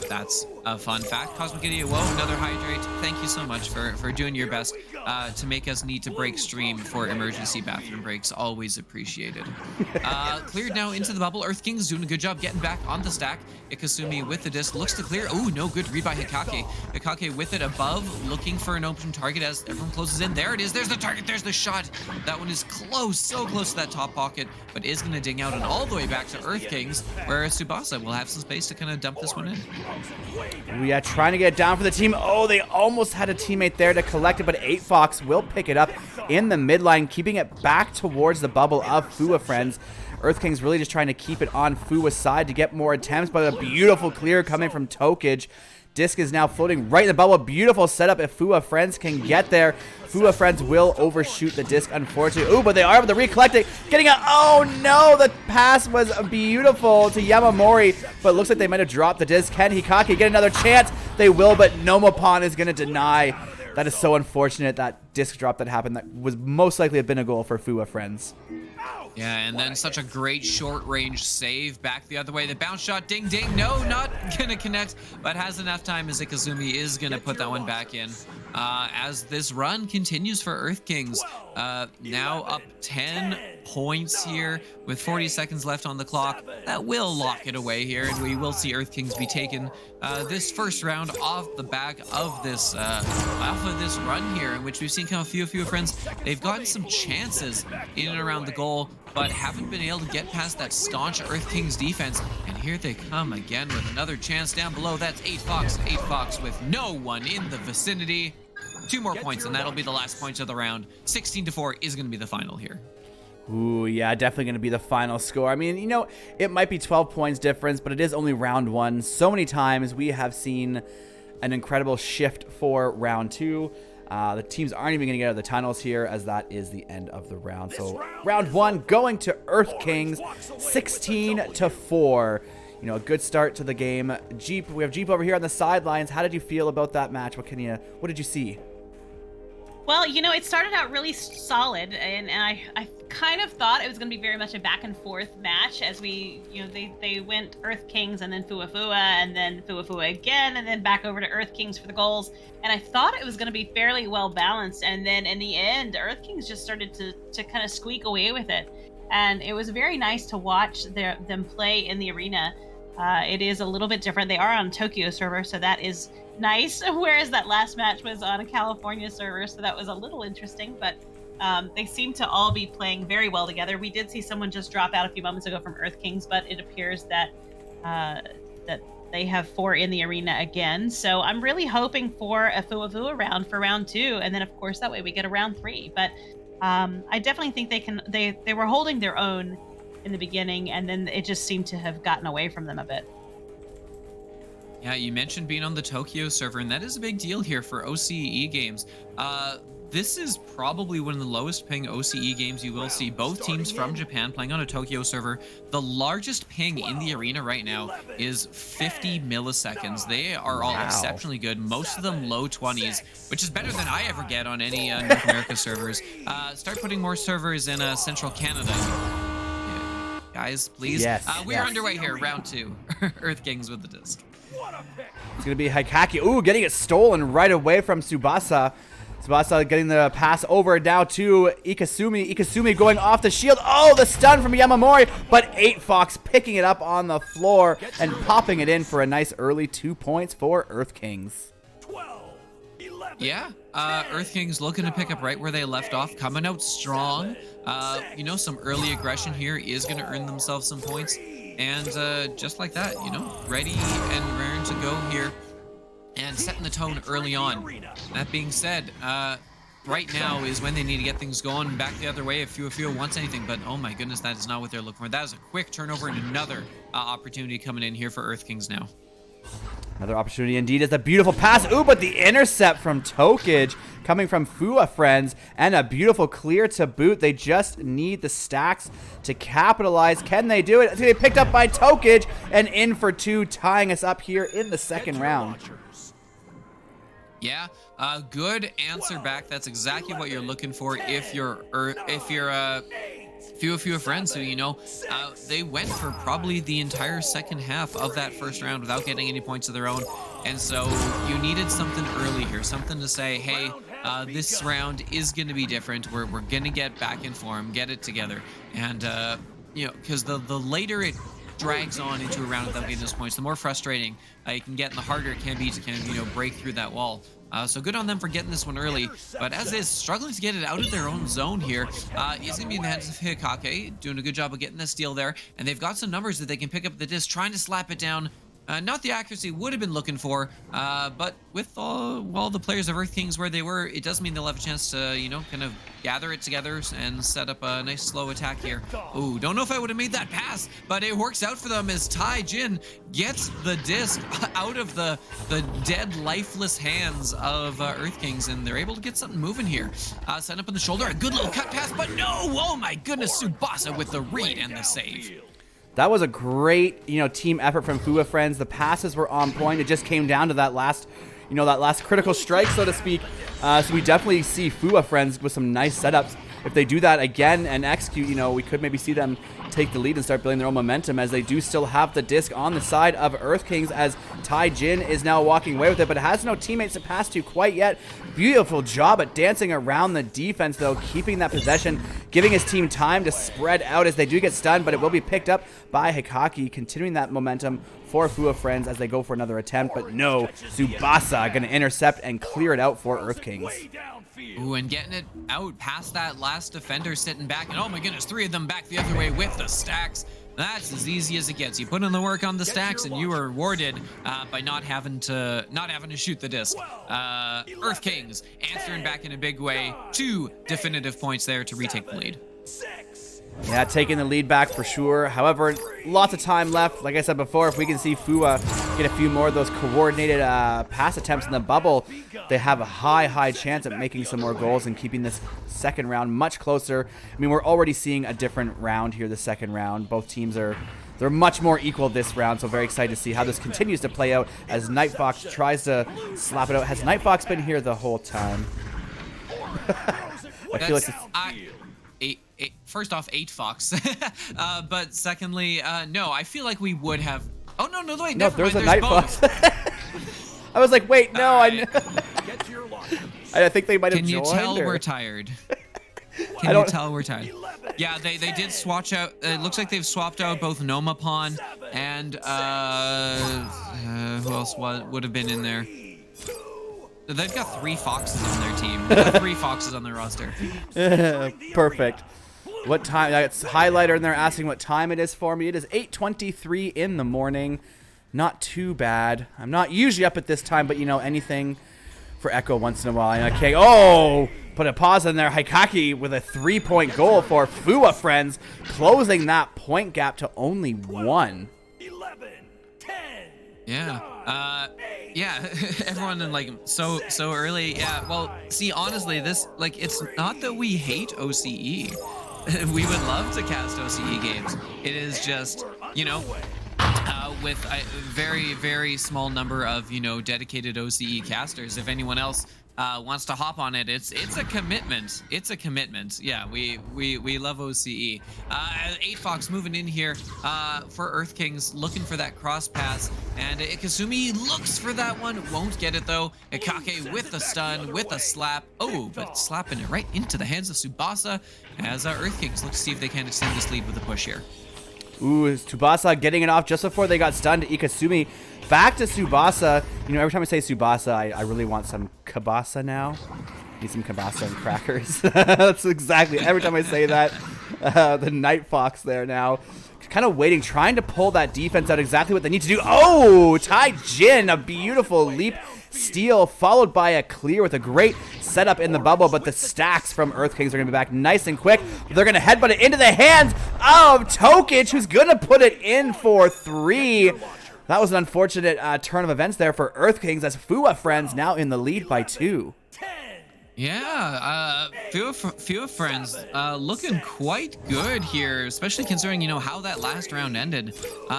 [SPEAKER 7] that's a fun fact. Cosmic Idiot, whoa, another hydrate. Thank you so much for doing your best to make us need to break stream for emergency bathroom breaks. Always appreciated. Cleared now into the bubble. Earth Kings doing a good job getting back on the stack. Ikazumi with the disc looks to clear. Oh, no good read by Hikake. Hikake with it above, looking for an open target as everyone closes in. There it is. There's the target. There's the shot. That one is close, so close to that top pocket, but is going to ding out and all the way back to Earth Kings, where Tsubasa will have some space to kind of dump this one in.
[SPEAKER 1] We are trying to get it down for the team. Oh, they almost had a teammate there to collect it, but 8fox will pick it up in the midline, keeping it back towards the bubble of Fua Friends. Earth Kings really just trying to keep it on Fua's side to get more attempts, but a beautiful clear coming from Tokic. Disc is now floating right in the bubble. Beautiful setup if Fua Friends can get there. Fua Friends will overshoot the disc, unfortunately. Ooh, but they are able to recollect it. Getting a, oh no, the pass was beautiful to Yamamori, but looks like they might have dropped the disc. Can Hikake get another chance? They will, but Nomopon is going to deny. That is so unfortunate, that disc drop that happened. That was most likely have been a goal for Fua Friends.
[SPEAKER 7] Yeah, and then such a great short-range save back the other way. The bounce shot, ding, ding. No, not going to connect, but has enough time as Ikazumi is going to put that one back in. As this run continues for Earth Kings, now up 10 points here with 40 seconds left on the clock. That will lock it away here, and we will see Earth Kings be taken this first round off the back of this run here, in which we've seen kind of a few friends. They've gotten some chances in and around the goal, but haven't been able to get past that staunch Earth Kings defense. And here they come again with another chance down below. That's 8fox with no one in the vicinity. 2 more points, and that'll be the last point of the round. 16-4 is going to be the final here.
[SPEAKER 1] Ooh, yeah, definitely going to be the final score. I mean, you know, it might be 12 points difference, but it is only round 1. So many times we have seen an incredible shift for round 2. The teams aren't even going to get out of the tunnels here, as that is the end of the round. So round 1 going to Earth Kings, 16-4. You know, a good start to the game. Jeep, we have Jeep over here on the sidelines. How did you feel about that match? What did you see?
[SPEAKER 2] Well, you know, it started out really solid, and I kind of thought it was going to be very much a back and forth match as we, you know, they went Earth Kings and then Fuafua and then Fuafua again and then back over to Earth Kings for the goals. And I thought it was going to be fairly well balanced. And then in the end, Earth Kings just started to kind of squeak away with it. And it was very nice to watch them play in the arena. It is a little bit different. They are on Tokyo server, so that is nice, whereas that last match was on a California server, so that was a little interesting, but they seem to all be playing very well together. We did see someone just drop out a few moments ago from Earth Kings, but it appears that that they have 4 in the arena again, so I'm really hoping for a Fuafua round for round 2, and then of course that way we get a round 3, but I definitely think they were holding their own in the beginning, and then it just seemed to have gotten away from them a bit.
[SPEAKER 7] Yeah, you mentioned being on the Tokyo server, and that is a big deal here for OCE games. This is probably one of the lowest ping OCE games you will see. Both teams from Japan playing on a Tokyo server. The largest ping in the arena right now is 50 milliseconds. They are all exceptionally good. Most of them low 20s, which is better than I ever get on any North America servers. Start putting more servers in Central Canada. Guys, please.
[SPEAKER 1] Yes,
[SPEAKER 7] we are underway here, round 2. Earth Kings with the disc.
[SPEAKER 1] It's going to be Hikaki. Ooh, getting it stolen right away from Tsubasa. Tsubasa getting the pass over now to Ikasumi. Ikasumi going off the shield. Oh, the stun from Yamamori. But 8Fox picking it up on the floor and popping it in for a nice early 2 points for Earth Kings.
[SPEAKER 5] 12, 11,
[SPEAKER 7] Yeah, Earth Kings looking to pick up right where they left off, coming out strong. You know, some early aggression here is going to earn themselves some points. And just like that, you know, ready and raring to go here and setting the tone early on. That being said, right now is when they need to get things going back the other way if Fuafua wants anything. But oh my goodness, that is not what they're looking for. That is a quick turnover and another opportunity coming in here for Earth Kings now.
[SPEAKER 1] Another opportunity indeed is a beautiful pass. Ooh, but the intercept from Tokage coming from Fua Friends, and a beautiful clear to boot. They just need the stacks to capitalize. Can they do it? It's going to be picked up by Tokage and in for 2, tying us up here in the second round.
[SPEAKER 7] Yeah, good answer back. That's exactly what you're looking for if you're Fuafua Friends, who, you know, they went for probably the entire second half of that first round without getting any points of their own. And so you needed something early here, something to say, hey, this round is going to be different. We're going to get back in form, get it together. And, you know, because the later it drags on into a round without getting those points, the more frustrating it can get, and the harder it can be to kind of, you know, break through that wall. So good on them for getting this one early, but as is struggling to get it out of their own zone here, is going to be in the hands of Hikake, doing a good job of getting the steal there, and they've got some numbers that they can pick up the disc, trying to slap it down. Not the accuracy would have been looking for, but with all the players of Earth Kings where they were, it does mean they'll have a chance to, you know, kind of gather it together and set up a nice slow attack here. Ooh, don't know if I would have made that pass, but it works out for them as Tai Jin gets the disc out of the dead, lifeless hands of Earth Kings, and they're able to get something moving here. Set up on the shoulder, a good little cut pass, but no! Oh my goodness, Tsubasa with the read and the save.
[SPEAKER 1] That was a great, you know, team effort from Fua Friends. The passes were on point. It just came down to that last, you know, that last critical strike, so to speak. So we definitely see Fua Friends with some nice setups. If they do that again and execute, you know, we could maybe see them take the lead and start building their own momentum, as they do still have the disc on the side of Earth Kings, as Tai Jin is now walking away with it, but has no teammates to pass to quite yet. Beautiful job at dancing around the defense, though, keeping that possession, giving his team time to spread out as they do get stunned, but it will be picked up by Hikaki, continuing that momentum for Fua Friends as they go for another attempt, but no, Tsubasa going to intercept and clear it out for Earth Kings.
[SPEAKER 7] Ooh, and getting it out past that last defender sitting back, and oh my goodness, 3 of them back the other way with the stacks. That's as easy as it gets. You put in the work on the stacks, and you are rewarded by not having to shoot the disc. Earth Kings answering back in a big way. 2 definitive points there to retake the lead.
[SPEAKER 1] Yeah, taking the lead back for sure. However, lots of time left. Like I said before, if we can see Fua get a few more of those coordinated pass attempts in the bubble, they have a high chance at making some more goals and keeping this second round much closer. I mean, we're already seeing a different round here, the second round. Both teams they're much more equal this round, so very excited to see how this continues to play out as Nightfox tries to slap it out. Has Nightfox been here the whole time? I feel like
[SPEAKER 7] first off, 8 Fox. But secondly, no, I feel like we would have. Oh, no, wait,
[SPEAKER 1] no,
[SPEAKER 7] never mind,
[SPEAKER 1] there's a Nightfox. I was like, wait, no,
[SPEAKER 7] right.
[SPEAKER 1] I think they might have
[SPEAKER 7] Can you
[SPEAKER 1] joined.
[SPEAKER 7] tell we're tired? Can you tell we're tired? Yeah, they did swatch out. It looks like they've swapped out both Nomapon and who else would have been in there? They've got 3 Foxes on their team. They've got 3 Foxes on their roster.
[SPEAKER 1] Perfect. What time? It's highlighter, and they're asking what time it is for me. It is 8:23 in the morning. Not too bad. I'm not usually up at this time, but you know, anything for Echo once in a while. And okay, oh, put a pause in there. Haikaki with a 3-point goal for Fua Friends, closing that point gap to only 1.
[SPEAKER 5] 11, 10.
[SPEAKER 7] Yeah. Yeah, everyone in like so early. Yeah, well, see, honestly, this, like, it's not that we hate OCE. We would love to cast OCE games. It is just, you know, with a very small number of, you know, dedicated OCE casters. If anyone else wants to hop on it, it's a commitment. It's a commitment. Yeah, we love OCE. 8 Fox moving in here for Earth Kings, looking for that cross pass, and Ikasumi looks for that one, won't get it though. Ikake with the stun, with a slap. Oh, but slapping it right into the hands of Tsubasa as Earth Kings look to see if they can extend this lead with a push here.
[SPEAKER 1] Ooh, is Tsubasa getting it off just before they got stunned to Ikasumi. Back to Tsubasa. You know, every time I say Tsubasa, I really want some kielbasa now. Need some kielbasa and crackers. That's exactly, every time I say that. The Night Fox there now. Kind of waiting, trying to pull that defense out, exactly what they need to do. Oh, Tai Jin, a beautiful leap steal, followed by a clear with a great setup in the bubble, but the stacks from Earth Kings are going to be back nice and quick. They're going to headbutt it into the hands of Tokic, who's going to put it in for 3. That was an unfortunate turn of events there for Earth Kings, as Fua Friends now in the lead by 2.
[SPEAKER 7] Yeah, Fua Friends looking quite good here, especially considering, you know, how that last round ended.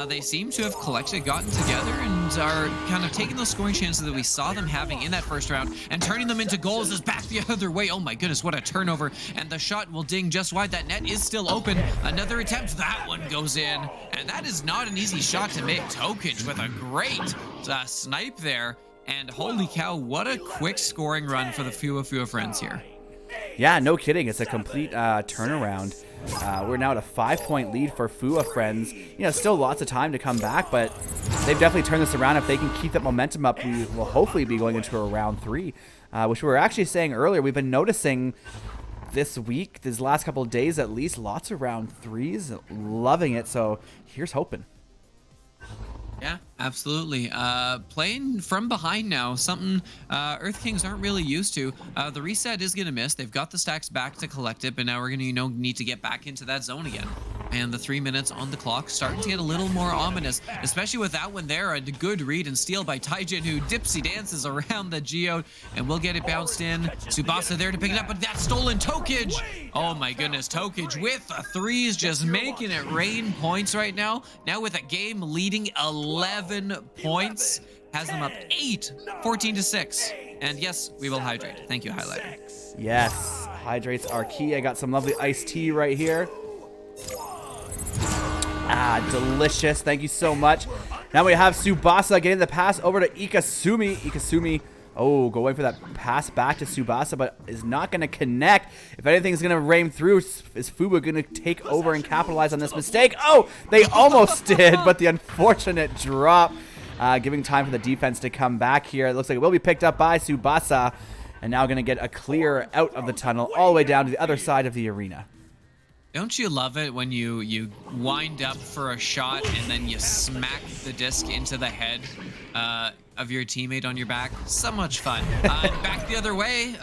[SPEAKER 7] They seem to have gotten together, and are kind of taking those scoring chances that we saw them having in that first round and turning them into goals. Is back the other way. Oh my goodness, what a turnover. And the shot will ding just wide. That net is still open. Another attempt. That one goes in. And that is not an easy shot to make. Tokic with a great snipe there. And holy cow, what a quick scoring run for the Fua Friends here.
[SPEAKER 1] Yeah, no kidding. It's a complete turnaround. We're now at a 5-point lead for Fua Friends. You know, still lots of time to come back, but they've definitely turned this around. If they can keep that momentum up, we will hopefully be going into a round 3, which we were actually saying earlier. We've been noticing this week, these last couple of days at least, lots of round 3s. Loving it, so here's hoping.
[SPEAKER 7] Yeah, absolutely. Playing from behind now, something Earth Kings aren't really used to. The reset is going to miss. They've got the stacks back to collect it, but now we're going to, you know, need to get back into that zone again. And the 3 minutes on the clock starting to get a little more ominous, especially with that one there. A good read and steal by Taijin, who dipsy dances around the geode and will get it bounced in. Tsubasa there to pick it up, but that's stolen. Tokic! Oh my goodness, Tokic with the 3s, just making it rain points right now. Now with a game leading 11 points, has them up 14-6. And yes, we will hydrate. Thank you, Highlighter.
[SPEAKER 1] Yes, hydrates are key. I got some lovely iced tea right here. Ah, delicious. Thank you so much. Now we have Tsubasa getting the pass over to Ikasumi. Ikasumi, oh, going for that pass back to Tsubasa, but is not going to connect. If anything is going to rain through, is Fuba going to take over and capitalize on this mistake? Oh, they almost did, but the unfortunate drop, giving time for the defense to come back here. It looks like it will be picked up by Tsubasa, and now going to get a clear out of the tunnel all the way down to the other side of the arena.
[SPEAKER 7] Don't you love it when you wind up for a shot and then you smack the disc into the head of your teammate on your back? So much fun. Back the other way,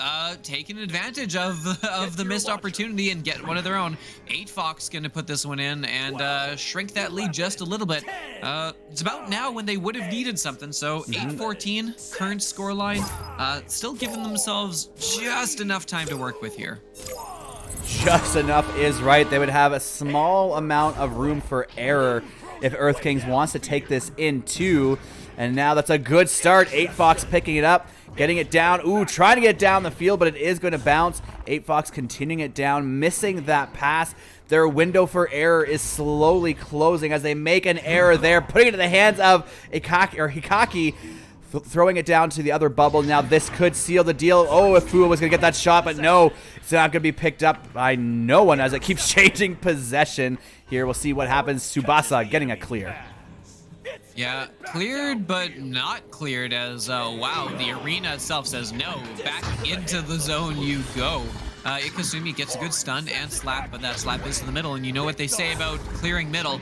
[SPEAKER 7] taking advantage of the missed opportunity and get one of their own. 8Fox gonna put this one in and shrink that lead just a little bit. It's about now when they would have needed something. So 8-14 current scoreline, still giving themselves just enough time to work with here.
[SPEAKER 1] Just enough is right. They would have a small amount of room for error if Earth Kings wants to take this in too. And now that's a good start. 8Fox picking it up, getting it down. Ooh, trying to get down the field, but it is going to bounce. 8Fox continuing it down, missing that pass. Their window for error is slowly closing as they make an error there, putting it in the hands of Hikaki, throwing it down to the other bubble. Now this could seal the deal. Oh, if Fua was going to get that shot, but no, it's not going to be picked up by no one as it keeps changing possession. Here, we'll see what happens. Tsubasa getting a clear.
[SPEAKER 7] Yeah, cleared but not cleared as, wow, the arena itself says no. Back into the zone you go. Ikazumi gets a good stun and slap, but that slap is in the middle. And you know what they say about clearing middle.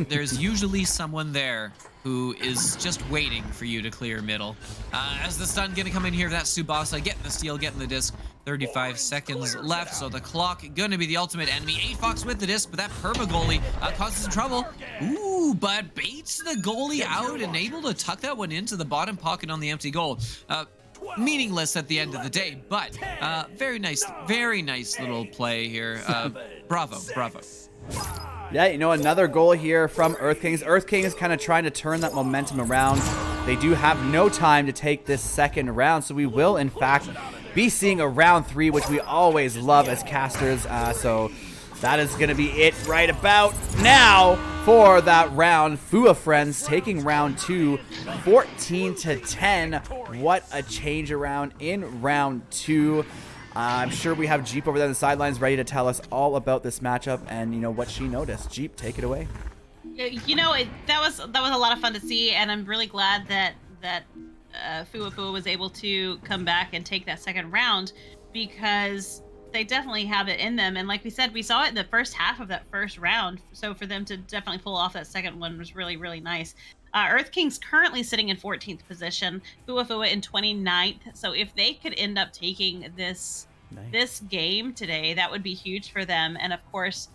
[SPEAKER 7] There's usually someone there who is just waiting for you to clear middle. As the stun gonna come in here, that's Tsubasa getting the steal, getting the disc. 35 seconds left, so the clock gonna be the ultimate enemy. 8Fox with the disc, but that perma goalie causes some trouble. Ooh, but baits the goalie out and able to tuck that one into the bottom pocket on the empty goal. Meaningless at the end of the day, but very nice little play here. Bravo.
[SPEAKER 1] Yeah, you know, another goal here from Earth Kings. Earth Kings kind of trying to turn that momentum around. They do have no time to take this second round, so we will, in fact, be seeing a round 3, which we always love as casters. So that is going to be it right about now for that round. Fua Friends taking round 2, 14-10. What a change around in round 2. I'm sure we have Jeep over there on the sidelines ready to tell us all about this matchup and, you know, what she noticed. Jeep, take it away.
[SPEAKER 2] You know, that was a lot of fun to see, and I'm really glad that Fua was able to come back and take that second round, because they definitely have it in them. And like we said, we saw it in the first half of that first round. So for them to definitely pull off that second one was really, really nice. Earth King's currently sitting in 14th position, Fua in 29th. So if they could end up taking this game today, that would be huge for them. And of course,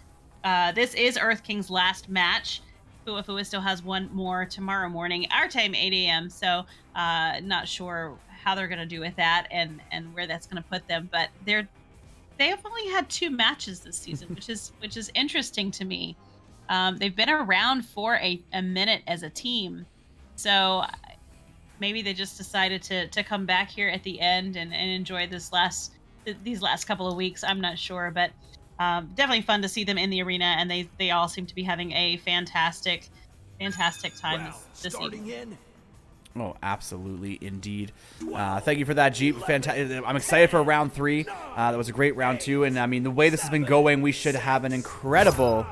[SPEAKER 2] this is Earth King's last match. Fua still has one more tomorrow morning, our time, 8 a.m. So not sure how they're going to do with that and where that's going to put them. But they have only had 2 matches this season, which is interesting to me. They've been around for a minute as a team, so maybe they just decided to come back here at the end and enjoy these last couple of weeks. I'm not sure, but definitely fun to see them in the arena, and they all seem to be having a fantastic time this season.
[SPEAKER 1] Oh, absolutely, indeed. Thank you for that, Jeep. Fantastic. I'm excited for round 3. That was a great round 2, and I mean, the way this has been going, we should have an incredible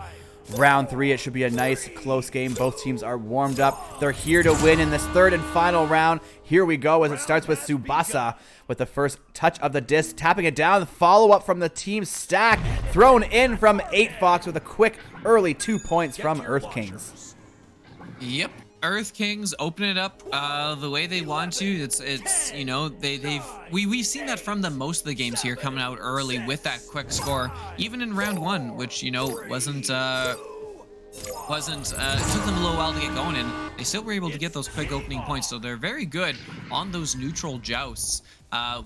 [SPEAKER 1] round 3. It should be a nice, close game. Both teams are warmed up. They're here to win in this third and final round. Here we go as it starts with Tsubasa with the first touch of the disc, tapping it down. Follow-up from the team stack, thrown in from 8Fox with a quick early 2 points from Earth Kings.
[SPEAKER 7] Yep. Earth Kings open it up the way they want to. It's you know, we've seen that from them most of the games here, coming out early with that quick score, even in round 1, which, you know, wasn't took them a little while to get going, and they still were able to get those quick opening points. So they're very good on those neutral jousts,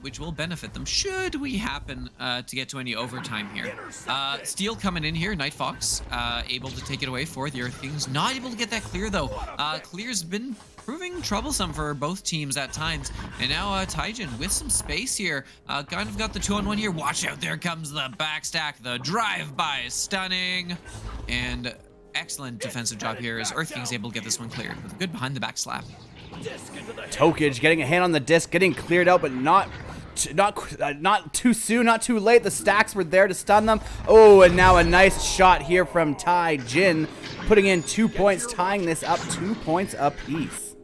[SPEAKER 7] which will benefit them should we happen to get to any overtime here. Steel coming in here, Night Fox able to take it away for the Earth Kings. Not able to get that clear though. Clear's been proving troublesome for both teams at times. And now Taijin with some space here. Kind of got the 2-on-1 here. Watch out, there comes the backstack, the drive-by stunning. And excellent defensive job here as Earth King's able to get this one cleared with a good behind the back slap.
[SPEAKER 1] Tokage getting a hand on the disc, getting cleared out, but not too soon, not too late. The stacks were there to stun them. Oh, and now a nice shot here from Taijin, putting in 2 points, tying this up 2 points apiece.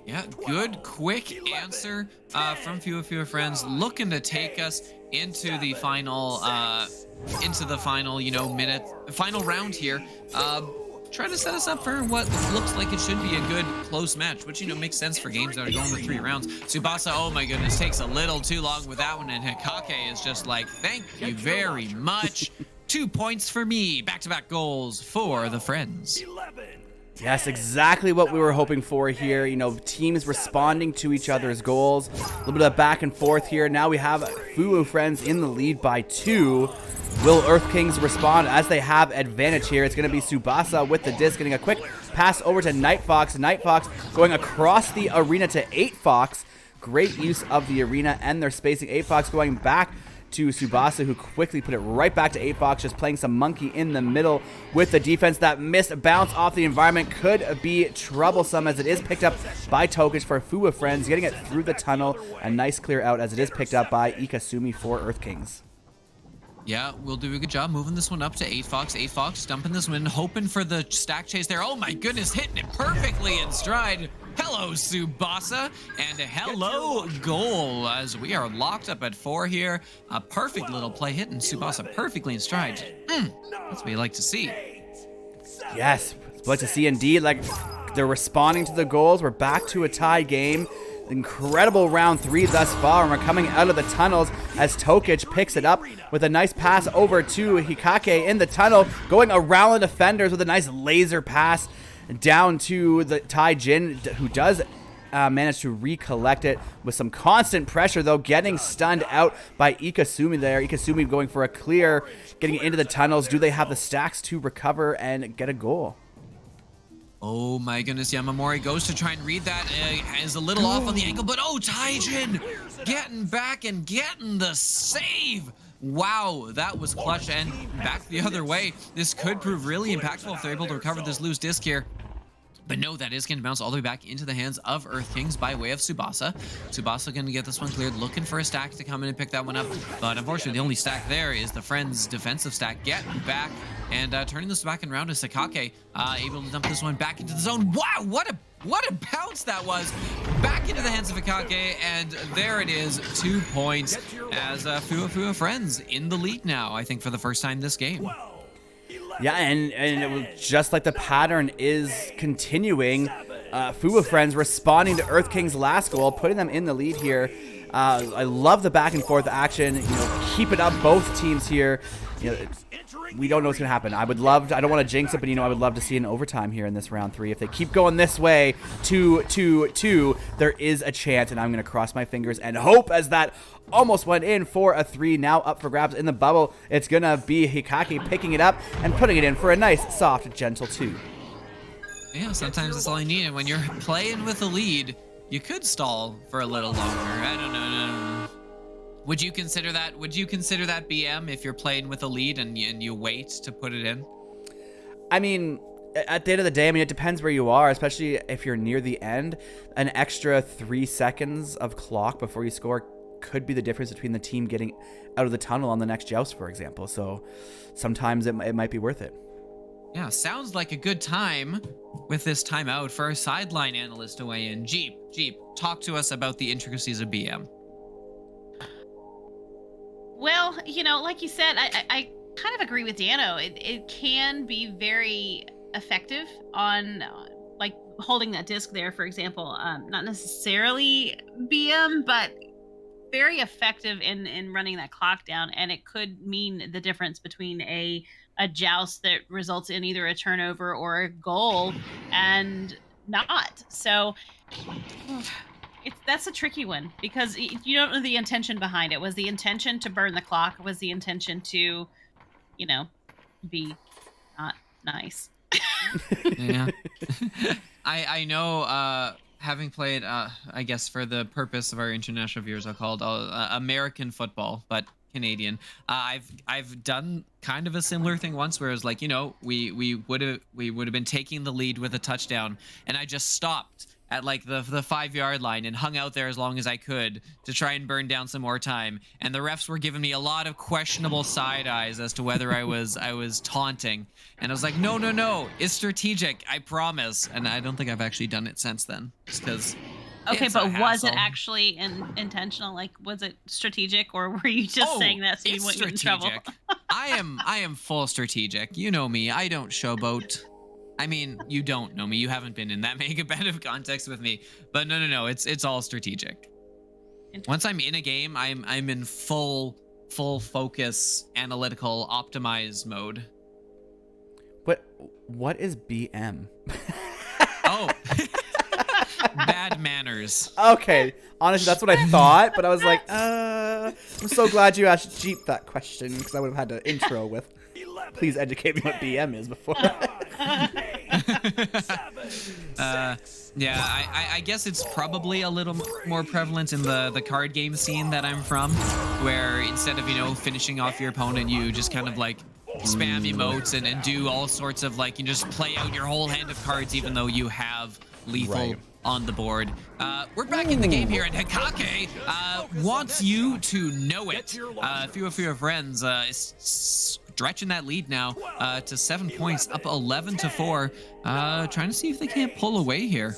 [SPEAKER 7] Yeah, good quick answer from Fua Friends, looking to take us into the final, final round here. Trying to set us up for what looks like it should be a good close match, which, makes sense for games that are going with 3 rounds. Tsubasa, oh my goodness, takes a little too long with that one, and Hikake is just like, thank you very much. 2 points for me. Back-to-back goals for the Friends.
[SPEAKER 1] Yes, exactly what we were hoping for here. Teams responding to each other's goals. A little bit of back and forth here. Now we have Fuwu Friends in the lead by 2. Will Earth Kings respond as they have advantage here? It's going to be Tsubasa with the disc, getting a quick pass over to Night Fox. Night Fox going across the arena to 8 Fox. Great use of the arena and their spacing. 8 Fox going back to Tsubasa, who quickly put it right back to 8 Fox, just playing some monkey in the middle with the defense. That missed bounce off the environment could be troublesome as it is picked up by Tokic for Fuwa Friends, getting it through the tunnel. A nice clear out as it is picked up by Ikasumi for Earth Kings.
[SPEAKER 7] Yeah, we'll do a good job moving this one up to 8 Fox. 8 Fox dumping this one, hoping for the stack chase there. Oh my goodness, hitting it perfectly in stride. Hello, Tsubasa, and a hello, goal, as we are locked up at 4 here. A perfect little play, hitting Tsubasa perfectly in stride. That's what we like to see.
[SPEAKER 1] Yes, it's what to see indeed. Like, they're responding to the goals. We're back to a tie game. Incredible round 3 thus far, and we're coming out of the tunnels as Tokic picks it up with a nice pass over to Hikake in the tunnel, going around the defenders with a nice laser pass down to the Tai Jin, who does manage to recollect it with some constant pressure, though, getting stunned out by Ikasumi there. Ikasumi going for a clear, getting into the tunnels. Do they have the stacks to recover and get a goal?
[SPEAKER 7] Oh my goodness, Yamamori goes to try and read that, is a little off on the angle, but oh, Taijin getting back and getting the save. Wow, that was clutch, and back the other way. This could prove really impactful if they're able to recover this loose disc here. But no, that is going to bounce all the way back into the hands of Earth Kings by way of Tsubasa. Tsubasa going to get this one cleared, looking for a stack to come in and pick that one up. But unfortunately, the only stack there is the Friends' defensive stack. Getting back and turning this back and around to Sakake, able to dump this one back into the zone. Wow, what a bounce that was. Back into the hands of Akake, and there it is, 2 points as Fuwa Friends in the lead now, I think, for the first time this game.
[SPEAKER 1] Yeah, and it was just like the pattern is continuing. Fuwa Friends responding to Earth King's last goal, putting them in the lead here. I love the back and forth action. Keep it up, both teams here. We don't know what's gonna happen. I don't want to jinx it, but I would love to see an overtime here in this round 3. If they keep going this way, 2-2-2, there is a chance, and I'm gonna cross my fingers and hope, as that almost went in for a 3. Now up for grabs in the bubble. It's gonna be Hikake picking it up and putting it in for a nice, soft, gentle 2.
[SPEAKER 7] Yeah, sometimes that's all you need. And when you're playing with a lead, you could stall for a little longer. I don't know. Would you consider that? Would you consider that BM if you're playing with a lead and you wait to put it in?
[SPEAKER 1] I mean, at the end of the day, it depends where you are, especially if you're near the end. An extra 3 seconds of clock before you score could be the difference between the team getting out of the tunnel on the next joust, for example. So sometimes it might be worth it.
[SPEAKER 7] Yeah, sounds like a good time with this timeout for our sideline analyst to weigh in. Jeep, talk to us about the intricacies of BM.
[SPEAKER 2] Well, like you said, I kind of agree with Dano. It can be very effective on like holding that disc there, for example. Not necessarily BM, but very effective in running that clock down, and it could mean the difference between a joust that results in either a turnover or a goal and not. So that's a tricky one, because you don't know the intention behind it. Was the intention to burn the clock? Was the intention to, be not nice?
[SPEAKER 7] Yeah. I know, having played, I guess for the purpose of our international viewers, I'll call it American football, but Canadian. I've done kind of a similar thing once, where it was like, we would have been taking the lead with a touchdown, and I just stopped at like the 5-yard line and hung out there as long as I could to try and burn down some more time. And the refs were giving me a lot of questionable side eyes as to whether I was taunting. And I was like, no, it's strategic, I promise. And I don't think I've actually done it since then, just because
[SPEAKER 2] Okay,
[SPEAKER 7] It's a
[SPEAKER 2] but was it
[SPEAKER 7] hassle.
[SPEAKER 2] actually intentional? Like, was it strategic, or were you just saying that so you
[SPEAKER 7] it's
[SPEAKER 2] wouldn't get in trouble?
[SPEAKER 7] I am full strategic. You know me. I don't showboat. I mean, you don't know me. You haven't been in that competitive context with me. But no. It's all strategic. Once I'm in a game, I'm in full focus, analytical, optimized mode.
[SPEAKER 1] But what is BM?
[SPEAKER 7] Oh. Bad manners.
[SPEAKER 1] Okay, honestly, that's what I thought, but I was like, I'm so glad you asked Jeep that question, because I would have had to intro with, please educate me what BM is before.
[SPEAKER 7] Yeah, I guess it's probably a little more prevalent in the card game scene that I'm from, where instead of, finishing off your opponent, you just kind of like spam emotes and do all sorts of like, you just play out your whole hand of cards even though you have lethal on the board. We're back in the game here, and Hikake wants you to know it. A few of your friends stretching that lead now to 7 points, up 11-4. Trying to see if they can't pull away here.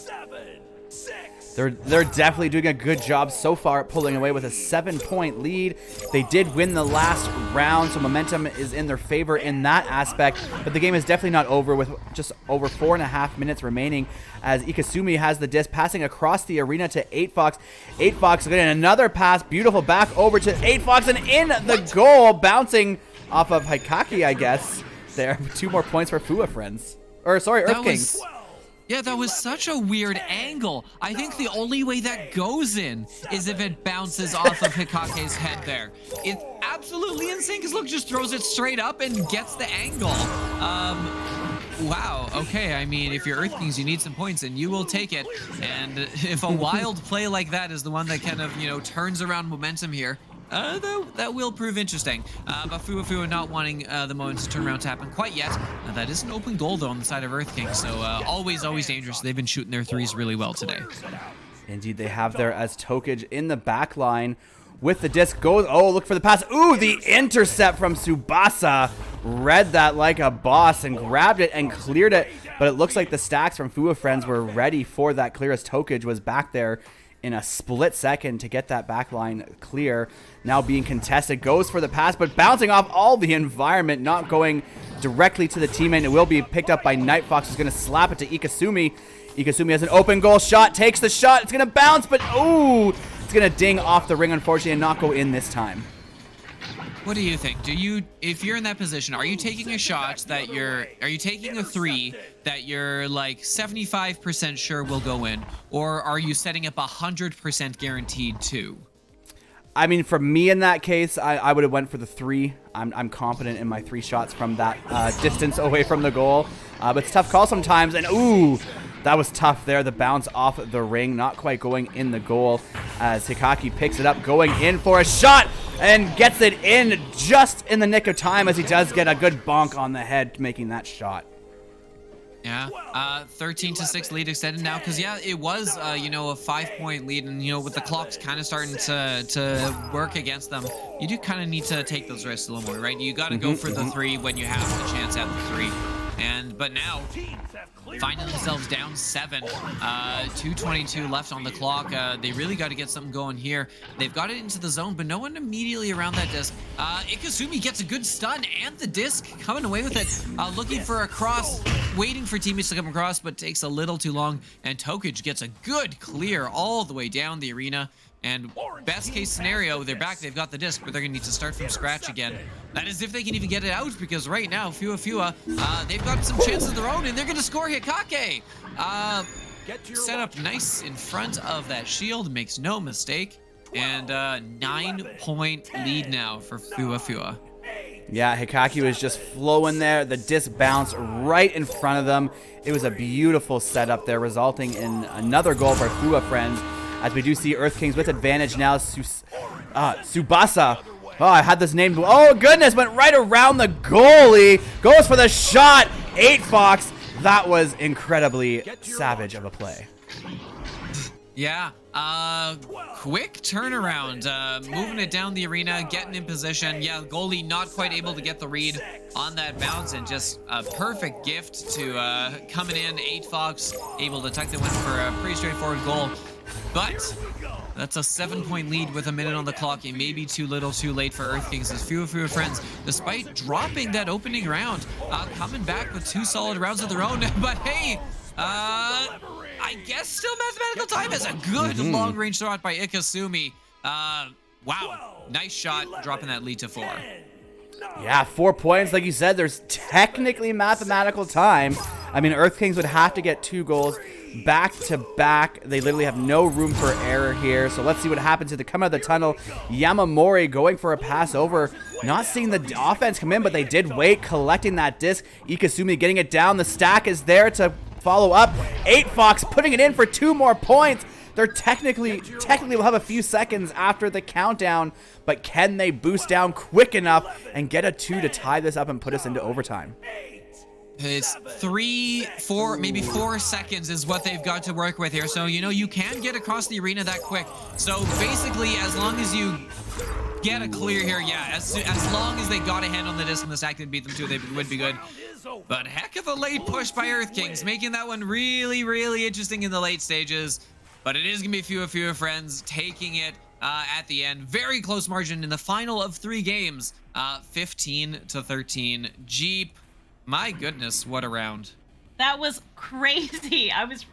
[SPEAKER 1] They're definitely doing a good job so far at pulling away with a 7-point lead. They did win the last round, so momentum is in their favor in that aspect. But the game is definitely not over with just over 4.5 minutes remaining as Ikasumi has the disc passing across the arena to 8Fox. 8Fox getting another pass, beautiful back over to 8Fox and in the goal, bouncing off of Hikaki, I guess. There, 2 more points for Fua friends. Or sorry, Earth Kings.
[SPEAKER 7] Yeah, that was such a weird angle. I think the only way that goes in is if it bounces off of Hikake's head there. It's absolutely insane because look, just throws it straight up and gets the angle. Wow, okay, I mean, if you're Earth Kings, you need some points and you will take it. And if a wild play like that is the one that kind of, turns around momentum here, that will prove interesting. But Fua not wanting the moment to turn around to happen quite yet. That is an open goal, though, on the side of Earth King. So always dangerous. They've been shooting their threes really well today.
[SPEAKER 1] Indeed, they have there as Tokage in the back line with the disc. Goes, oh, look for the pass. Ooh, the intercept from Tsubasa. Read that like a boss and grabbed it and cleared it. But it looks like the stacks from Fua friends were ready for that clear as Tokage was back there in a split second to get that back line clear. Now being contested, goes for the pass, but bouncing off all the environment, not going directly to the teammate. It will be picked up by Nightfox, who's going to slap it to Ikasumi. Ikasumi has an open goal shot, takes the shot. It's going to bounce, but ooh, it's going to ding off the ring, unfortunately, and not go in this time.
[SPEAKER 7] What do you think? If you're in that position, are you taking a shot that are you taking a 3 that you're like 75% sure will go in, or are you setting up 100% guaranteed 2?
[SPEAKER 1] I mean, for me in that case, I would have went for the 3. I'm confident in my 3 shots from that distance away from the goal. But it's a tough call sometimes, and ooh, that was tough there. The bounce off the ring, not quite going in the goal as Hikaki picks it up, going in for a shot and gets it in just in the nick of time as he does get a good bonk on the head making that shot.
[SPEAKER 7] Yeah, 13-6 lead extended now because yeah, it was a 5-point lead, and with the clocks kind of starting to work against them, you do kind of need to take those risks a little more, right? You got to go for the 3 when you have the chance at the 3. But now finding themselves down 7, 2:22 left on the clock. They really got to get something going here. They've got it into the zone, but no one immediately around that disc. Ikasumi gets a good stun and the disc coming away with it. Looking for a cross, waiting for teammates to come across, but takes a little too long. And Tokage gets a good clear all the way down the arena. And best case scenario, they're back, they've got the disc, but they're going to need to start from scratch again. That is if they can even get it out, because right now, Fua, they've got some chances of their own, and they're going to score Hikake. Set up nice in front of that shield, makes no mistake. And 9-point lead now for Fua.
[SPEAKER 1] Yeah, Hikaki was just flowing there. The disc bounced right in front of them. It was a beautiful setup there, resulting in another goal for Fua friends. As we do see Earth Kings with advantage now. Tsubasa. Oh, I had this name. Oh, goodness. Went right around the goalie. Goes for the shot. 8Fox. That was incredibly savage of a play.
[SPEAKER 7] Yeah. Quick turnaround. Moving it down the arena. Getting in position. Yeah, goalie not quite able to get the read on that bounce. And just a perfect gift to coming in. 8Fox able to tuck the win for a pretty straightforward goal. But that's a 7-point lead with a minute on the clock. It may be too little too late for Earth Kings as fewer friends, despite dropping that opening round, coming back with 2 solid rounds of their own. But hey, I guess still mathematical time is a good long-range throw out by Ikasumi. Wow, nice shot, dropping that lead to 4.
[SPEAKER 1] Yeah, 4 points. Like you said, there's technically mathematical time. I mean, Earth Kings would have to get 2 goals back to back. They literally have no room for error here. So let's see what happens here. They come out of the tunnel. Yamamori going for a pass over. Not seeing the offense come in, but they did wait, collecting that disc. Ikasumi getting it down. The stack is there to follow up. 8 Fox putting it in for 2 more points. They're technically will have a few seconds after the countdown, but can they boost down quick enough and get a 2 to tie this up and put us into overtime?
[SPEAKER 7] It's 3, 4, maybe 4 seconds is what they've got to work with here. So, you know, you can get across the arena that quick. So basically, as long as you get a clear here, yeah, as long as they got a hand on the disc and the stack didn't beat them too, they would be good. But heck of a late push by Earth Kings, making that one really, really interesting in the late stages. But it is going to be fewer friends taking it at the end. Very close margin in the final of 3 games, 15-13. Jeep, my goodness, what a round.
[SPEAKER 2] That was crazy. I was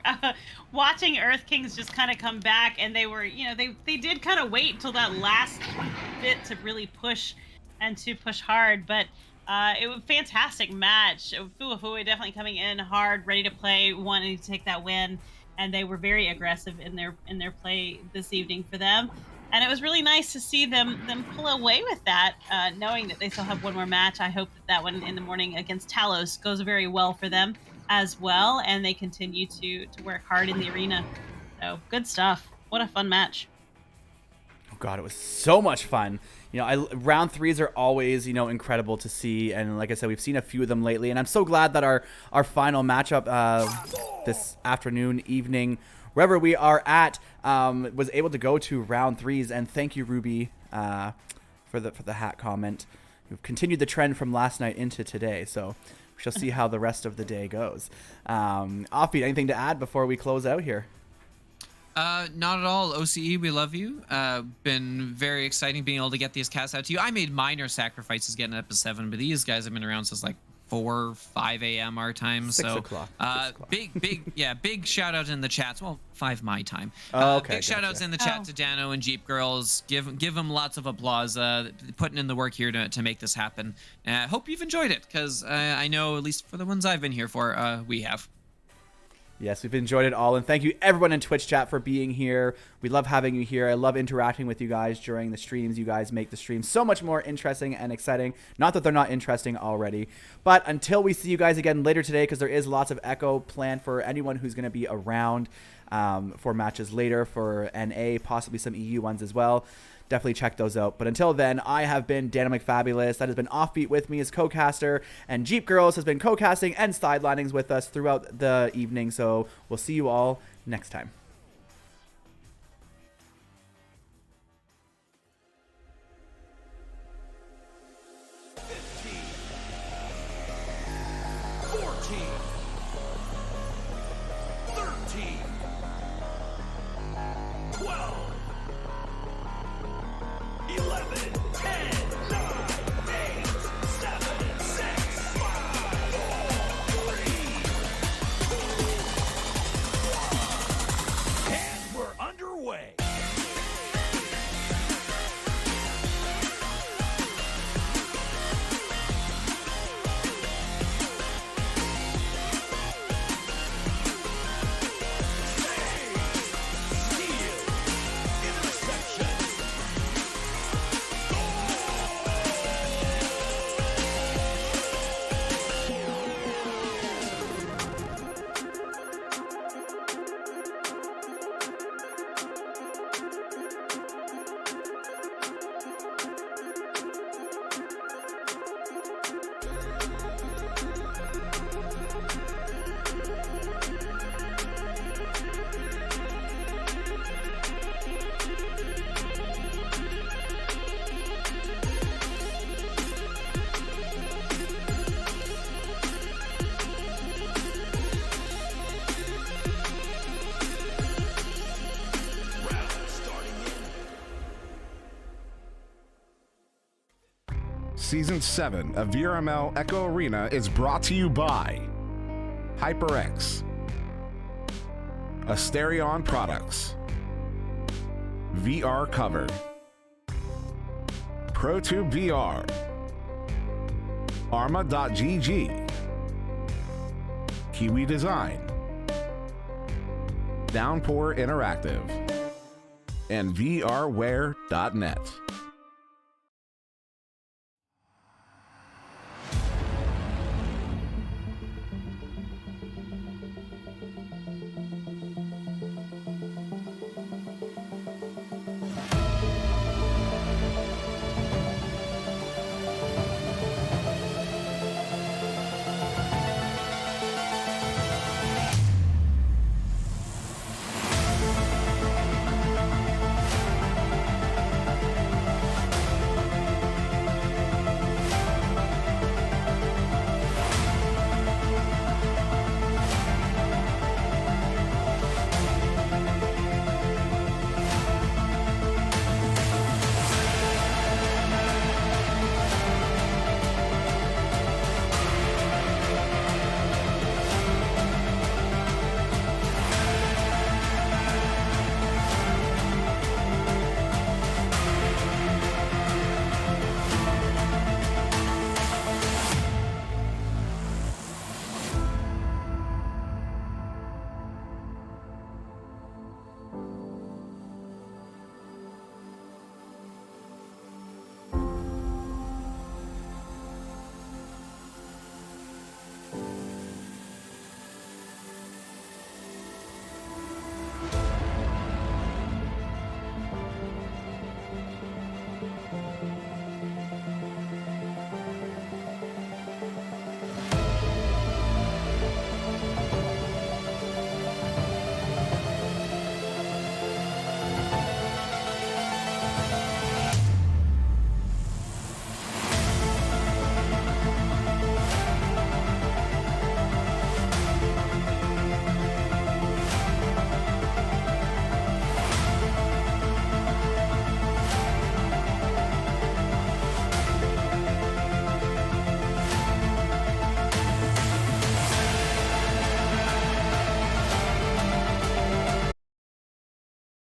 [SPEAKER 2] watching Earth Kings just kind of come back, and they were, you know, they did kind of wait till that last bit to really push and to push hard. But it was a fantastic match. Fuafui definitely coming in hard, ready to play, wanting to take that win. And they were very aggressive in their play this evening for them, and it was really nice to see them pull away with that, knowing that they still have one more match. I hope that one in the morning against Talos goes very well for them as well, and they continue to work hard in the arena. So good stuff. What a fun match.
[SPEAKER 1] Oh God, it was so much fun. You know, round 3s are always, you know, incredible to see, and like I said, we've seen a few of them lately, and I'm so glad that our final matchup this afternoon, evening, wherever we are at, was able to go to round 3s. And thank you, Ruby, for the hat comment. We've continued the trend from last night into today, so we shall see how the rest of the day goes. Offbeat, anything to add before we close out here?
[SPEAKER 7] Not at all. OCE, we love you. Been very exciting being able to get these casts out to you. I made minor sacrifices getting up to 7, but these guys have been around since like 4, 5 a.m. our time.
[SPEAKER 1] 6
[SPEAKER 7] so
[SPEAKER 1] o'clock.
[SPEAKER 7] big shout out in the chats. Well, 5 my time.
[SPEAKER 1] Oh, okay,
[SPEAKER 7] Big shout outs in the chat to Dano and Jeepgirlz. Give them lots of applause. Putting in the work here to make this happen. Hope you've enjoyed it, because I know, at least for the ones I've been here for, we have.
[SPEAKER 1] Yes, we've enjoyed it all, and thank you everyone in Twitch chat for being here. We love having you here. I love interacting with you guys during the streams. You guys make the streams so much more interesting and exciting. Not that they're not interesting already, but until we see you guys again later today, because there is lots of Echo planned for anyone who's going to be around for matches later for NA, possibly some EU ones as well. Definitely check those out. But until then, I have been Dano McFabulous. That has been Offbeat with me as co-caster, and Jeepgirlz has been co-casting and sidelinings with us throughout the evening. So we'll see you all next time.
[SPEAKER 8] Season 7 of VRML Echo Arena is brought to you by HyperX, Asterion Products, VR Cover, ProTube VR, Arma.gg, Kiwi Design, Downpour Interactive, and VRware.net.